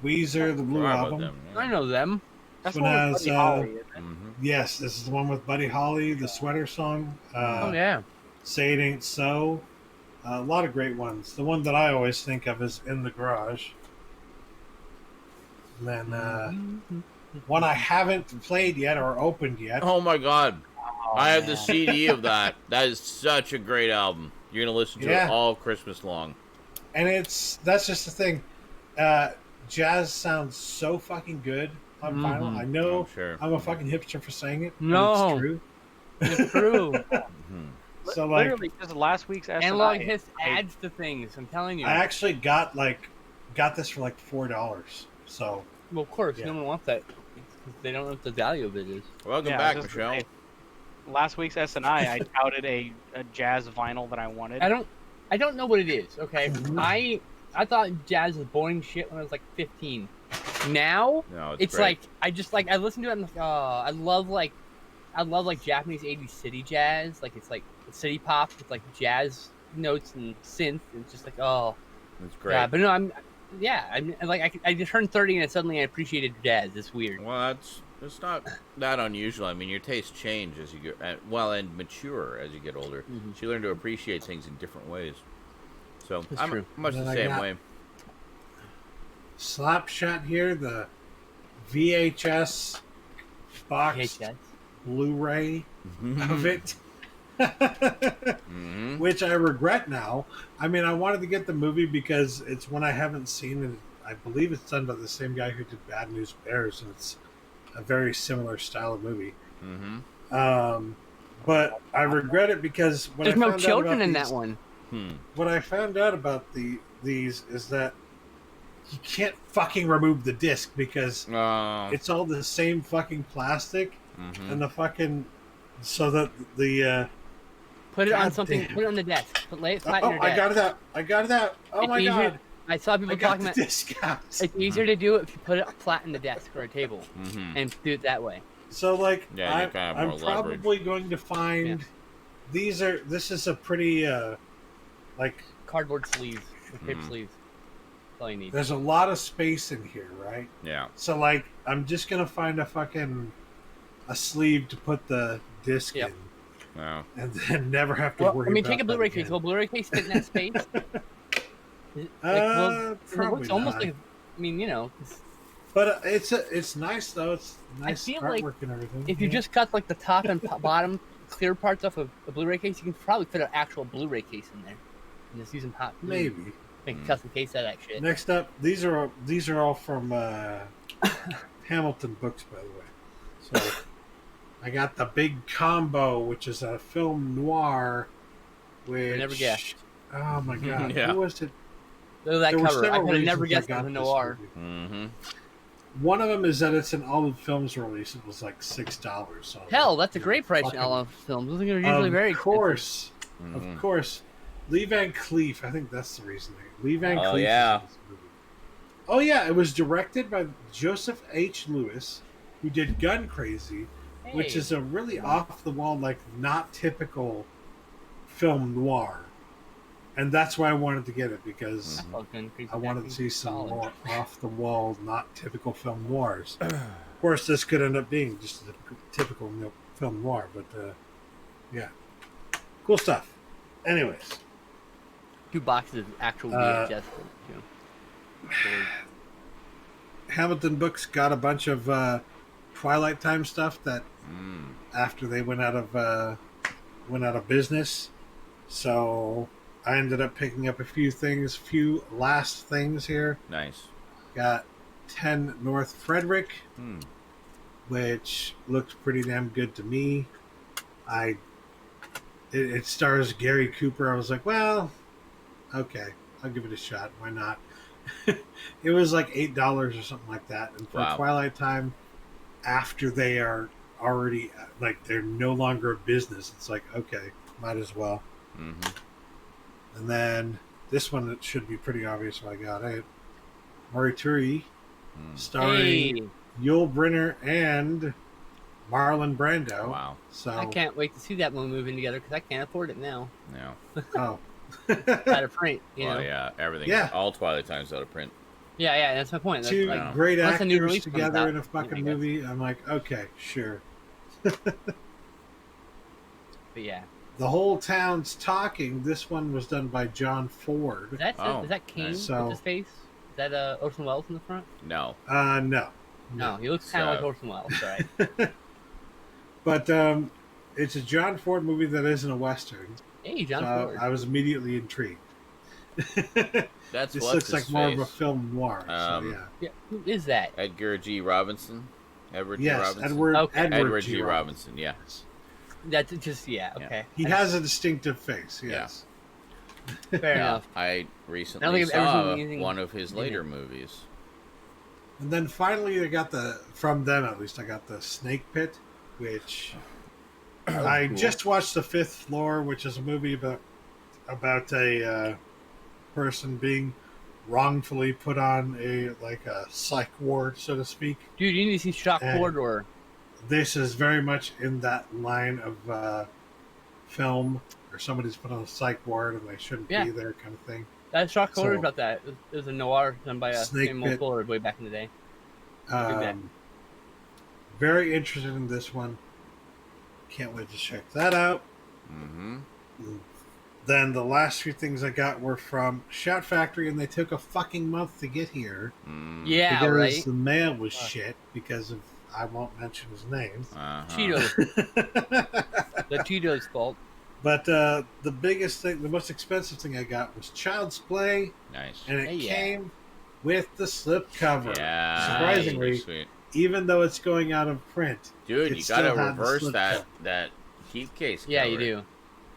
Weezer, the Blue Album. Them, I know them. That's the one with Buddy Holly, isn't it? Yes, this is the one with Buddy Holly, the sweater song. Yeah. Say It Ain't So. A lot of great ones. The one that I always think of is In the Garage. And then one I haven't played yet or opened yet. Oh my god. I have the CD of that. That is such a great album. You're going to listen to it all Christmas long. And that's just the thing. Jazz sounds so fucking good on vinyl. I know I'm a fucking hipster for saying it. No. It's true. It's true. So like, literally, because last week's SNI, analog hits adds to things. I'm telling you. I actually got this for like $4. So well, of course, no one wants that. They don't know what the value of it is. Welcome back, Michelle. Last week's SNI, I touted a jazz vinyl that I wanted. I don't know what it is. Okay, I thought jazz was boring shit when I was like 15. Now it's great. Like I listen to it and I'm like, oh, I love Japanese 80s city jazz. Like it's like city pop with like jazz notes and synth. It's just like, oh, it's great. Yeah, but no, I just turned 30 and suddenly I appreciated jazz. It's weird. Well, it's not that unusual. I mean, your tastes change as you get and mature as you get older. So you learn to appreciate things in different ways. So I'm much the same way. Slapshot here, the VHS box Blu-ray of it, which I regret now. I mean, I wanted to get the movie because it's one I haven't seen, and I believe it's done by the same guy who did Bad News Bears, and it's a very similar style of movie. But I regret it because when there's no children in that one. What I found out about these is that you can't fucking remove the disc because it's all the same fucking plastic, and the fucking So that the put it on something. Damn. Put it on the desk. Lay it flat on your desk. I got it out. I got it out. Oh my god! I saw people talking about discounts. It's easier to do it if you put it flat in the desk or a table and do it that way. So like, yeah, I'm probably going to find this is a pretty like cardboard sleeves, or paper sleeves. That's all you need. There's a lot of space in here, right? Yeah. So like, I'm just gonna find a sleeve to put the disc in. Wow. And then never have to worry about it. I mean, take a Blu-ray case. Will Blu-ray case fit in that space? Probably almost not. like, I mean, you know. But it's nice though. It's nice artwork like and everything. If you just cut like the top and bottom clear parts off of a Blu-ray case, you can probably fit an actual Blu-ray case in there. And just use them hot. Maybe. Make a custom case out of that shit. Next up, these are all from Hamilton Books, by the way. So I got the Big Combo, which is a film noir. Which I never guessed. Oh my god! Who was it? That cover. I could have never guessed it was a noir. One of them is that it's an Olive Films release. It was like $6. So hell, that's a great price in Olive Films. Those are usually very expensive. Of course. Lee Van Cleef. I think that's the reason. Lee Van Cleef. Oh yeah. Oh yeah. It was directed by Joseph H. Lewis, who did Gun Crazy, which is a really off the wall, like not typical film noir. And that's why I wanted to get it, because I wanted to see some more off-the-wall, not typical film noirs. Of course, this could end up being just a typical film noir, but yeah. Cool stuff. Anyways. 2 boxes of actual VHS. Hamilton Books got a bunch of Twilight Time stuff that after they went out of business. So I ended up picking up a few last things here. Nice. Got 10 North Frederick, which looked pretty damn good to me. It stars Gary Cooper. I was like, well, okay, I'll give it a shot. Why not? It was like $8 or something like that. And for Twilight Time, after they are already, like, they're no longer a business, it's like, okay, might as well. And then this one, it should be pretty obvious why I got it. Morituri, starring Yul Brynner and Marlon Brando. Wow. So I can't wait to see that one moving together, because I can't afford it now. No. Oh. Out of print, you know. Yeah, everything. Yeah. All Twilight Time's out of print. Yeah, that's my point. Two like, great actors new release together in a fucking movie. I'm like, okay, sure. But yeah. The Whole Town's Talking. This one was done by John Ford. Is that Kane with his face? Is that Orson Welles in the front? No. No, he looks kind of like Orson Welles, right? But it's a John Ford movie that isn't a Western. Hey, John Ford. I was immediately intrigued. This looks like more of a film noir. Yeah. Who is that? Edgar G. Robinson? Edward G. Robinson, yeah. That's just, okay. He has a distinctive face, yes. Yeah. Fair enough. I recently saw one of his later movies. And then finally, from them at least, I got the Snake Pit, which I just watched The Fifth Floor, which is a movie about a person being wrongfully put on a psych ward, so to speak. Dude, you need to see Shock Corridor. This is very much in that line of film where somebody's put on a psych ward and they shouldn't be there, kind of thing. That Shock Corridor about that. It was a noir done by Samuel Fuller way back in the day. Very interested in this one. Can't wait to check that out. Then the last few things I got were from Shout Factory, and they took a fucking month to get here. Yeah, because right. the mail was shit because of, I won't mention his name. Cheetos. The Cheetos fault. But the biggest thing, the most expensive thing I got was Child's Play. Nice. And it came with the slip cover. Yeah. Surprisingly, sweet. Even though it's going out of print. Dude, you gotta reverse that keep case cover. Yeah, you do.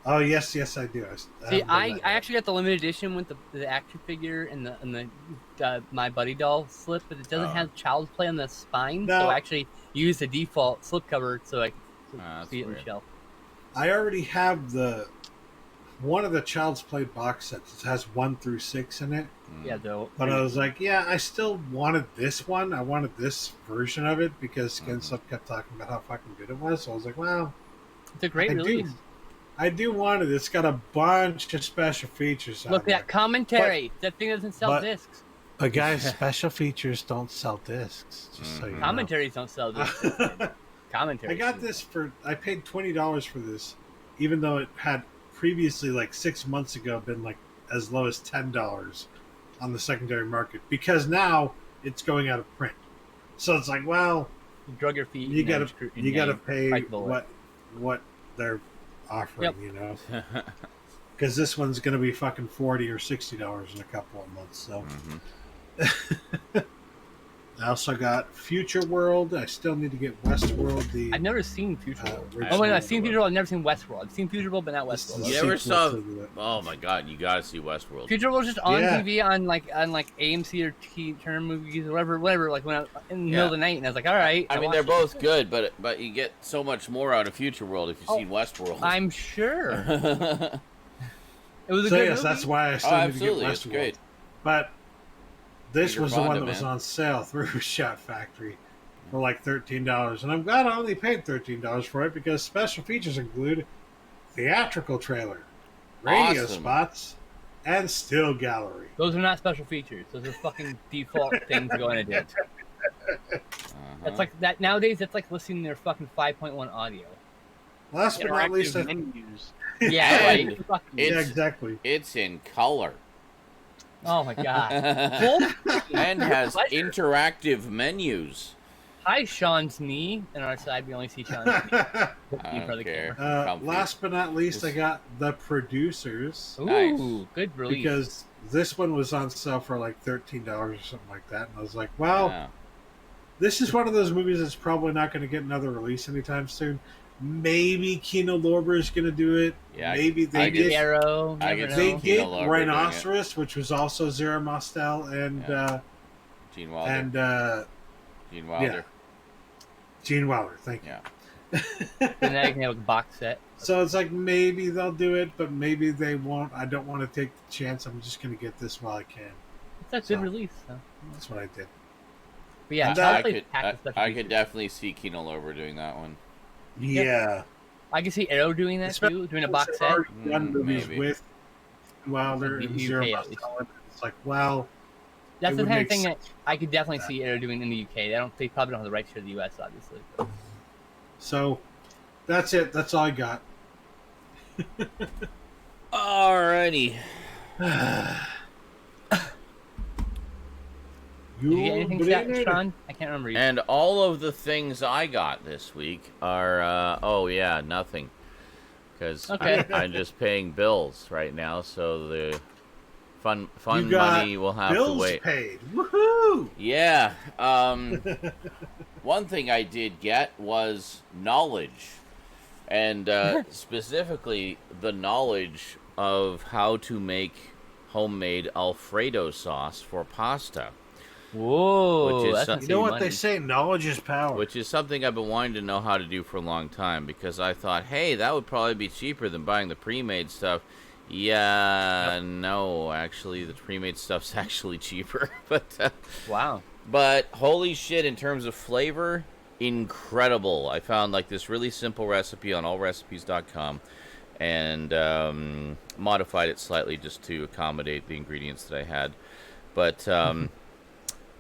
Oh yes, I do. See, I actually got the limited edition with the action figure and the My Buddy doll slip, but it doesn't have Child's Play on the spine. No. So I actually used the default slip cover so I could see it in the shelf. I already have one of the Child's Play box sets. It has 1 through 6 in it. Yeah, though. But I was like, yeah, I still wanted this one. I wanted this version of it because Skinslip kept talking about how fucking good it was. So I was like, well, it's a great release. I do want it. It's got a bunch of special features. Look at that commentary. That thing doesn't sell discs. But guys, special features don't sell discs. Just so you commentaries don't sell discs. Commentaries. I got this I paid $20 for this, even though it had previously, like 6 months ago, been like as low as $10 on the secondary market, because now it's going out of print. So it's like, well, you drug your feet. You gotta pay what they're offering, you know. Because this one's gonna be fucking $40 or $60 in a couple of months. So. I also got Future World. I still need to get Westworld. I've never seen Future World. Oh, wait, I've seen Future World. I've never seen Westworld. I've seen Future World, but not Westworld. You ever saw? Oh my god, you gotta see Westworld. Future World just on TV on like AMC or Turner Movies or whatever. Like when in the middle of the night, and I was like, all right. I mean, they're both good, but you get so much more out of Future World if you've seen Westworld. I'm sure. It was a good movie. That's why I still need to get Westworld. It's great. But this was the one that was on sale through Shot Factory for like $13. And I'm glad I only paid $13 for it because special features include theatrical trailer, radio spots, and still gallery. Those are not special features. Those are fucking default things going to do. That's like that nowadays. That's like listening to their fucking 5.1 audio. Last but not least, menus. Yeah, right. Yeah, exactly. It's in color. Oh my god. And has interactive menus. Hi, Sean's knee. On our side, we only see Sean's knee. I don't care. Last but not least, I got The Producers. Ooh, nice. Good release. Because this one was on sale for like $13 or something like that. And I was like, well, this is one of those movies that's probably not going to get another release anytime soon. Maybe Kino Lorber is going to do it. Yeah, maybe they did. Arrow. They did Rhinoceros, which was also Zara Mostel and Gene Wilder. And Gene Wilder. Yeah. Gene Wilder. Thank you. Yeah. And now you can have a box set. So it's like maybe they'll do it, but maybe they won't. I don't want to take the chance. I'm just going to get this while I can. It's a good release. So. That's what I did. But yeah, I could definitely see Kino Lorber doing that one. Yeah. I can see Arrow doing that too, doing a box set. Done movies with Wilder and Zero Mostel. It's like, well, that's the kind of thing that I could definitely see Arrow doing in the UK. They probably don't have the rights to the US, obviously. So that's it. That's all I got. Alrighty. Did you get anything to that, Sean? I can't remember. And all of the things I got this week are, nothing. Because I'm just paying bills right now, so the fun money will have to wait. Bills paid. Woohoo! Yeah. One thing I did get was knowledge. And specifically the knowledge of how to make homemade Alfredo sauce for pasta. Whoa, you know what they say, knowledge is power. Which is something I've been wanting to know how to do for a long time, because I thought, hey, that would probably be cheaper than buying the pre-made stuff. Yeah, no, actually, the pre-made stuff's actually cheaper. But wow. But holy shit, in terms of flavor, incredible. I found like this really simple recipe on allrecipes.com and modified it slightly just to accommodate the ingredients that I had. But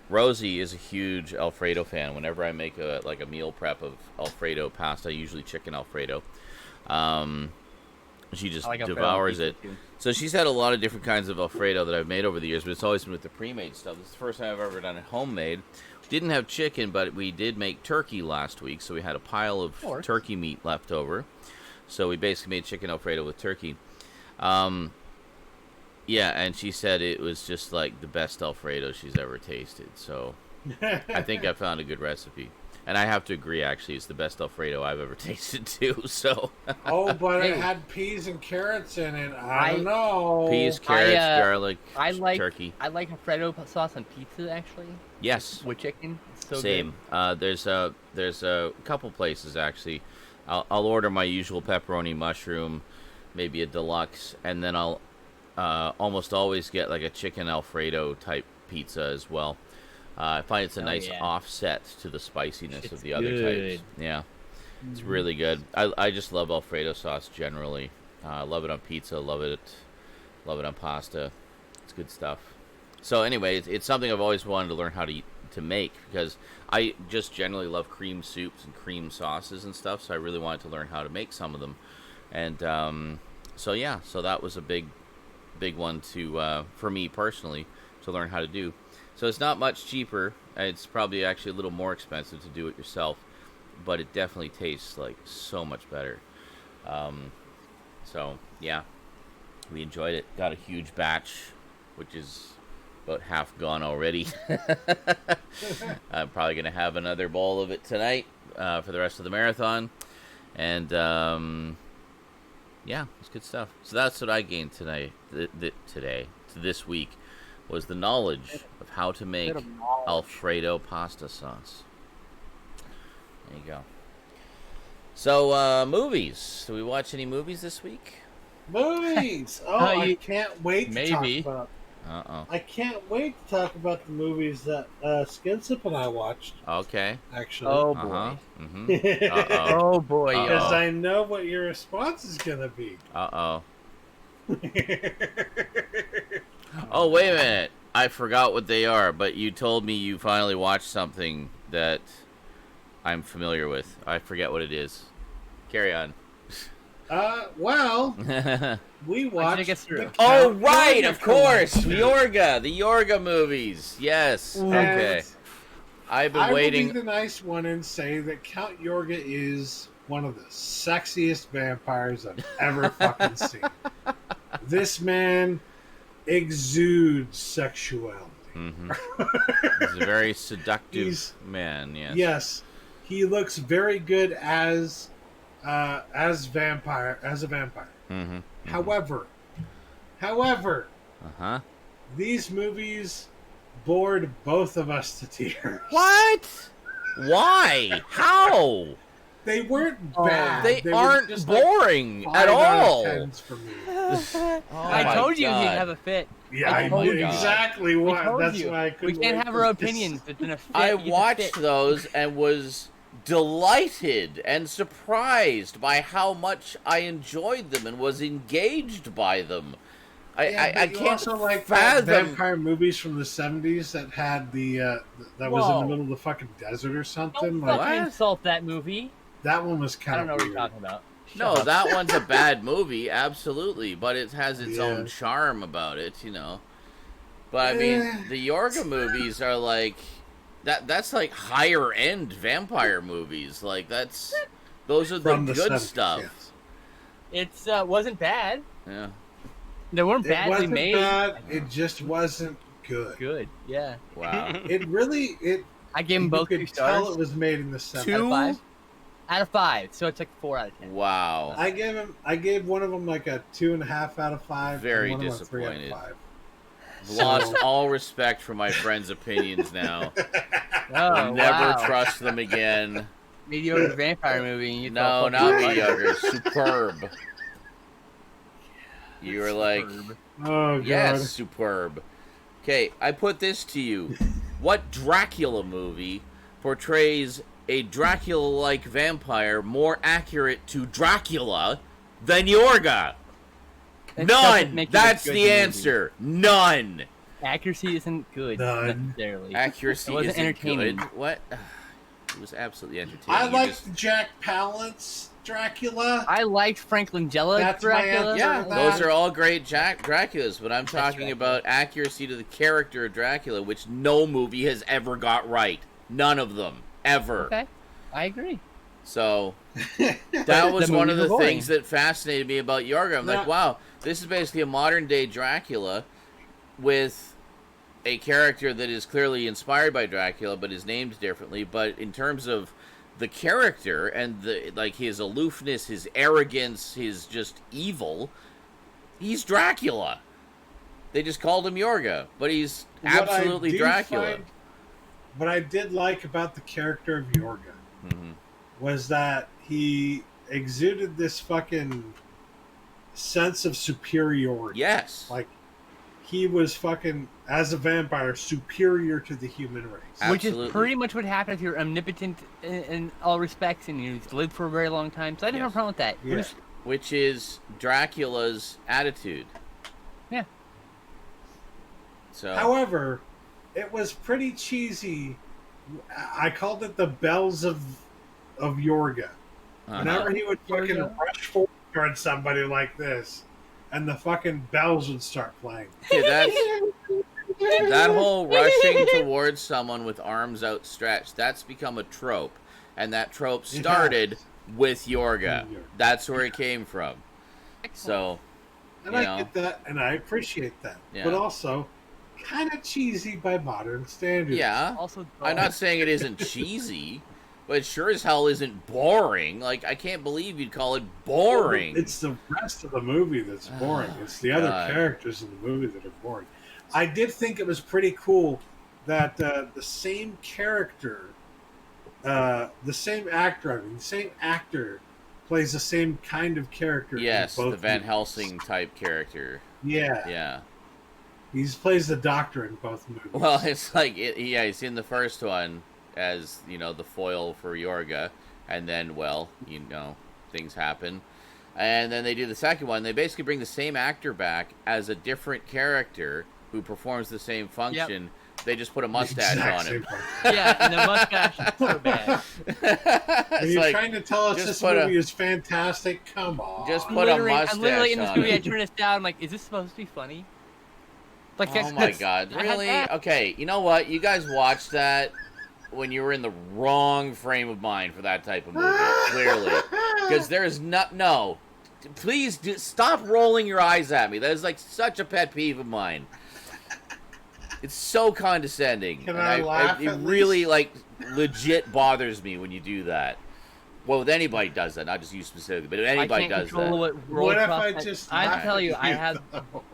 Rosie is a huge Alfredo fan. Whenever I make a meal prep of Alfredo pasta, usually chicken Alfredo, she just devours it. So she's had a lot of different kinds of Alfredo that I've made over the years, but it's always been with the pre-made stuff. This is the first time I've ever done it homemade. We didn't have chicken, but we did make turkey last week, so we had a pile of turkey meat left over. So we basically made chicken Alfredo with turkey. Yeah, and she said it was just like the best Alfredo she's ever tasted. So I think I found a good recipe. And I have to agree, actually, it's the best Alfredo I've ever tasted, too. So. Oh, but it had peas and carrots in it. I don't know. Peas, carrots, garlic, turkey. I like Alfredo sauce on pizza, actually. Yes. With chicken. It's so Same. good. There's a couple places, actually. I'll order my usual pepperoni mushroom, maybe a deluxe, and then I'll almost always get like a chicken Alfredo type pizza as well. I find it's a nice offset to the spiciness of the other types. Yeah, it's really good. I just love Alfredo sauce generally. Love it on pizza. Love it on pasta. It's good stuff. So anyway, it's something I've always wanted to learn how to make, because I just generally love cream soups and cream sauces and stuff. So I really wanted to learn how to make some of them, and so that was a big one for me personally to learn how to do. So it's not much cheaper. It's probably actually a little more expensive to do it yourself, but it definitely tastes like so much better. So yeah, we enjoyed it. Got a huge batch, which is about half gone already. I'm probably going to have another bowl of it tonight for the rest of the marathon. And yeah, it's good stuff. So that's what I gained this week, was the knowledge of how to make Alfredo pasta sauce. There you go. So, movies. Did we watch any movies this week? Movies! Oh, I can't wait to talk about. I can't wait to talk about the movies that Skinslip and I watched. Okay. Actually. Oh, boy. Oh, boy. Because I know what your response is going to be. Oh, wait a minute. I forgot what they are, but you told me you finally watched something that I'm familiar with. I forget what it is. Carry on. Well, we watched... Oh, right, of course! The Yorga movies. Yes. And okay. I've been waiting... I will be the nice one and say that Count Yorga is one of the sexiest vampires I've ever fucking seen. This man exudes sexuality. Mm-hmm. He's a very seductive man, yes. Yes. He looks very good as a vampire. Mm-hmm. However, these movies bored both of us to tears. What? Why? How? They weren't bad. They aren't just boring like at all. For me. I told you he'd have a fit. Yeah, I knew exactly what. That's why I couldn't. We can't have our opinions. It's in a fit. I watched those and was delighted and surprised by how much I enjoyed them and was engaged by them. I can't also like fathom vampire movies from the 70s that had the that was in the middle of the fucking desert or something. Don't fucking insult that movie. That one was kind of. I don't know what you're talking about. No, that one's a bad movie, absolutely, but it has its own charm about it, you know. But I mean, the Yorga movies are like that's like higher end vampire movies. Like those are the good 70s, stuff. Yes. It's wasn't bad. Yeah. They weren't badly made. Bad. It just wasn't good. Good, yeah. Wow. I gave them both 2 stars. Tell it was made in the 70s. 2 out of 5, so it's like 4 out of 10. Wow. I gave one of them like a 2.5 out of 5. Very disappointed. Lost all respect for my friends' opinions now. I'll never trust them again. Mediocre vampire movie. No, not mediocre. Superb. You were like, oh, God. Yes, superb. Okay, I put this to you. What Dracula movie portrays a Dracula-like vampire more accurate to Dracula than Yorga? None! That's the answer. None! Accuracy isn't good, necessarily. Accuracy isn't good. What? It was absolutely entertaining. I liked Jack Palance Dracula. I liked Frank Langella Dracula. Yeah, those are all great Draculas, but I'm talking about accuracy to the character of Dracula, which no movie has ever got right. None of them. Ever. Okay, I agree. So, that was one of the things that fascinated me about Yorga. I'm like, wow, this is basically a modern-day Dracula with a character that is clearly inspired by Dracula, but is named differently. But in terms of the character and his aloofness, his arrogance, his just evil, he's Dracula. They just called him Yorga, but he's absolutely Dracula. What I did like about the character of Yorga was that he exuded this fucking sense of superiority. Yes. Like, he was fucking, as a vampire, superior to the human race. Absolutely. Which is pretty much what happens if you're omnipotent in all respects and you lived for a very long time. So I didn't have a problem with that. Yeah. Which is Dracula's attitude. Yeah. So. However, it was pretty cheesy. I called it the bells of Yorga. Whenever he would fucking rush forward towards somebody like this, and the fucking bells would start playing. Okay, that whole rushing towards someone with arms outstretched, that's become a trope. And that trope started with Yorga. That's where it came from. So, and I get that, and I appreciate that. Yeah. But also, kind of cheesy by modern standards. Yeah. Also, I'm not saying it isn't cheesy, but it sure as hell isn't boring. Like, I can't believe you'd call it boring. It's the rest of the movie that's boring. It's the other characters in the movie that are boring. I did think it was pretty cool that the same character, the same actor plays the same kind of character. Yes, in both the Van movies. Helsing type character. Yeah. Yeah. He plays the doctor in both movies. Well, it's like, he's in the first one as, the foil for Yorga, and then, things happen. And then they do the second one. They basically bring the same actor back as a different character who performs the same function. Yep. They just put a mustache on him. Yeah, and the mustache is so bad. Are you trying to tell us this movie is fantastic? Come on. Just put a mustache on I'm literally in this movie, him. I turn this down, I'm like, is this supposed to be funny? Like, oh my god, really? Okay, you know what? You guys watched that when you were in the wrong frame of mind for that type of movie, clearly. Because there's no... Please stop rolling your eyes at me. That is like such a pet peeve of mine. It's so condescending. Can I laugh it really, legit bothers me when you do that. Well, if anybody does that, not just you specifically, but if anybody does that. What if I just... I tell you, I have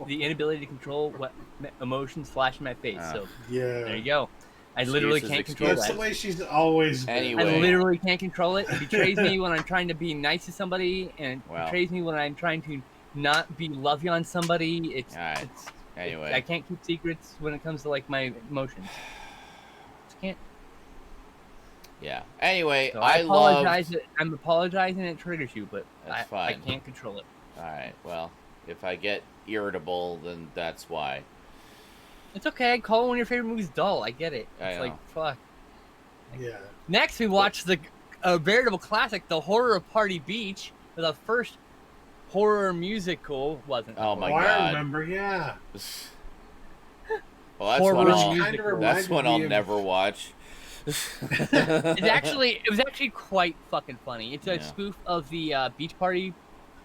the inability to control what emotions flash in my face, so there you go. I literally can't control that. That's the way she's always been. Anyway. I literally can't control it. It betrays me when I'm trying to be nice to somebody, and it betrays me when I'm trying to not be lovey on somebody. Anyway. I can't keep secrets when it comes to, my emotions. Just can't. Yeah. Anyway, So I'm apologizing it triggers you, but I can't control it. Alright, well, if I get irritable, then that's why. It's okay. Call one of your favorite movies dull. I get it. I know. Fuck. Yeah. Next, we watched a veritable classic, The Horror of Party Beach, the first horror musical. Wasn't. Oh my god. god. I remember, yeah. Well, that's one I'll never watch. It was actually quite fucking funny. It's a spoof of the Beach Party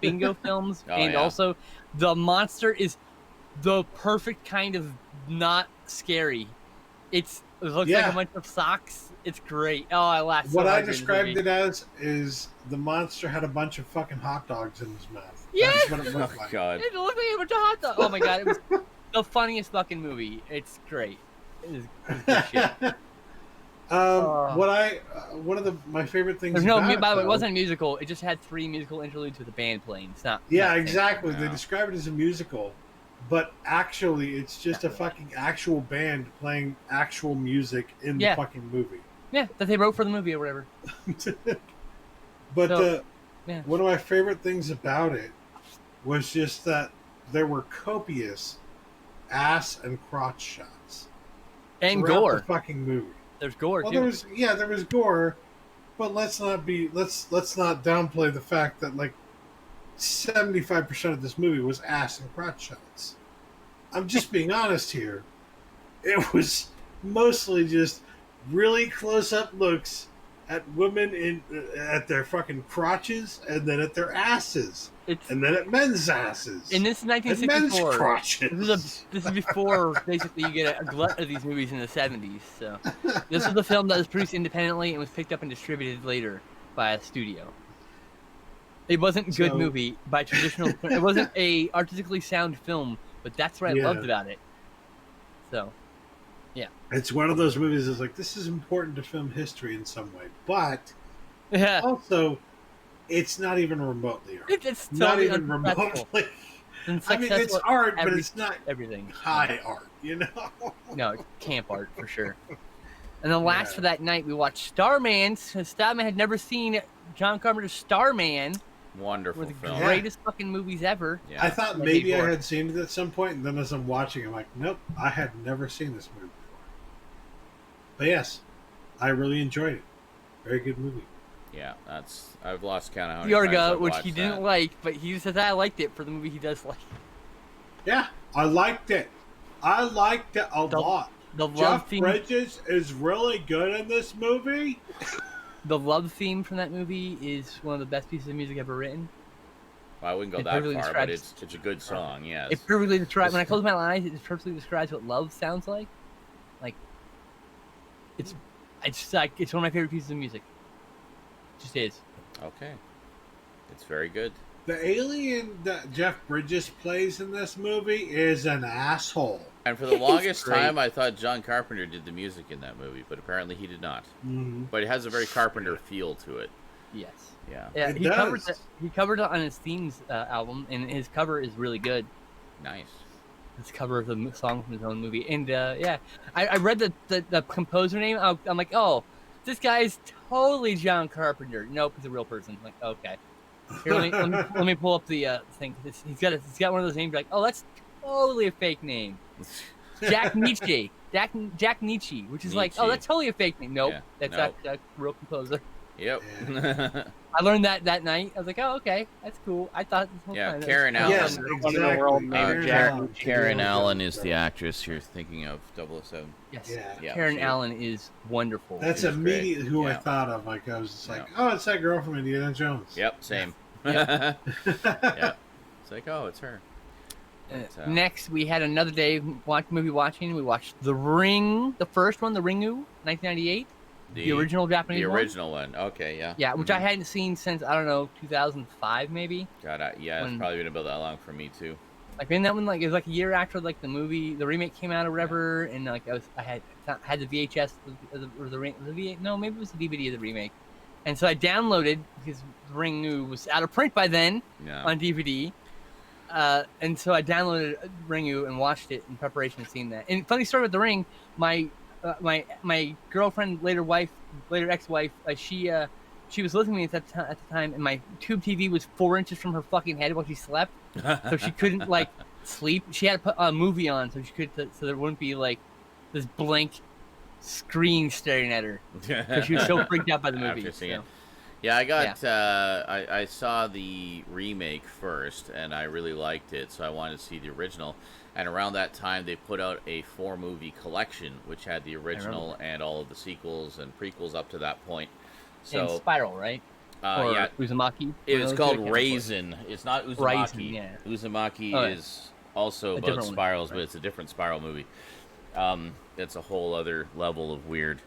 bingo films, and also the monster is the perfect kind of not scary. It looks like a bunch of socks. It's great. Oh, I laughed. What I described it as is the monster had a bunch of fucking hot dogs in his mouth. Yeah. That's what it looked like. God. It looked like a bunch of hot dogs. Oh my god, it was the funniest fucking movie. It's great. It is good shit. One of my favorite things. By the way, it wasn't a musical. It just had 3 musical interludes with a band playing. It's not. Yeah, exactly. They describe it as a musical, but actually, it's just a fucking actual band playing actual music in the fucking movie. Yeah, that they wrote for the movie or whatever. But one of my favorite things about it was just that there were copious ass and crotch shots and gore. The fucking movie. There's gore too. There was gore, but let's not downplay the fact that 75% of this movie was ass and crotch shots. I'm just being honest here. It was mostly just really close-up looks at women at their fucking crotches, and then at their asses, and then at men's asses. And this is 1964. And men's crotches. This is before basically you get a glut of these movies in the 70s. So this was the film that was produced independently and was picked up and distributed later by a studio. It wasn't a good movie by traditional. It wasn't a artistically sound film, but that's what I loved about it. So. Yeah, it's one of those movies that's this is important to film history in some way, but also It's not even remotely art. It's not totally even remotely. I mean, it's art, but it's not everything. high art, you know? No, it's camp art for sure. And then last for that night, we watched Starman. Stoudman had never seen John Carpenter's Starman. Wonderful One of the film. greatest fucking movies ever. Yeah. I thought maybe I had seen it at some point, and then as I'm watching, I'm like, nope, I had never seen this movie before. But yes, I really enjoyed it. Very good movie. Yeah, I've lost count of how many times Yorga, I've which watched he didn't that. like, but he says I liked it for the movie he does like. Yeah, I liked it. I liked it a lot. The love Jeff theme, Bridges is really good in this movie. the love theme from that movie is one of the best pieces of music ever written. Well, I wouldn't go It that perfectly far, but describes- it's a good song, yes. It perfectly describes. When I close my eyes, it perfectly describes what love sounds like. Like, it's like it's one of my favorite pieces of music. It just is. Okay. It's very good. The alien that Jeff Bridges plays in this movie is an asshole. And for the longest great. time, I thought John Carpenter did the music in that movie, but apparently he did not. Mm-hmm. But it has a very Carpenter feel to it. Yes. Yeah. Yeah, It he covered it on his themes album, and his cover is really good. Nice. His cover of the song from his own movie, and yeah, I read the composer name. I'm like, oh, this guy's totally John Carpenter. Nope, he's a real person. I'm like, okay. Here, let me pull up the thing. He's got one of those names. Like, oh, that's totally a fake name. Jack Nietzsche. Jack Nietzsche, which is like, oh, that's totally a fake name. Nope, Yeah, that's a real composer. Yep. I learned that night. I was like, oh, okay, that's cool. I thought this whole Yeah, time Karen that was Allen. Yes, cool. exactly. Karen Allen is the actress you're thinking of, 007. Yes, Yeah. Karen she- Allen is wonderful. That's She's immediately great. who I Yeah. thought of. Like, I was just like, Yeah. oh, it's that girl from Indiana Jones. Yep, same. Yeah. It's like, oh, it's her. But, Next, we had another day movie watching. We watched The Ring, the first one, The Ringu, 1998, the original Japanese The one. original one. Okay, yeah. Yeah, which I hadn't seen since, I don't know, 2005 maybe. God, it's probably been about that long for me too. Like, in that one, like, it was like a year after like the remake came out or whatever, and like I had the VHS or the no, maybe it was the DVD of the remake, and so I downloaded because The Ringu was out of print by then on DVD. And so I downloaded Ringu and watched it in preparation of seeing that. And funny story with The Ring, my girlfriend, later ex-wife, she was living with me at the time, and my tube TV was 4 inches from her fucking head while she slept, so she couldn't like sleep. She had to put a movie on so there wouldn't be like this blank screen staring at her because she was so freaked out by the movie. After seeing it. Yeah, I got. I saw the remake first, and I really liked it, so I wanted to see the original. And around that time, they put out a 4-movie collection, which had the original and all of the sequels and prequels up to that point. So and Spiral, right? Or yeah, Uzumaki. it was called Raisin. It's not Uzumaki. Raisin, yeah. Uzumaki is also about spirals, but it's a different Spiral movie. It's a whole other level of weird,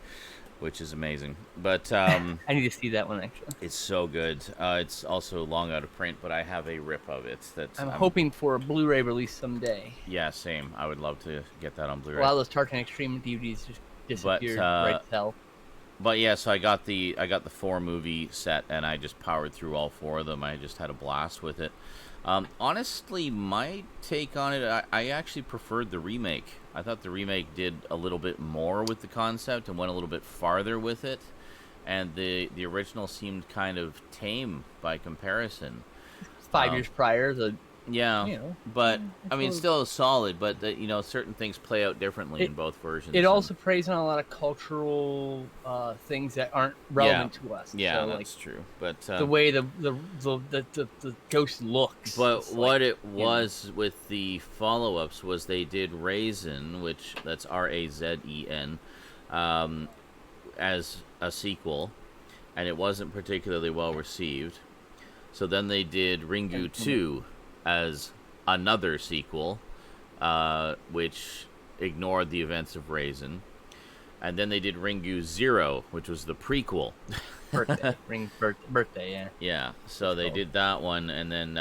which is amazing. But I need to see that one actually. it's so good. It's also long out of print, but I have a rip of it. I'm hoping for a Blu-ray release someday. Yeah, same. I would love to get that on Blu-ray. A lot of those Tartan Extreme DVDs just disappeared right to hell. But yeah, so I got the 4-movie set, and I just powered through all 4 of them. I just had a blast with it. Honestly, my take on it, I actually preferred the remake. I thought the remake did a little bit more with the concept and went a little bit farther with it, and the original seemed kind of tame by comparison. 5 years prior, but I mean, still solid. But certain things play out differently in both versions. It also plays on a lot of cultural things that aren't relevant to us. Yeah, so, that's true. But the way the ghost looks. But what it was with the follow-ups was they did Raisin, which that's Razen, as a sequel, and it wasn't particularly well received. So then they did Ringu 2 as another sequel, which ignored the events of Raisin. And then they did Ringu 0, which was the prequel. Birthday, yeah. Yeah, so they did that one, and then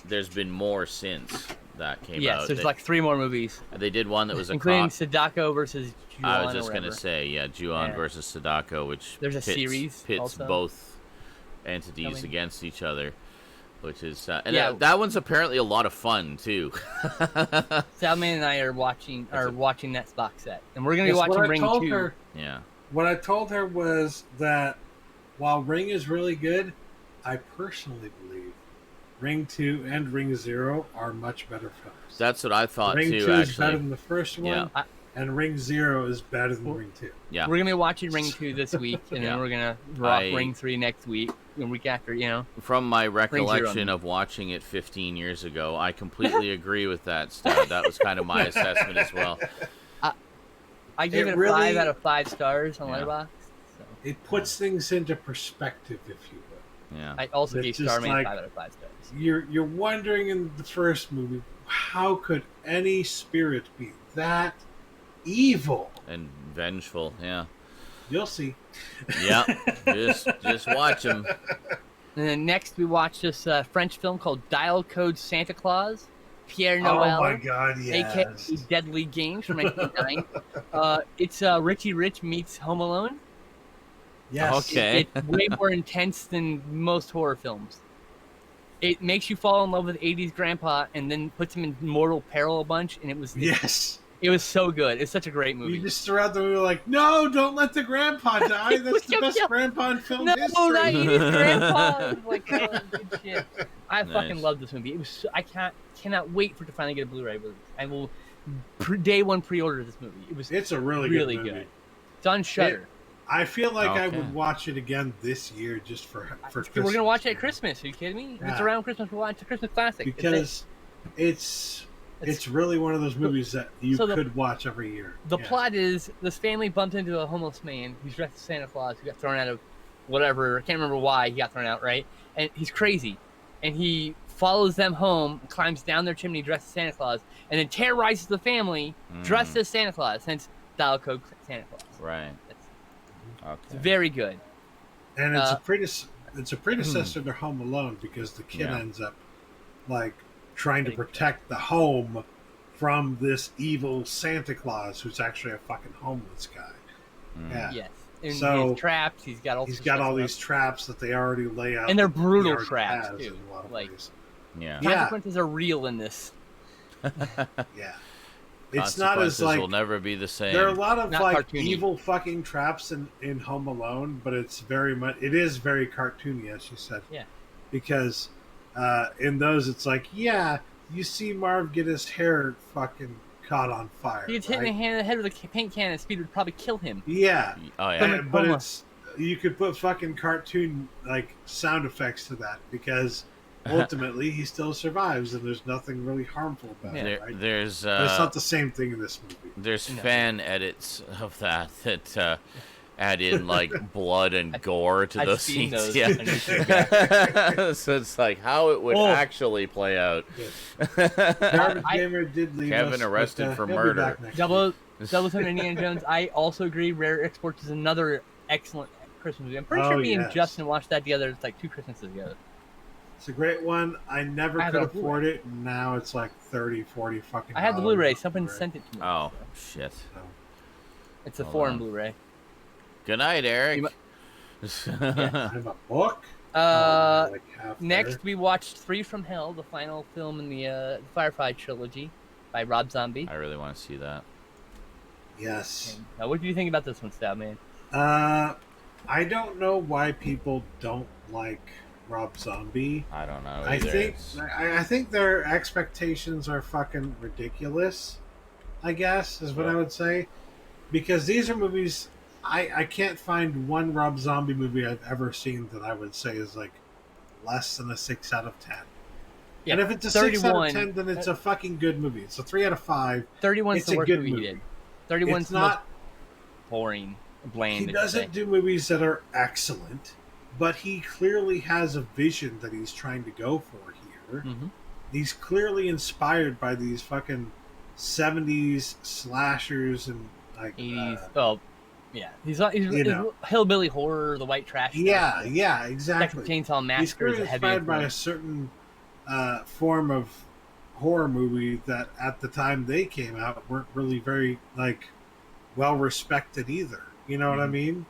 there's been more since that came out. Yes, there's like 3 more movies. They did one that was including Sadako versus Juon. I was just going to say, Juon versus Sadako, which there's a series pits also. both entities against each other, which is that one's apparently a lot of fun too. Stoudman and I are watching that box set, and we're gonna be watching Ring 2. What I told her was that while Ring is really good, I personally believe Ring 2 and Ring 0 are much better films. That's what I thought Ring too. 2 actually, is better than the first one, and Ring 0 is better than Ring 2. Yeah, we're gonna be watching Ring 2 this week, and then we're gonna rock Ring 3 next week, the week after. From my recollection of watching it 15 years ago, I completely agree with that stuff. That was kind of my assessment as well. I give it a 5 out of 5 stars on Letterboxd. So. It puts things into perspective, if you will. Yeah. I also gave Starman 5 out of 5 stars. You're wondering in the first movie, how could any spirit be that evil and vengeful? Yeah. You'll see. Yeah. just watch them. And then next we watch this French film called Dial Code Santa Claus. Pierre Noël. Oh my God, yes. A.k.a. Deadly Games from 1989. It's Richie Rich meets Home Alone. Yes. Okay. It's way more intense than most horror films. It makes you fall in love with 80s grandpa and then puts him in mortal peril a bunch, and it was so good. It's such a great movie. You just throughout the movie like, no, don't let the grandpa die. That's the best grandpa in film history. No, not 80s grandpa. Like, good shit. I fucking love this movie. It was. I cannot wait for it to finally get a Blu-ray release. I will day one pre-order this movie. It's a really good movie. It's on Shudder. I feel like I would watch it again this year just for Christmas. We're gonna watch it at Christmas. Are you kidding me? Yeah. It's around Christmas. We'll watch a Christmas classic. Because it's really one of those movies that you could watch every year. The plot is this family bumped into a homeless man who's dressed as Santa Claus who got thrown out of whatever. I can't remember why he got thrown out. Right, and he's crazy, and he follows them home, climbs down their chimney dressed as Santa Claus, and then terrorizes the family dressed as Santa Claus. Hence, Dial Code Santa Claus. Right. It's very good. And it's a predecessor to Home Alone because the kid ends up like trying to protect the home from this evil Santa Claus who's actually a fucking homeless guy. Yeah. Yes. And he's trapped. He's got all these traps that they already lay out. And they're brutal traps too. Consequences are real in this. Yeah. It's not as like will never be the same. There are a lot of like cartoony. Evil fucking traps in Home Alone, but it is very cartoony, as you said. Yeah. Because in those, it's like, you see Marv get his hair fucking caught on fire. He gets hit in the head with a paint can, and speed would probably kill him. Yeah. Oh yeah. But you could put fucking cartoon like sound effects to that because. Ultimately, he still survives, and there's nothing really harmful about it. Right? But it's not the same thing in this movie. There's fan edits of that add in like blood and gore to those scenes. Those. Yeah. So it's like how it would actually play out. Garbage Gamer did leave Kevin us, arrested but, for he'll murder. Be back Double Seven Indiana Jones. I also agree. Rare Exports is another excellent Christmas movie. I'm pretty sure me and Justin watched that together. It's like 2 Christmases ago. It's a great one. I never could afford it. Now it's like 30, 40 fucking. I have the Blu-ray. Someone sent it to me. Oh shit! It's a foreign Blu-ray. Good night, Eric. I have a book. Next, we watched 3 from Hell, the final film in the Firefly trilogy by Rob Zombie. I really want to see that. Yes. Now, what do you think about this one, Stoudman? I don't know why people don't like Rob Zombie. I don't know. I think their expectations are fucking ridiculous. I guess is what I would say, because these are movies. I can't find one Rob Zombie movie I've ever seen that I would say is like less than a 6 out of 10. Yeah, and if it's a 6 out of 10, then it's a fucking good movie. It's a 3 out of 5. 31's the worst movie he did. 31's not boring, bland. He doesn't do movies that are excellent. But he clearly has a vision that he's trying to go for here. Mm-hmm. He's clearly inspired by these fucking 70s slashers and like 80s. He's hillbilly horror, the white trash. Yeah, exactly. Texas Chainsaw Massacre is a heavy inspired by a certain form of horror movie that at the time they came out weren't really very like well respected either. You know what I mean?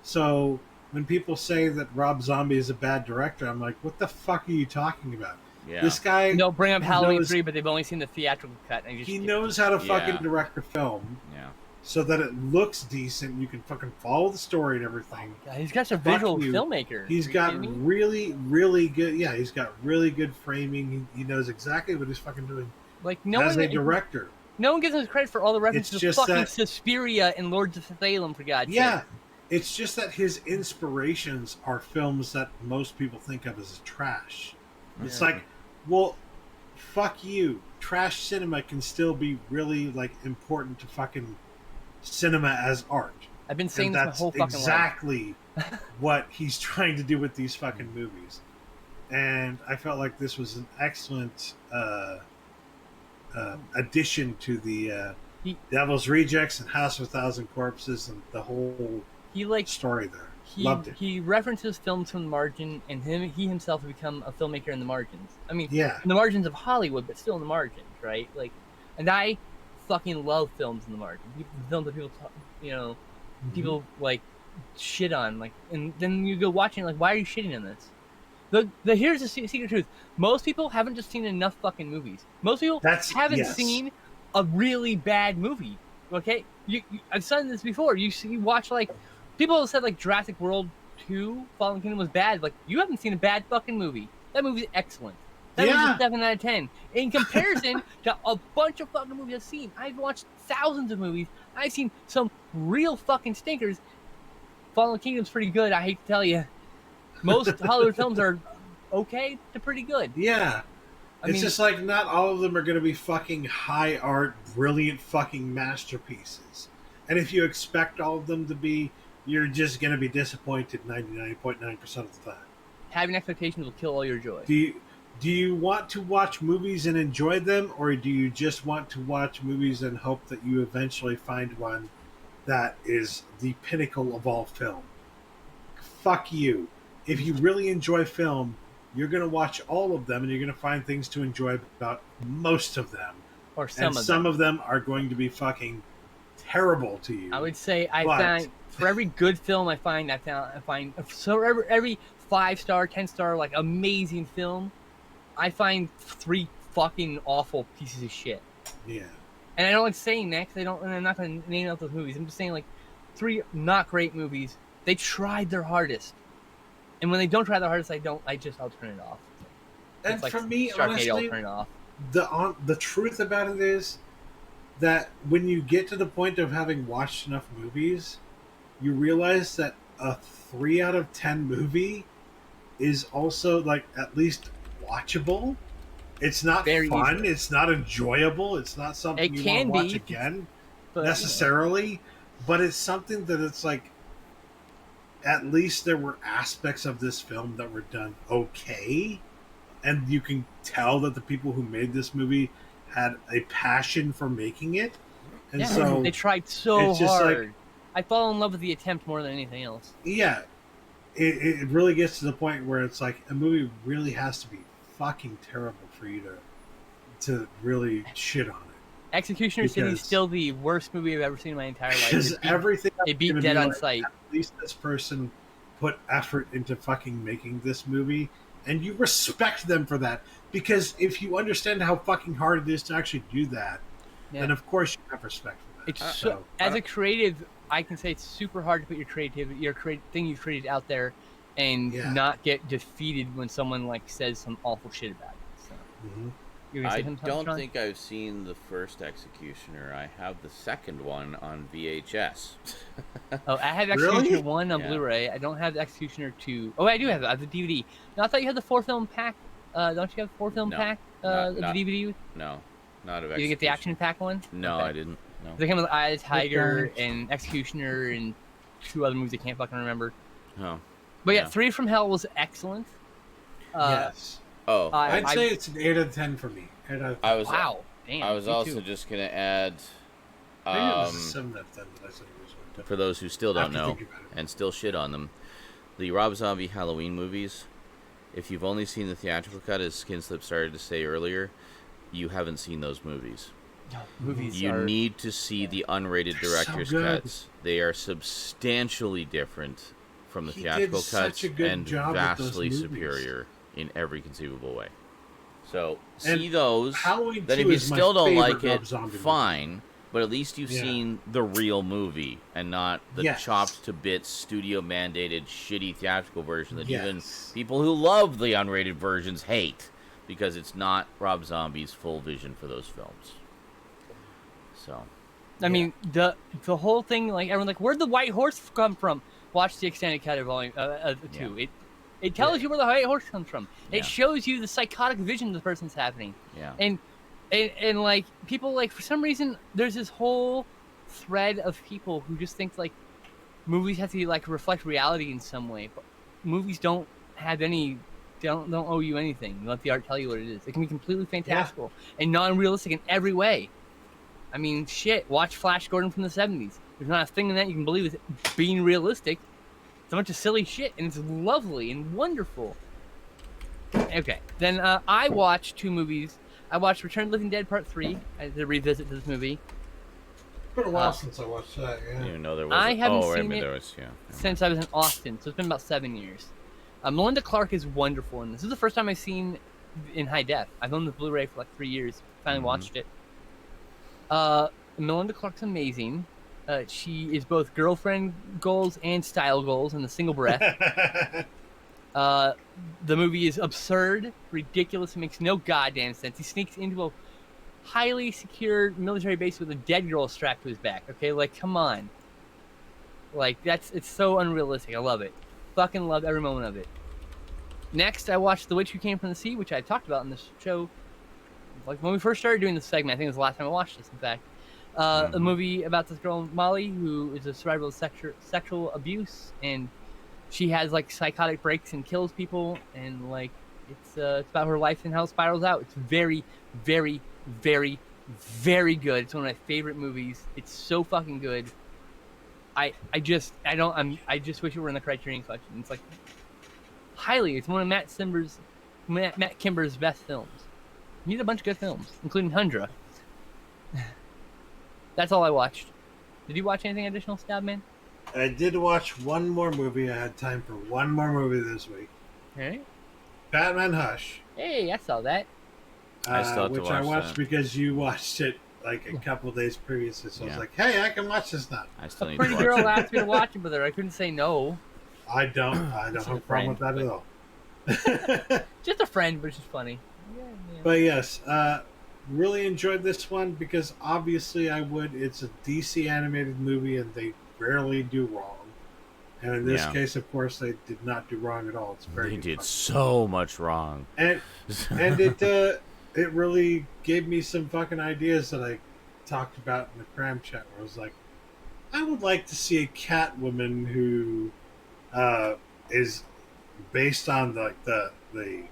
So. when people say that Rob Zombie is a bad director, I'm like, what the fuck are you talking about? Yeah. This guy... They'll bring up Halloween 3, but they've only seen the theatrical cut. And he knows how to fucking direct a film. Yeah. So that it looks decent. You can fucking follow the story and everything. Yeah, he's got a visual filmmaker. He's got really, really good... Yeah, he's got really good framing. He knows exactly what he's fucking doing. Like, no as one, a director. No one gives him credit for all the references to fucking Suspiria and Lords of Salem, for God's sake. Yeah. It's just that his inspirations are films that most people think of as trash. It's like, well, fuck you. Trash cinema can still be really, like, important to fucking cinema as art. I've been saying this my whole fucking life. That's exactly what he's trying to do with these fucking movies. And I felt like this was an excellent addition to the Devil's Rejects and House of a Thousand Corpses and the whole story there. Loved it. He references films from the margin, and he himself has become a filmmaker in the margins. I mean, in the margins of Hollywood, but still in the margins, right? Like, and I fucking love films in the margins. Films that people, people like shit on, like, and then you go watching, like, why are you shitting on this? Here's the secret truth: most people haven't just seen enough fucking movies. Most people haven't seen a really bad movie. Okay, I've said this before. You watch, like, people have said, like, Jurassic World 2, Fallen Kingdom was bad. Like, you haven't seen a bad fucking movie. That movie's excellent. That was a 7 out of 10. In comparison to a bunch of fucking movies I've seen, I've watched thousands of movies. I've seen some real fucking stinkers. Fallen Kingdom's pretty good, I hate to tell you. Most Hollywood films are okay to pretty good. Yeah. It's just like, not all of them are going to be fucking high art, brilliant fucking masterpieces. And if you expect all of them to be, you're just going to be disappointed 99.9% of the time. Having expectations will kill all your joy. Do you want to watch movies and enjoy them, or do you just want to watch movies and hope that you eventually find one that is the pinnacle of all film? Fuck you. If you really enjoy film, you're going to watch all of them, and you're going to find things to enjoy about most of them. Or some of them. Some of them are going to be fucking terrible to you. I would say I find, for every good film I find so every 5-star, 10-star, like, amazing film, I find 3 fucking awful pieces of shit. Yeah. And I don't like saying that because I'm not going to name out those movies. I'm just saying, like, 3 not great movies. They tried their hardest. And when they don't try their hardest, I'll turn it off. And for me, honestly, I'll turn it off. The truth about it is that when you get to the point of having watched enough movies, you realize that a 3 out of 10 movie is also, like, at least watchable. It's not fun. Easily. It's not enjoyable. It's not something you want to watch again necessarily. But it's something that it's like, at least there were aspects of this film that were done okay. And you can tell that the people who made this movie had a passion for making it. And so they tried so hard. Like, I fall in love with the attempt more than anything else. Yeah. It really gets to the point where it's like a movie really has to be fucking terrible for you to really shit on it. Executioner City is still the worst movie I've ever seen in my entire life. Because everything it beat Dead on Sight. At least this person put effort into fucking making this movie, and you respect them for that. Because if you understand how fucking hard it is to actually do that, then of course you have respect for that. It's as a creative, I can say it's super hard to put your thing you've created out there, and not get defeated when someone, like, says some awful shit about it. So. I don't think I've seen the first Executioner. I have the second one on VHS. I have Executioner 1 on Blu-ray. I don't have the Executioner 2. Oh, I do have it. I have the DVD. No, I thought you had the 4-film pack. Don't you have the 4-film pack? The DVD? No, not of Executioner. Did you get the action pack one? No, I didn't. No. They came with Eye of the Tiger and Executioner and 2 other movies I can't fucking remember. Oh. But yeah, 3 from Hell was excellent. Yes. I'd say it's an 8 out of 10 for me. 8 out of 10. Wow. Damn. I was also just going to add... Maybe it was a 7 out of 10 that I said originally. For those who still don't know and still shit on them, the Rob Zombie Halloween movies, if you've only seen the theatrical cut, as Skinslip started to say earlier, you haven't seen those movies. You need to see the unrated director's cuts. They are substantially different from the theatrical cuts and vastly superior in every conceivable way. So see those. Then if you still don't like it, fine. But at least you've seen the real movie and not the chopped to bits, studio mandated, shitty theatrical version that even people who love the unrated versions hate because it's not Rob Zombie's full vision for those films. So, I mean, the whole thing, like everyone's like, where'd the white horse come from? Watch the extended cut of Volume 2. It tells you where the white horse comes from. It shows you the psychotic vision the person's happening. Yeah. And like people, like, for some reason there's this whole thread of people who just think like movies have to like reflect reality in some way, but movies don't owe you anything. You let the art tell you what it is. It can be completely fantastical and non-realistic in every way. I mean, shit, watch Flash Gordon from the 70s. There's not a thing in that you can believe is being realistic. It's a bunch of silly shit, and it's lovely and wonderful. Okay, then I watched 2 movies. I watched Return of the Living Dead Part 3. I did a revisit to this movie. It's been a while since I watched that, I didn't even know there was. I haven't seen it since I was in Austin, so it's been about 7 years. Melinda Clarke is wonderful in this. This is the first time I've seen in high def. I've owned the Blu-ray for like 3 years. Finally watched it. Melinda Clarke's amazing. She is both girlfriend goals and style goals in a single breath. The movie is absurd, ridiculous, it makes no goddamn sense. He sneaks into a highly secured military base with a dead girl strapped to his back. Okay, like, come on. Like, it's so unrealistic. I love it. Fucking love every moment of it. Next, I watched The Witch Who Came from the Sea, which I talked about in this show. Like, when we first started doing this segment, I think it was the last time I watched this, in fact. A movie about this girl, Molly, who is a survivor of sexual abuse, and she has, like, psychotic breaks and kills people, and, like, it's about her life and how it spirals out. It's very, very, very, very good. It's one of my favorite movies. It's so fucking good. I just wish it were in the Criterion Collection. It's, like, it's one of Matt Kimber's best films. He did a bunch of good films, including Tundra. That's all I watched. Did you watch anything additional, Stoudman? I did watch one more movie. I had time for one more movie this week. Hey? Batman Hush. Hey, I saw that. I still have which to watch I watched that. Because you watched it like a couple days previously. So I was like, hey, I can watch this now. I still A need pretty to watch girl it. asked me to watch it with her. I couldn't say no. I don't have a problem with that at all. Just a friend, but it's just funny. Yeah. But yes, really enjoyed this one because obviously I would. It's a DC animated movie and they rarely do wrong. And in this case, of course, they did not do wrong at all. It's very. They did so much wrong, and it really gave me some fucking ideas that I talked about in the Cram chat. Where I was like, I would like to see a Catwoman who is based on the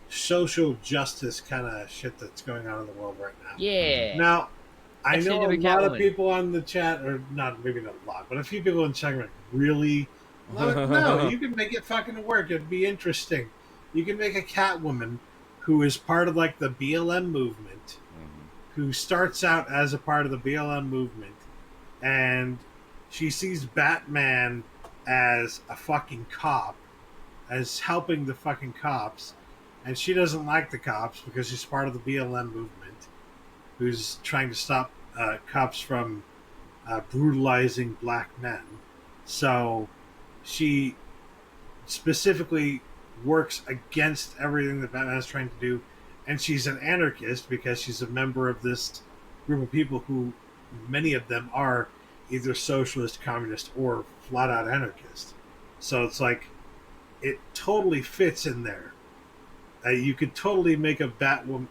social justice kind of shit that's going on in the world right now. Yeah. Now, I know a lot of Catwoman. people on the chat, or maybe not a lot, but a few people in the chat are like, really? No, you can make it fucking work. It'd be interesting. You can make a Catwoman who is part of like the BLM movement, who starts out as a part of the BLM movement, and she sees Batman as a fucking cop, as helping the fucking cops, and she doesn't like the cops because she's part of the BLM movement, who's trying to stop cops from brutalizing black men. So she specifically works against everything that Batman is trying to do, and she's an anarchist because she's a member of this group of people who, many of them are either socialist, communist, or flat-out anarchist. So it's like, it totally fits in there. You could totally make a Catwoman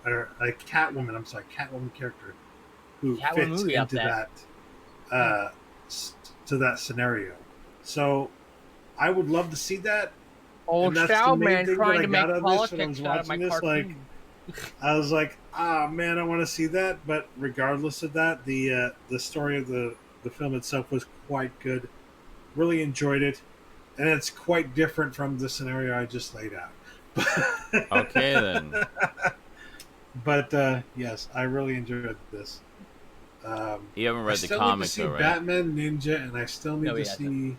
character who fits into that to that scenario. So I would love to see that. Old Stoudman trying to make politics out of my cartoon. I was like, man, I want to see that. But regardless of that, the story of the film itself was quite good. Really enjoyed it, and it's quite different from the scenario I just laid out. Okay, then. But yes, I really enjoyed this. You haven't read the comic, though, right? Batman Ninja, and I still need to see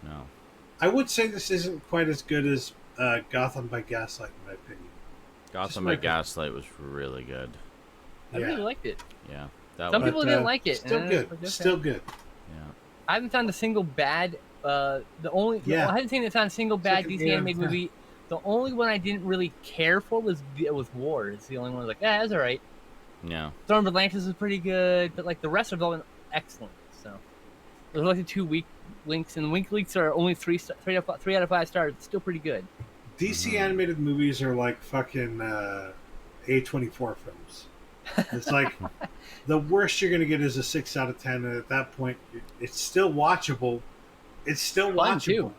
I would say this isn't quite as good as Gotham by Gaslight, in my opinion. Gotham by Gaslight was really good. I really liked it. Yeah. Some people didn't like it. Still good. Okay. Still good. Yeah. I haven't found a single bad. I haven't seen a single bad DC animated movie. The only one I didn't really care for was War. It's the only one I was like, that's all right. Yeah. Storm of Atlantis was pretty good, but like the rest of them, excellent. So there's like the 2 weak links, and the weak links are only 3 out of 5 stars. It's still pretty good. DC animated movies are like fucking A24 films. It's like the worst you're gonna get is a 6 out of 10, and at that point, it's still watchable. It's still watchable. Too.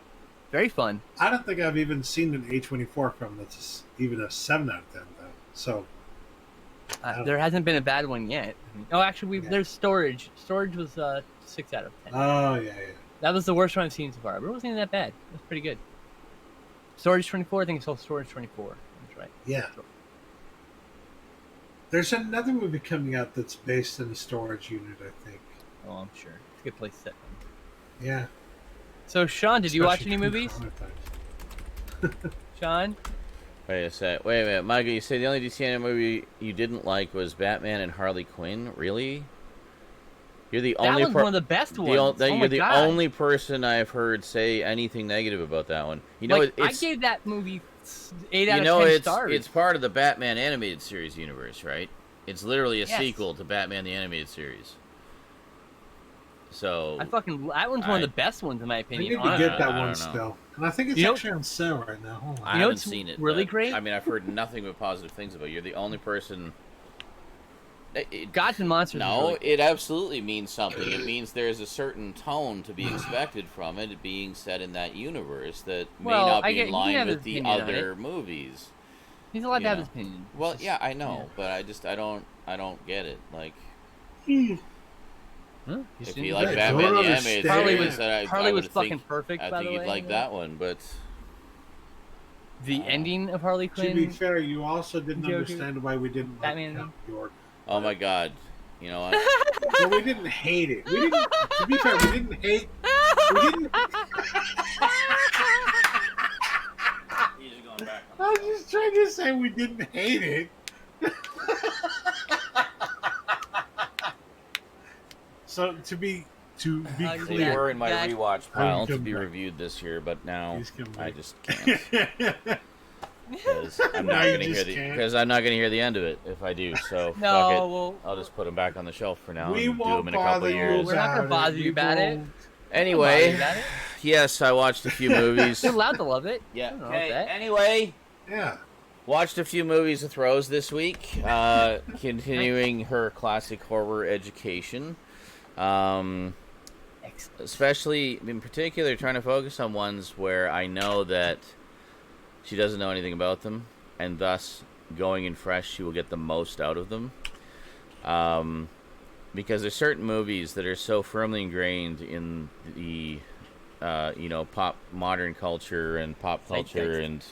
Very fun. I don't think I've even seen an A24 film that's even a 7 out of 10 though. So there hasn't been a bad one yet. Oh, actually, there's Storage. Storage was 6 out of 10. Oh yeah. That was the worst one I've seen so far, but it wasn't even that bad. It was pretty good. Storage 24. I think it's called Storage 24. That's right. Yeah. There's another movie coming out that's based in a storage unit, I think. Oh, I'm sure. It's a good place to set one. Yeah. So, Sean, did you watch any movies? Sean? Wait a sec. Wait a minute. Michael, you say the only DC animated movie you didn't like was Batman and Harley Quinn? Really? You're the only one of the best ones. You're the only person I've heard say anything negative about that one. You know, I gave that movie 8 out of 10 stars. It's part of the Batman animated series universe, right? It's literally a sequel to Batman the animated series. So that one's one of the best ones in my opinion. I need to get that one still, and I think it's actually on sale right now. Hold on. I haven't seen it. Really great. I mean, I've heard nothing but positive things about it. You're the only person. Gods and Monsters. No, it absolutely means something. It means there's a certain tone to be expected from it being set in that universe that may not be in line with the other movies. He's allowed to have his opinion. Well, yeah, I know, but I don't get it. Like, if you like Batman the animated series, Harley was fucking perfect. I think you'd like that one, but the ending of Harley Quinn. To be fair, you also didn't understand why we didn't like Batman. Oh my God! You know what? Well, we didn't hate it. We didn't. To be fair, we didn't hate. We didn't. I was just trying to say we didn't hate it. So to be clear, they were in my rewatch pile to be reviewed this year, but now I just can't. Because I'm not going to hear the end of it if I do. So fuck it. I'll just put them back on the shelf for now. We and do won't them in a couple of years. We're not going to bother you about it. Anyway, yes, I watched a few movies. You're allowed to love it. Yeah. Okay. Anyway. Yeah. Watched a few movies with Rose this week. Continuing her classic horror education. Especially, in particular, trying to focus on ones where I know that she doesn't know anything about them, and thus, going in fresh, she will get the most out of them. Because there's certain movies that are so firmly ingrained in the, pop modern culture and pop culture and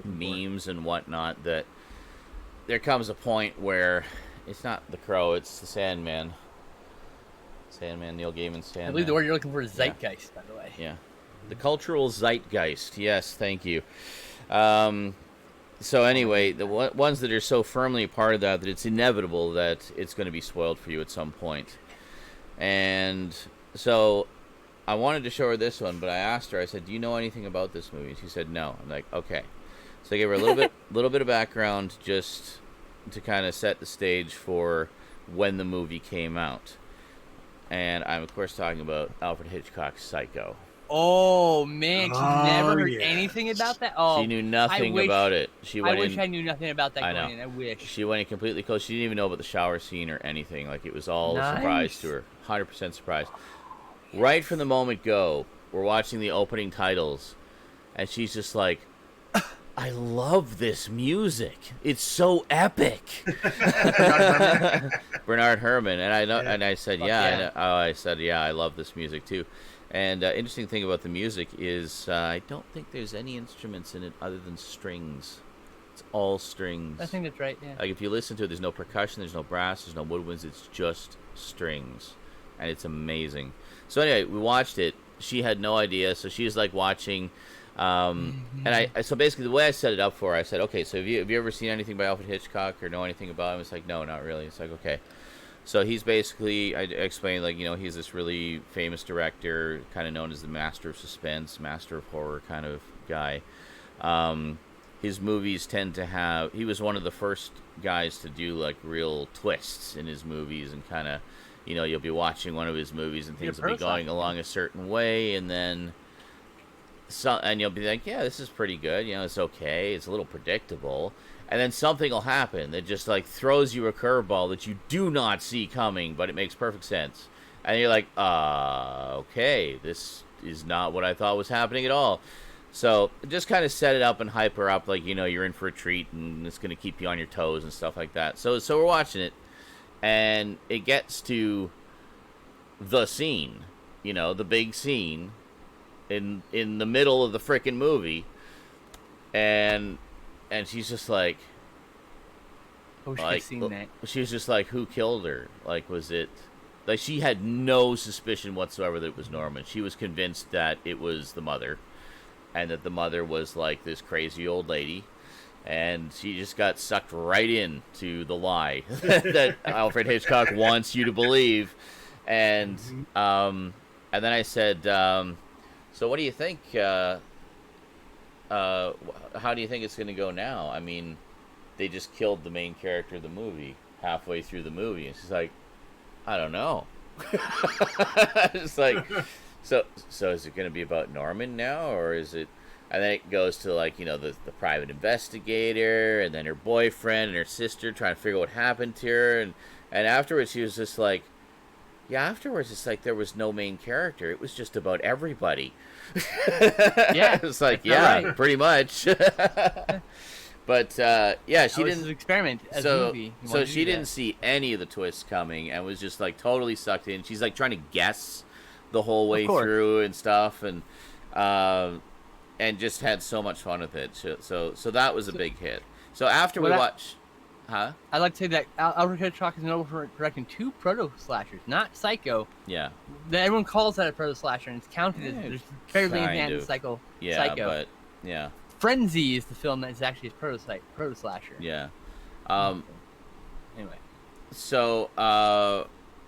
memes and whatnot that there comes a point where it's not The Crow, it's the Sandman. Neil Gaiman's Sandman. I believe the word you're looking for is zeitgeist, by the way. Yeah. The cultural zeitgeist. Yes, thank you. So anyway, the ones that are so firmly a part of that it's inevitable that it's going to be spoiled for you at some point. And so I wanted to show her this one, but I asked her, I said, do you know anything about this movie? And she said no. I'm like, okay. So I gave her a little bit of background just to kind of set the stage for when the movie came out. And I'm, of course, talking about Alfred Hitchcock's Psycho. Oh, man. She never heard anything about that? Oh, she knew nothing about it. I wish I knew nothing about that going in. I wish. She went in completely closed. She didn't even know about the shower scene or anything. Like, it was all a surprise to her. 100% surprise. Right from the moment go, we're watching the opening titles, and she's just like, I love this music. It's so epic. Bernard Herrmann, and I know, and I said, I love this music too. And interesting thing about the music is I don't think there's any instruments in it other than strings. It's all strings. I think that's right. Yeah. Like if you listen to it, there's no percussion, there's no brass, there's no woodwinds. It's just strings, and it's amazing. So anyway, we watched it. she had no idea. So she's like watching, and so basically the way I set it up for her, I said, okay, so have you ever seen anything by Alfred Hitchcock or know anything about him? It's like, no, not really. It's like, okay. So he's basically, I explained, like, he's this really famous director, kind of known as the master of suspense, master of horror kind of guy. His movies tend to have, he was one of the first guys to do, like, real twists in his movies, and kind of, you'll be watching one of his movies and things will be going along a certain way, and then, and you'll be like, yeah, this is pretty good, it's okay, it's a little predictable. And then something will happen that just, like, throws you a curveball that you do not see coming, but it makes perfect sense. And you're like, okay, this is not what I thought was happening at all. So just kind of set it up and hype her up, like, you're in for a treat and it's going to keep you on your toes and stuff like that. So we're watching it, and it gets to the scene, the big scene in the middle of the frickin' movie, and she's just like, oh, she's seen that. She was just like, who killed her? Like, was it, like, she had no suspicion whatsoever that it was Norman. She was convinced that it was the mother, and that the mother was like this crazy old lady, and she just got sucked right into the lie that Alfred Hitchcock wants you to believe. And then I said, so what do you think? How do you think it's going to go now? I mean, they just killed the main character of the movie halfway through the movie. And she's like, I don't know. It's like, so is it going to be about Norman now, or is it? And then it goes to, like, the private investigator, and then her boyfriend and her sister trying to figure out what happened to her. And afterwards she was just like, yeah, afterwards it's like there was no main character. It was just about everybody. Yeah. It's like, yeah, right. Pretty much. But, yeah, she didn't... An experiment as a movie. So she didn't see any of the twists coming and was just, like, totally sucked in. She's, like, trying to guess the whole way through and stuff, and just had so much fun with it. So that was a big hit. So after we watch... Huh? I'd like to say that Alfred Hitchcock is notable for directing 2 proto-slashers, not Psycho. Yeah. Everyone calls that a proto-slasher, and it's counted as fairly enhanced Psycho. But, yeah. Frenzy is the film that is actually a proto-slasher. Yeah. Anyway. So,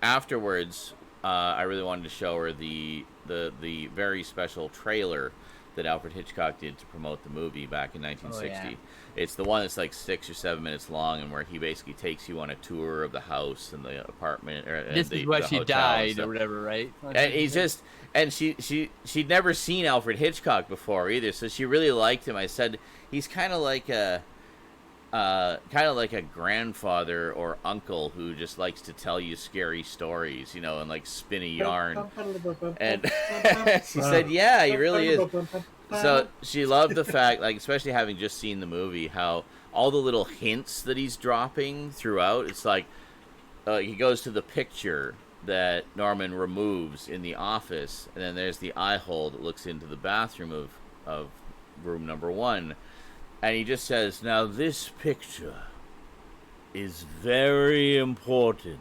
afterwards, I really wanted to show her the very special trailer that Alfred Hitchcock did to promote the movie back in 1960. Oh, yeah. It's the one that's like 6 or 7 minutes long, and where he basically takes you on a tour of the house and the apartment. This is why she died or whatever, right? And he's just, and she'd never seen Alfred Hitchcock before either, so she really liked him. I said he's kind of like a grandfather or uncle who just likes to tell you scary stories, and like spin a yarn. And she said, yeah, he really is. So she loved the fact, like, especially having just seen the movie, how all the little hints that he's dropping throughout. It's like he goes to the picture that Norman removes in the office, and then there's the eye hole that looks into the bathroom of room number 1. And he just says, now this picture is very important.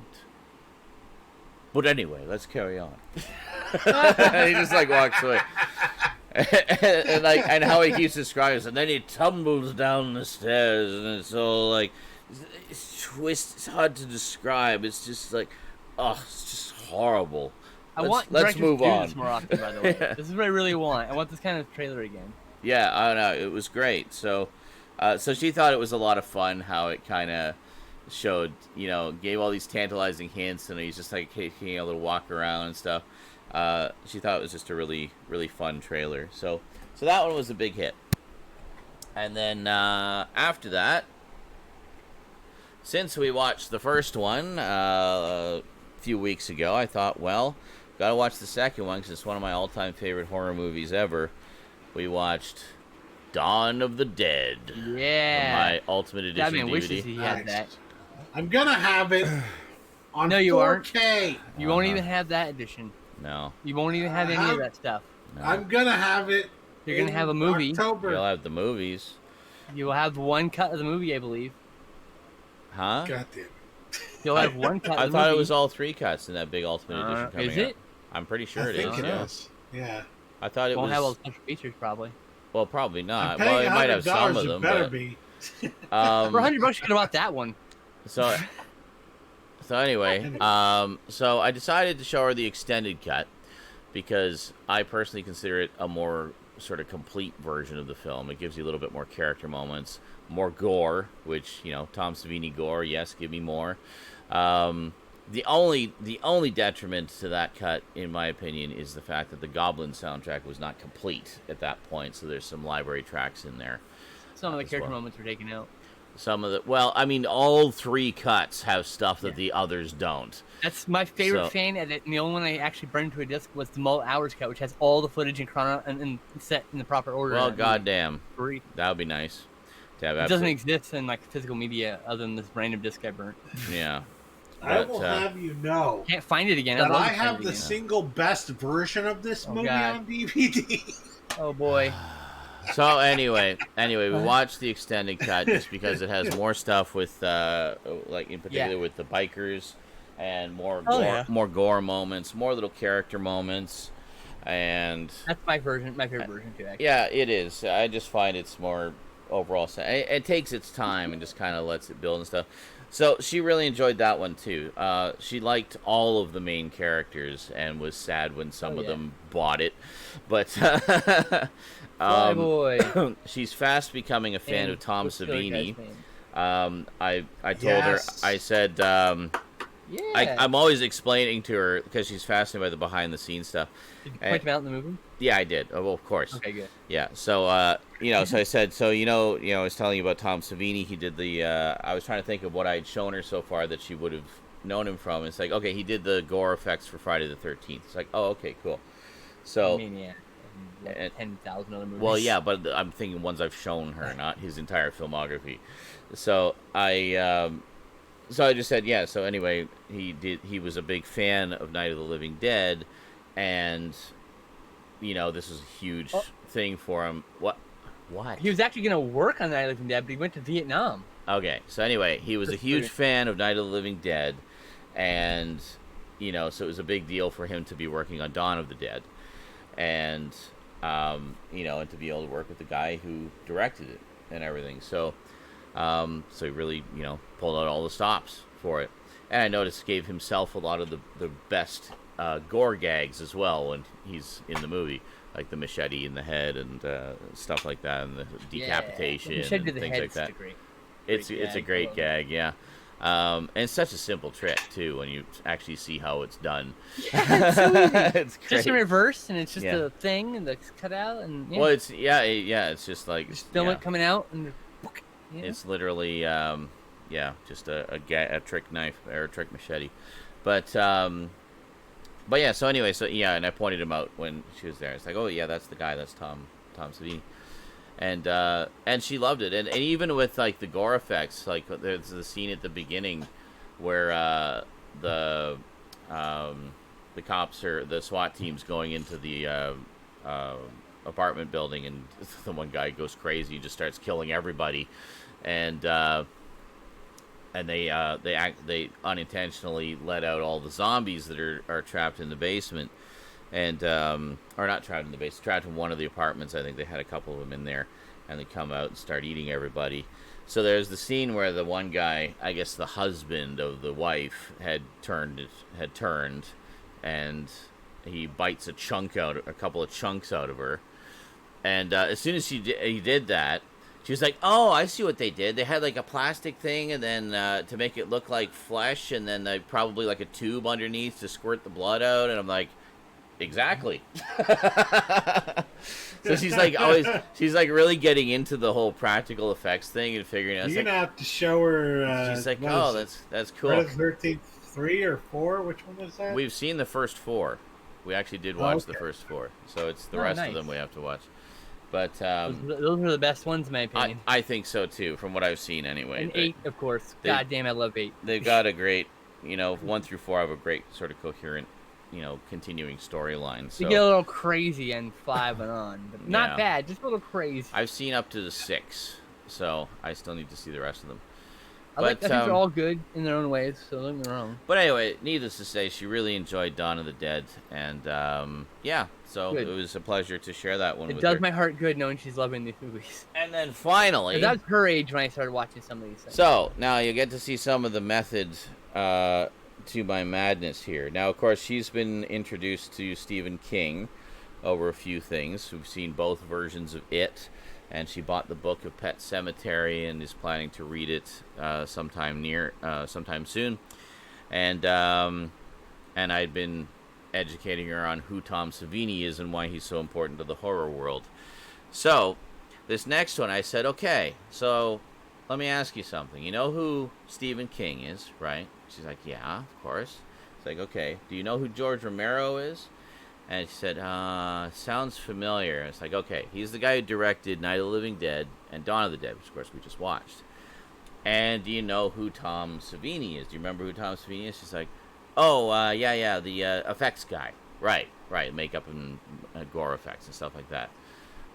But anyway, let's carry on. And he just, like, walks away. and how he keeps describing it. And then he tumbles down the stairs, and it's all, like, it's hard to describe. It's just, like, it's just horrible. Let's move on. This more often, by the way. Yeah. This is what I really want. I want this kind of trailer again. Yeah, I don't know. It was great. So she thought it was a lot of fun how it kind of showed, gave all these tantalizing hints, and he's just like taking a little walk around and stuff. She thought it was just a really, really fun trailer. So that one was a big hit. And then after that, since we watched the first one a few weeks ago, I thought, well, gotta watch the second one because it's one of my all-time favorite horror movies ever. We watched Dawn of the Dead. Yeah. My Ultimate Edition DVD. Wishes he had that. I'm gonna have it on no, you 4K. Aren't. You won't even have that edition. No. You won't even have any of that stuff. No. I'm gonna have it. You're gonna have a movie. October. You'll have the movies. You will have one cut of the movie, I believe. Huh? Goddamn. You'll have one cut of the movie. I thought it was all 3 cuts in that big Ultimate Edition coming Is it? up. I'm pretty sure it is. Yes. Yeah. I thought it won't was... have all the special features, probably. Well, probably not. I'm Well, paying it might have some of $100, them, it better but... be. For $100, you could have bought that one. So anyway, so I decided to show her the extended cut because I personally consider it a more sort of complete version of the film. It gives you a little bit more character moments, more gore, which, you know, Tom Savini gore, yes, give me more. The only detriment to that cut, in my opinion, is the fact that the Goblin soundtrack was not complete at that point, so there's some library tracks in there. Some of the character moments were taken out. Some of the... Well, I mean, all 3 cuts have stuff that the others don't. That's my favorite fan edit, and the only one I actually burned to a disc was the Mullet Hours cut, which has all the footage and set in the proper order. Well, goddamn. That would be nice. To have it doesn't exist in like physical media other than this random disc I burnt. Yeah. I will have you know. Can't find it again. That I have the single best version of this movie on DVD. Oh, boy. So anyway, we watched the extended cut just because it has more stuff with, like in particular with the bikers, and more gore moments, more little character moments, and that's my favorite version too. Actually. Yeah, it is. I just find it's more overall. It takes its time and just kind of lets it build and stuff. So she really enjoyed that one too. She liked all of the main characters and was sad when some of them bought it, but. Boy. She's fast becoming a fan of Tom Savini. I told her, I said, I'm always explaining to her because she's fascinated by the behind the scenes stuff. Did you point them out in the movie? Yeah, I did. Oh, well, of course. Okay, good. Yeah. So, so I said, I was telling you about Tom Savini. He did the, I was trying to think of what I had shown her so far that she would have known him from. It's like, okay, he did the gore effects for Friday the 13th. It's like, oh, okay, cool. So. I mean, yeah. 10,000 other movies. Well, yeah, but I'm thinking ones I've shown her, not his entire filmography. So I just said, yeah. So anyway, he was a big fan of Night of the Living Dead, and this was a huge thing for him. What? He was actually going to work on Night of the Living Dead, but he went to Vietnam. Okay, so anyway, he was a huge fan of Night of the Living Dead, and so it was a big deal for him to be working on Dawn of the Dead, and and to be able to work with the guy who directed it and everything. So he really, pulled out all the stops for it. And I noticed gave himself a lot of the best gore gags as well when he's in the movie, like the machete in the head and stuff like that, and the decapitation and things like that. It's a great gag, yeah. And it's such a simple trick too when you actually see how it's done. Yeah, it's so easy. It's great. Just in reverse, and it's just a thing, and it's cut out, and well, it's it's just like just film it coming out, and it's literally just a trick knife or a trick machete, but yeah. So anyway, and I pointed him out when she was there. It's like, oh yeah, that's the guy. That's Tom Savini. And she loved it, and even with like the gore effects, like there's the scene at the beginning where the cops or the SWAT team's going into the apartment building, and the one guy goes crazy, just starts killing everybody, and they unintentionally let out all the zombies that are trapped in the basement. And or not trapped in the base, trapped in one of the apartments. I think they had a couple of them in there, and they come out and start eating everybody. So there's the scene where the one guy, I guess the husband of the wife, had turned, and he bites a couple of chunks out of her. And as soon as he did that, she was like, "Oh, I see what they did. They had like a plastic thing, and then to make it look like flesh, and then they probably like a tube underneath to squirt the blood out." And I'm like, exactly. So she's like really getting into the whole practical effects thing and figuring out. You're gonna have to show her. She's like, oh, that's cool. Friday the 13th 3 or 4? Which one was that? We've seen the first 4. We actually did watch the first 4, so it's the rest of them we have to watch. But those are the best ones, in my opinion. I think so too, from what I've seen anyway. And 8, of course. God damn, I love 8. They've got a great, 1 through 4 have a great sort of coherent, continuing storyline. So you get a little crazy and 5 and on, but not bad, just a little crazy. I've seen up to the 6, so I still need to see the rest of them. I think they're all good in their own ways, so don't get me wrong. But anyway, needless to say, she really enjoyed Dawn of the Dead, and yeah, so good. It was a pleasure to share that one with her. It does my heart good knowing she's loving these movies. And then finally... That was her age when I started watching some of these things. So, now you get to see some of the methods to my madness here. Now, of course, she's been introduced to Stephen King over a few things. We've seen both versions of It. And she bought the book of Pet Sematary and is planning to read it sometime soon. And I'd been educating her on who Tom Savini is and why he's so important to the horror world. So, this next one, I said, okay, so let me ask you something. You know who Stephen King is, right? She's like, yeah, of course. It's like, okay, do you know who George Romero is? And she said, sounds familiar. It's like, okay, he's the guy who directed Night of the Living Dead and Dawn of the Dead, which, of course, we just watched. And do you know who Tom Savini is? Do you remember who Tom Savini is? She's like, oh, yeah, the effects guy. Right, makeup and gore effects and stuff like that.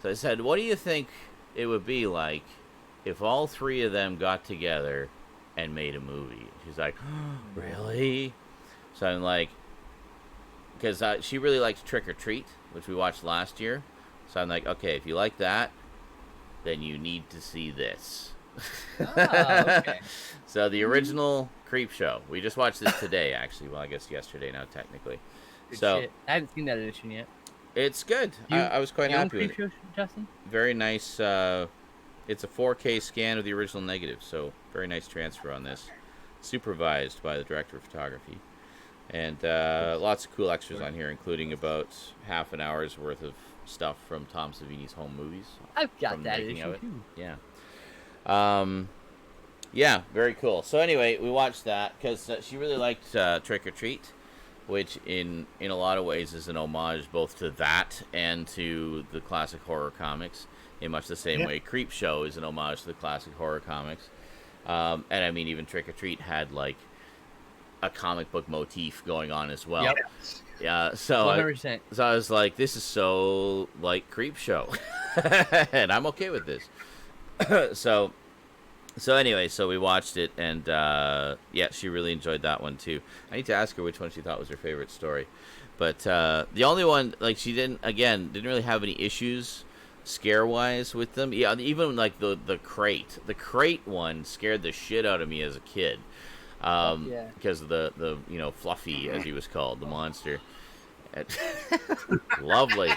So I said, what do you think it would be like if all three of them got together and made a movie? She's like, really? So I'm like, because she really likes Trick or Treat, which we watched last year. So I'm like, okay, if you like that, then you need to see this. Okay. So the original Creep Show. We just watched this today, actually. Well, I guess yesterday now, technically. Good shit. I haven't seen that edition yet. It's good. I was quite happy with it. Creep Show, Justin? Very nice. It's a 4K scan of the original negative, so very nice transfer on this. Supervised by the director of photography. And lots of cool extras on here, including about half an hour's worth of stuff from Tom Savini's home movies. I've got that issue too. Yeah. Yeah, very cool. So anyway, we watched that because she really liked Trick or Treat, which in a lot of ways is an homage both to that and to the classic horror comics, in much the same way Creep Show is an homage to the classic horror comics. And I mean, even Trick or Treat had like a comic book motif going on as well. Yep. Yeah, so I was like, this is so like Creep Show. And I'm okay with this. So anyway, so we watched it, and yeah, she really enjoyed that one too. I need to ask her which one she thought was her favorite story. But the only one, like, she didn't really have any issues scare-wise with them. Yeah, even like the crate. The crate one scared the shit out of me as a kid. Because of the Fluffy, as he was called, the monster. Lovely.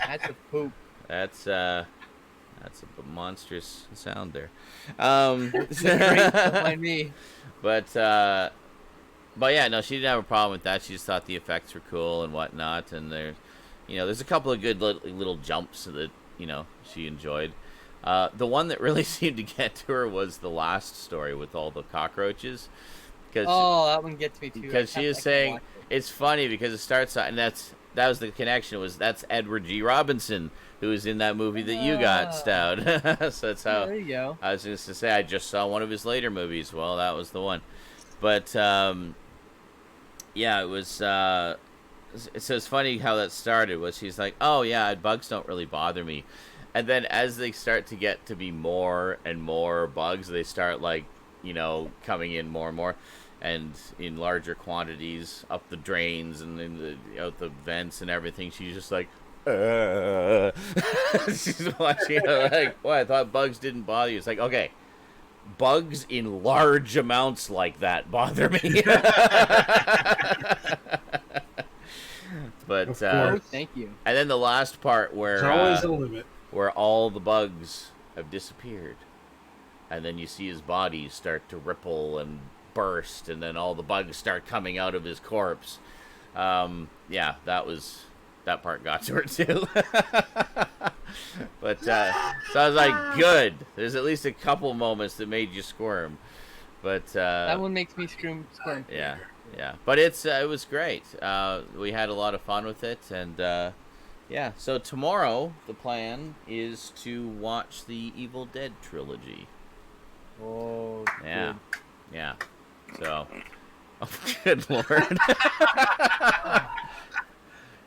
That's a poop. That's a monstrous sound there. Great, me. But yeah, no, she didn't have a problem with that. She just thought the effects were cool and whatnot. And there's a couple of good little jumps that she enjoyed. The one that really seemed to get to her was the last story with all the cockroaches. That one gets me too. Because she is saying it's funny because it starts out, and that was the connection. That's Edward G. Robinson, who was in that movie that you got, Stout. So that's how. There you go. I was just to say I just saw one of his later movies. Well, that was the one. But yeah, it was. So it's funny how that started. Was she's like, oh yeah, bugs don't really bother me. And then as they start to get to be more and more bugs, they start coming in more and more, and in larger quantities up the drains and out the vents and everything. She's just like, she's watching it like, well, I thought bugs didn't bother you. It's like, okay, bugs in large amounts like that bother me. But thank you. And then the last part where there's always a limit. Where all the bugs have disappeared. And then you see his body start to ripple and burst, and then all the bugs start coming out of his corpse. Yeah, that part got to her too. But so I was like, good. There's at least a couple moments that made you squirm. But that one makes me squirm. Yeah. But it was great. We had a lot of fun with it, and yeah, so tomorrow the plan is to watch the Evil Dead trilogy. Oh, yeah, good. Yeah. So, oh, good lord,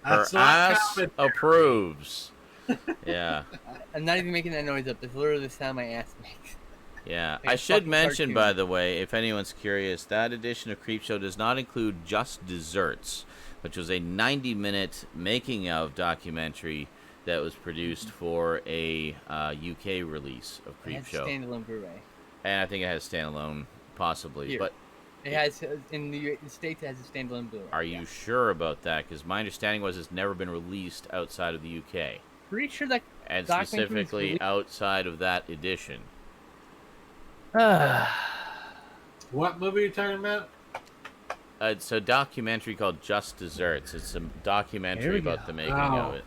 her ass approves. Yeah. I'm not even making that noise up. It's literally the sound my ass makes. Yeah, Like I should mention, cartoon. by the way, if anyone's curious, that edition of Creepshow does not include Just Desserts, which was a 90-minute making-of documentary that was produced for a UK release of It has Creepshow. standalone Blu-ray. And I think it has standalone, possibly. Here. But It has in the States. It has a standalone Blu-ray. are you sure about that? Because my understanding was it's never been released outside of the UK, Pretty sure that. and documentary was specifically released- outside of that edition. What movie are you talking about? It's a documentary called Just Desserts. It's a Here documentary we about go. the making of it.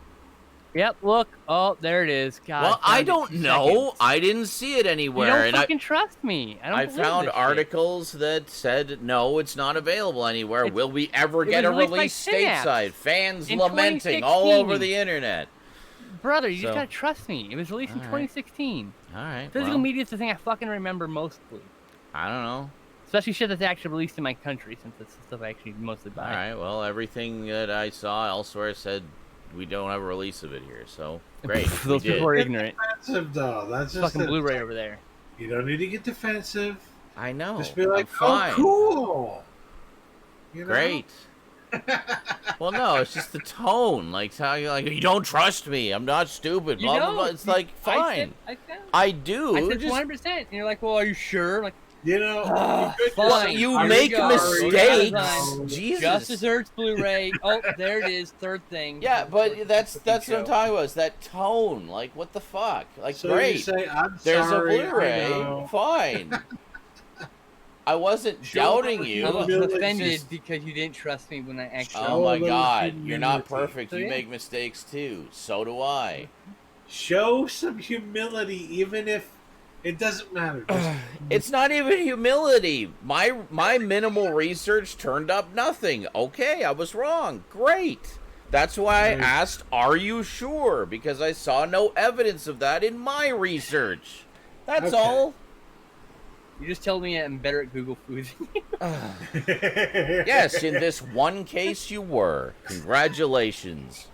Yep. Look. Oh, there it is. God, Well, I found it don't in know. 2 seconds. I didn't see it You anywhere. don't and fucking trust me. I I don't. found believe this shit. articles that said, no, it's not available anywhere. It's- Will we ever it get was a released by release Synapse stateside? Fans in lamenting all over 2016. the internet. Brother, you So- just gotta trust me. It was released in All right. 2016. All right. Physical well, media is the thing I fucking remember mostly. I don't know. Especially shit that's actually released in my country, since that's the stuff I actually mostly buy. All right. Well, everything that I saw elsewhere said we don't have a release of it here. So great. Those we people did. are ignorant. Defensive, though. That's just Fucking it. Blu-ray over there. You don't need to get defensive. I know. Just be like, I'm fine. oh, cool. You know? Great. Well, no, it's just the tone. Like how you like. You don't trust me. I'm not stupid. You Blah blah don't. blah. It's like fine. I said I do. I said just- 100%. And you're like, well, are you sure? Like, You know, Ah, you could fine. Well, just- you I make regard- mistakes. No. Jesus. Just Desserts Blu-ray. Oh, there it is. Third thing. Yeah, but that's what I'm show. talking about. Is that tone? Like, what the fuck? Like, So you great. say, I'm There's sorry, a I Blu-ray. know. Fine. I wasn't Show doubting us you. I was Humility. offended Just- because you didn't trust me when I actually. Oh my Show a God, little you're not humility. perfect. So, You yeah. make mistakes too. So do I. Show some humility, even if it doesn't matter. Just- It's not even humility. My minimal research turned up nothing. Okay, I was wrong. Great. That's why I Right. asked, are you sure? Because I saw no evidence of that in my research. That's Okay. all. You just told me I'm better at Google Foods. Yes, in this one case you were. Congratulations.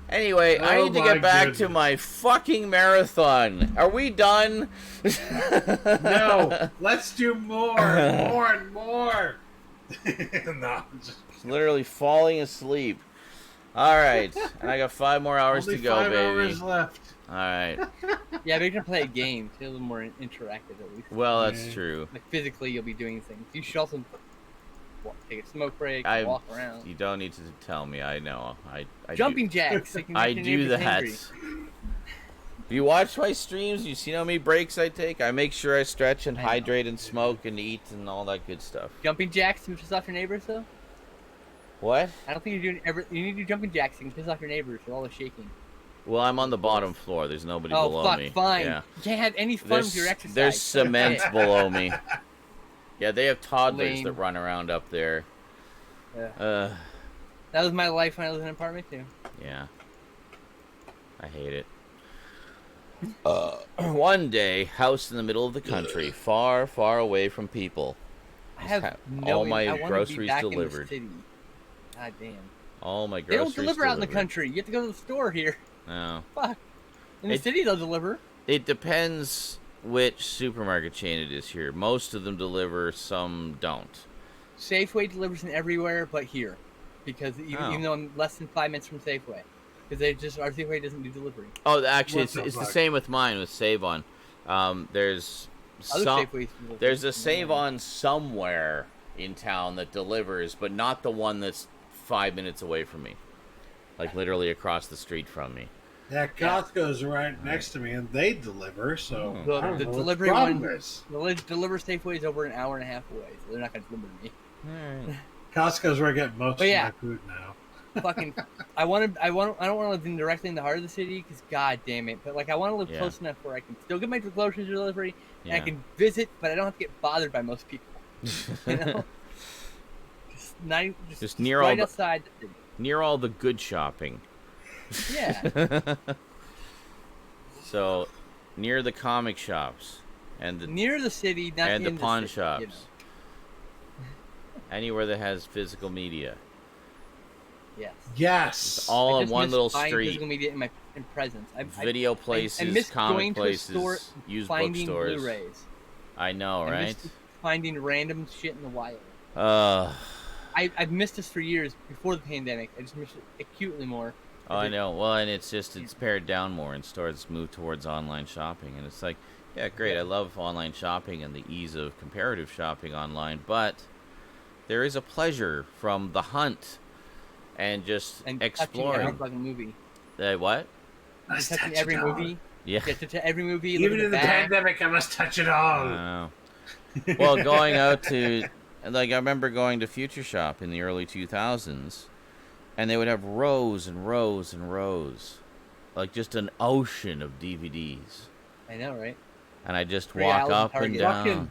Anyway, I Oh need to my get back to goodness. my fucking marathon. Are we done? No, let's do more, more and more. No, I'm just Literally falling asleep. All right, and I got 5 more hours only to go, 5 baby. hours left. All right. Yeah, but you're gonna play a game. It's a little more interactive at least. Well, that's Yeah. true. Like physically, you'll be doing things. You should also take a smoke break, I- walk around. You don't need to tell me. I know. I Jumping jacks. You can I make your do neighbors that. angry. Have you watched my streams? You seen how many breaks I take? I make sure I stretch and I know. hydrate and smoke and eat and all that good stuff. Jumping jacks to piss off your neighbors, though. What? I don't think you're doing ever. You need to do jumping jacks so you can piss off your neighbors with all the shaking. Well, I'm on the bottom floor. There's nobody Oh below fuck! me. Fine. Yeah. You can't have any fun with your exercise. There's cement Okay. below me. Yeah, they have toddlers Lame. that run around up there. Yeah. That was my life when I lived in an apartment too. Yeah. I hate it. One day, house in the middle of the country, far, far away from people. I have have no. all my I wanna be groceries back in the delivered. city. God damn. All my They groceries don't deliver out in the delivered. country. You have to go to the store here. No. Fuck. In the It- city, they'll deliver. It depends which supermarket chain it is here. Most of them deliver, some don't. Safeway delivers in everywhere but here, because even though I'm less than 5 minutes from Safeway, because they just our Safeway doesn't do delivery. Oh, actually, What the it's the fuck? same with mine, with Save On. There's Other some, Safeways deliver. there's a Save On somewhere in town that delivers, but not the one that's 5 minutes away from me. Like, literally across the street from me. Yeah, Costco's right next to me, and they deliver. So Hmm. The- I don't the know what delivery problem one- is. The deliver Safeway is over an hour and a half away, so they're not going to deliver to me. Alright. Costco's where I get most But of yeah. my food now. Fucking, I don't want to live directly in the heart of the city, because god damn it. But like, I want to live Yeah. close enough where I can still get my groceries delivery, and I Yeah. can visit, but I don't have to get bothered by most people. You know, just Just near right all the- outside the city. Near all the good shopping. Yeah, So, near the comic shops and the near the city, not and the in pawn city, shops. you know. Anywhere that has physical media. Yes. Yes. It's all on one little street. Physical media in presence. Video places, comic places, used bookstores. Blu-rays. I know, right? Missed finding random shit in the wild. I've missed this for years before the pandemic. I just miss it acutely more. Oh, I know. Well, and it's pared down more, and stores move towards online shopping, and it's like, yeah, great. I love online shopping and the ease of comparative shopping online, but there is a pleasure from the hunt and just exploring. Every fucking movie. What? Touching every movie. Yeah. Get to every movie. Even in the pandemic, I must touch it all. I know. Well, going out to, like, I remember going to Future Shop in the early 2000s, and they would have rows and rows and rows, like just an ocean of DVDs. I know, right? And I just walk up and down. Fucking,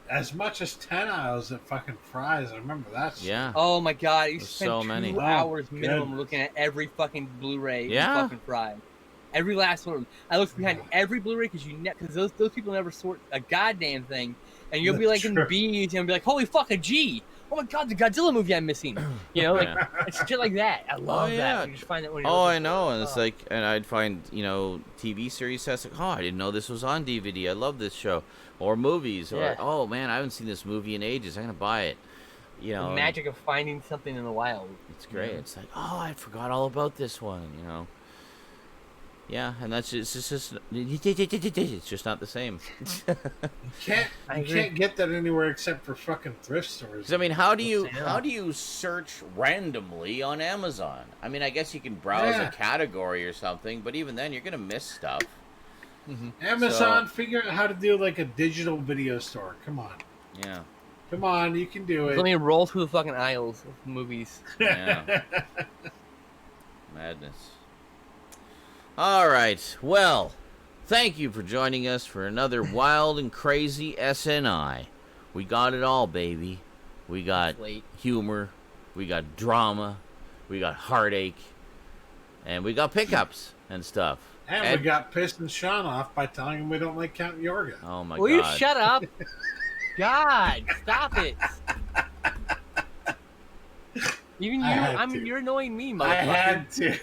as much as 10 aisles at fucking Fry's. I remember that shit. Yeah. Oh my god, you spent so 2 many. hours minimum looking at every fucking Blu-ray. Yeah. Fucking Fry. Every last one of them. I looked behind every Blu-ray because those people never sort a goddamn thing, and you'll be like in the B's and be like, holy fuck, a G. Oh my god, the Godzilla movie I'm missing. You know, like it's shit like that. I love that. You just find that when you're I know, and it's like, and I'd find, you know, TV series that's like, oh, I didn't know this was on DVD. I love this show, or movies, or oh man, I haven't seen this movie in ages. I'm gonna buy it. You know, the magic of finding something in the wild. It's great. Yeah. It's like, oh, I forgot all about this one. You know. Yeah, and that's just it's just not the same. You can't get that anywhere except for fucking thrift stores. I mean, how do you search randomly on Amazon? I mean, I guess you can browse a category or something, but even then, you're gonna miss stuff. Mm-hmm. Amazon, figure out how to do like a digital video store. Come on. Yeah. Come on, you can do it. Let me roll through the fucking aisles of movies. Yeah. Madness. All right. Well, thank you for joining us for another wild and crazy SNI. We got it all, baby. We got humor, we got drama, we got heartache, and we got pickups and stuff. And we got pissing Sean off by telling him we don't like Count Yorga. Oh my Will god. You shut up? God, stop it. Even you, you're annoying me, motherfucker. I had to.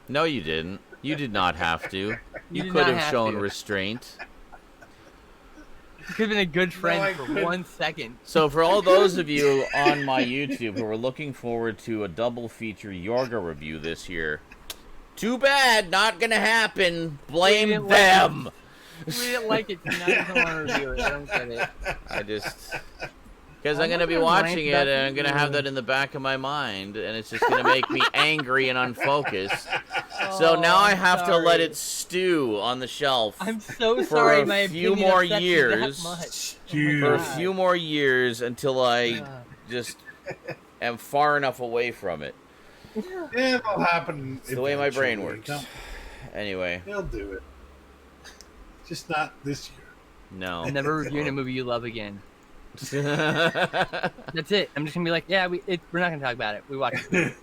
No, you didn't. You did not have to. You could have shown restraint. You could have been a good friend for 1 second. So for all those of you on my YouTube who are looking forward to a double feature Yorga review this year, too bad, not gonna happen. Blame them. We didn't like it, so now I don't want to review it. I don't get it. I just... Because I'm going to be watching it, and I'm going to have that in the back of my mind, and it's just going to make me angry and unfocused. So now I have to let it stew on the shelf. I'm so sorry. For a few more years. For a few more years until I just am far enough away from it. Yeah, it'll happen. It's the way my brain works. Anyway. They'll do it. Just not this year. No. I'm never reviewing a movie you love again. That's it. I'm just gonna be like, yeah, we're not gonna talk about it. We watched it.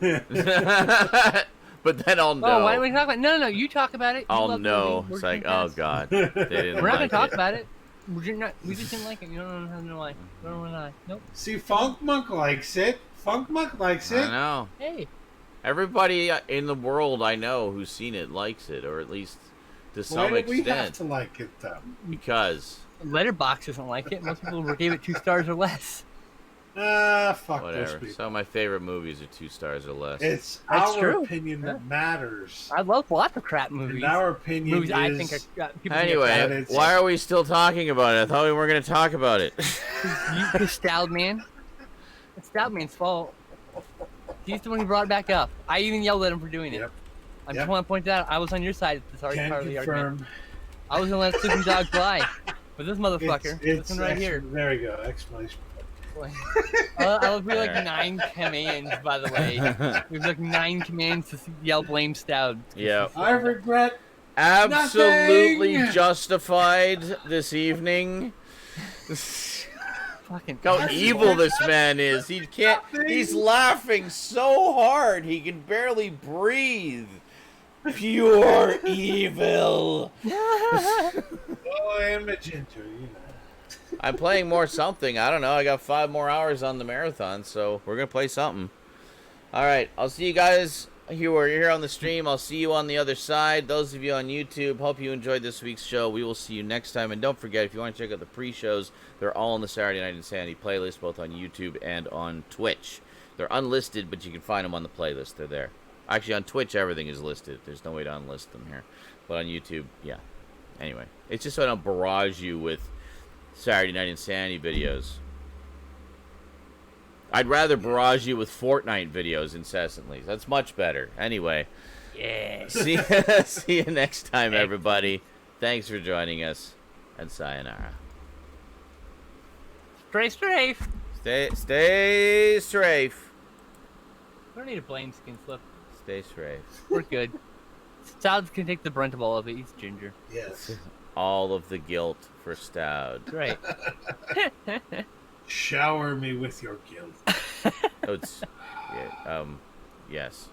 But then I'll know. Oh, why don't we talk about it? No. You talk about it. I'll know. It's like, oh god, they didn't. We're not gonna talk about it. We just didn't like it. You don't know why. You don't know why. Nope. See, Funk Monk likes it. Funk Monk likes it. I know. Hey. Everybody in the world I know who's seen it likes it, or at least to some extent. Why do we have to like it though? Because Letterboxd doesn't like it. Most people gave it 2 stars or less. Fuck whatever. those people. Some of my favorite movies are 2 stars or less. It's That's our true. opinion that matters. I love lots of crap movies. And our opinion movies is... I think are people anyway, why are we still talking about it? I thought we weren't going to talk about it. Because Stoudman. It's Stoudman's fault. He's the one who brought it back up. I even yelled at him for doing it. I just want to point that out. I was on your side at the start of the argument. I was going to let sleeping dog fly. But this motherfucker, this one right here. There you go, explanation. I'll be like 9 commands, by the way. We've like 9 commands to yell blame Stoud. Yeah. I regret absolutely nothing. Justified this evening. Fucking how evil this man is. He can't. He's laughing so hard he can barely breathe. Pure evil. Oh, and Magento, you know. I'm playing more something. I don't know. I got 5 more hours on the marathon, so we're gonna play something. All right, I'll see you guys here on the stream. I'll see you on the other side. Those of you on YouTube, hope you enjoyed this week's show. We will see you next time. And don't forget, if you want to check out the pre-shows, they're all in the Saturday Night InSaNiTy playlist, both on YouTube and on Twitch. They're unlisted, but you can find them on the playlist. They're there. Actually, on Twitch, everything is listed. There's no way to unlist them here. But on YouTube, yeah. Anyway, it's just so I don't barrage you with Saturday Night InSaNiTy videos. I'd rather barrage you with Fortnite videos incessantly. That's much better. Anyway. Yeah. See you next time, everybody. Thanks for joining us. And sayonara. Stay strafe. Stay strafe. We don't need to blame Skinslip. Stay strafe. We're good. Stoud can take the brunt of all of it. He's ginger. Yes. All of the guilt for Stoud. Right. Shower me with your guilt. Oh, it's, yeah, yes.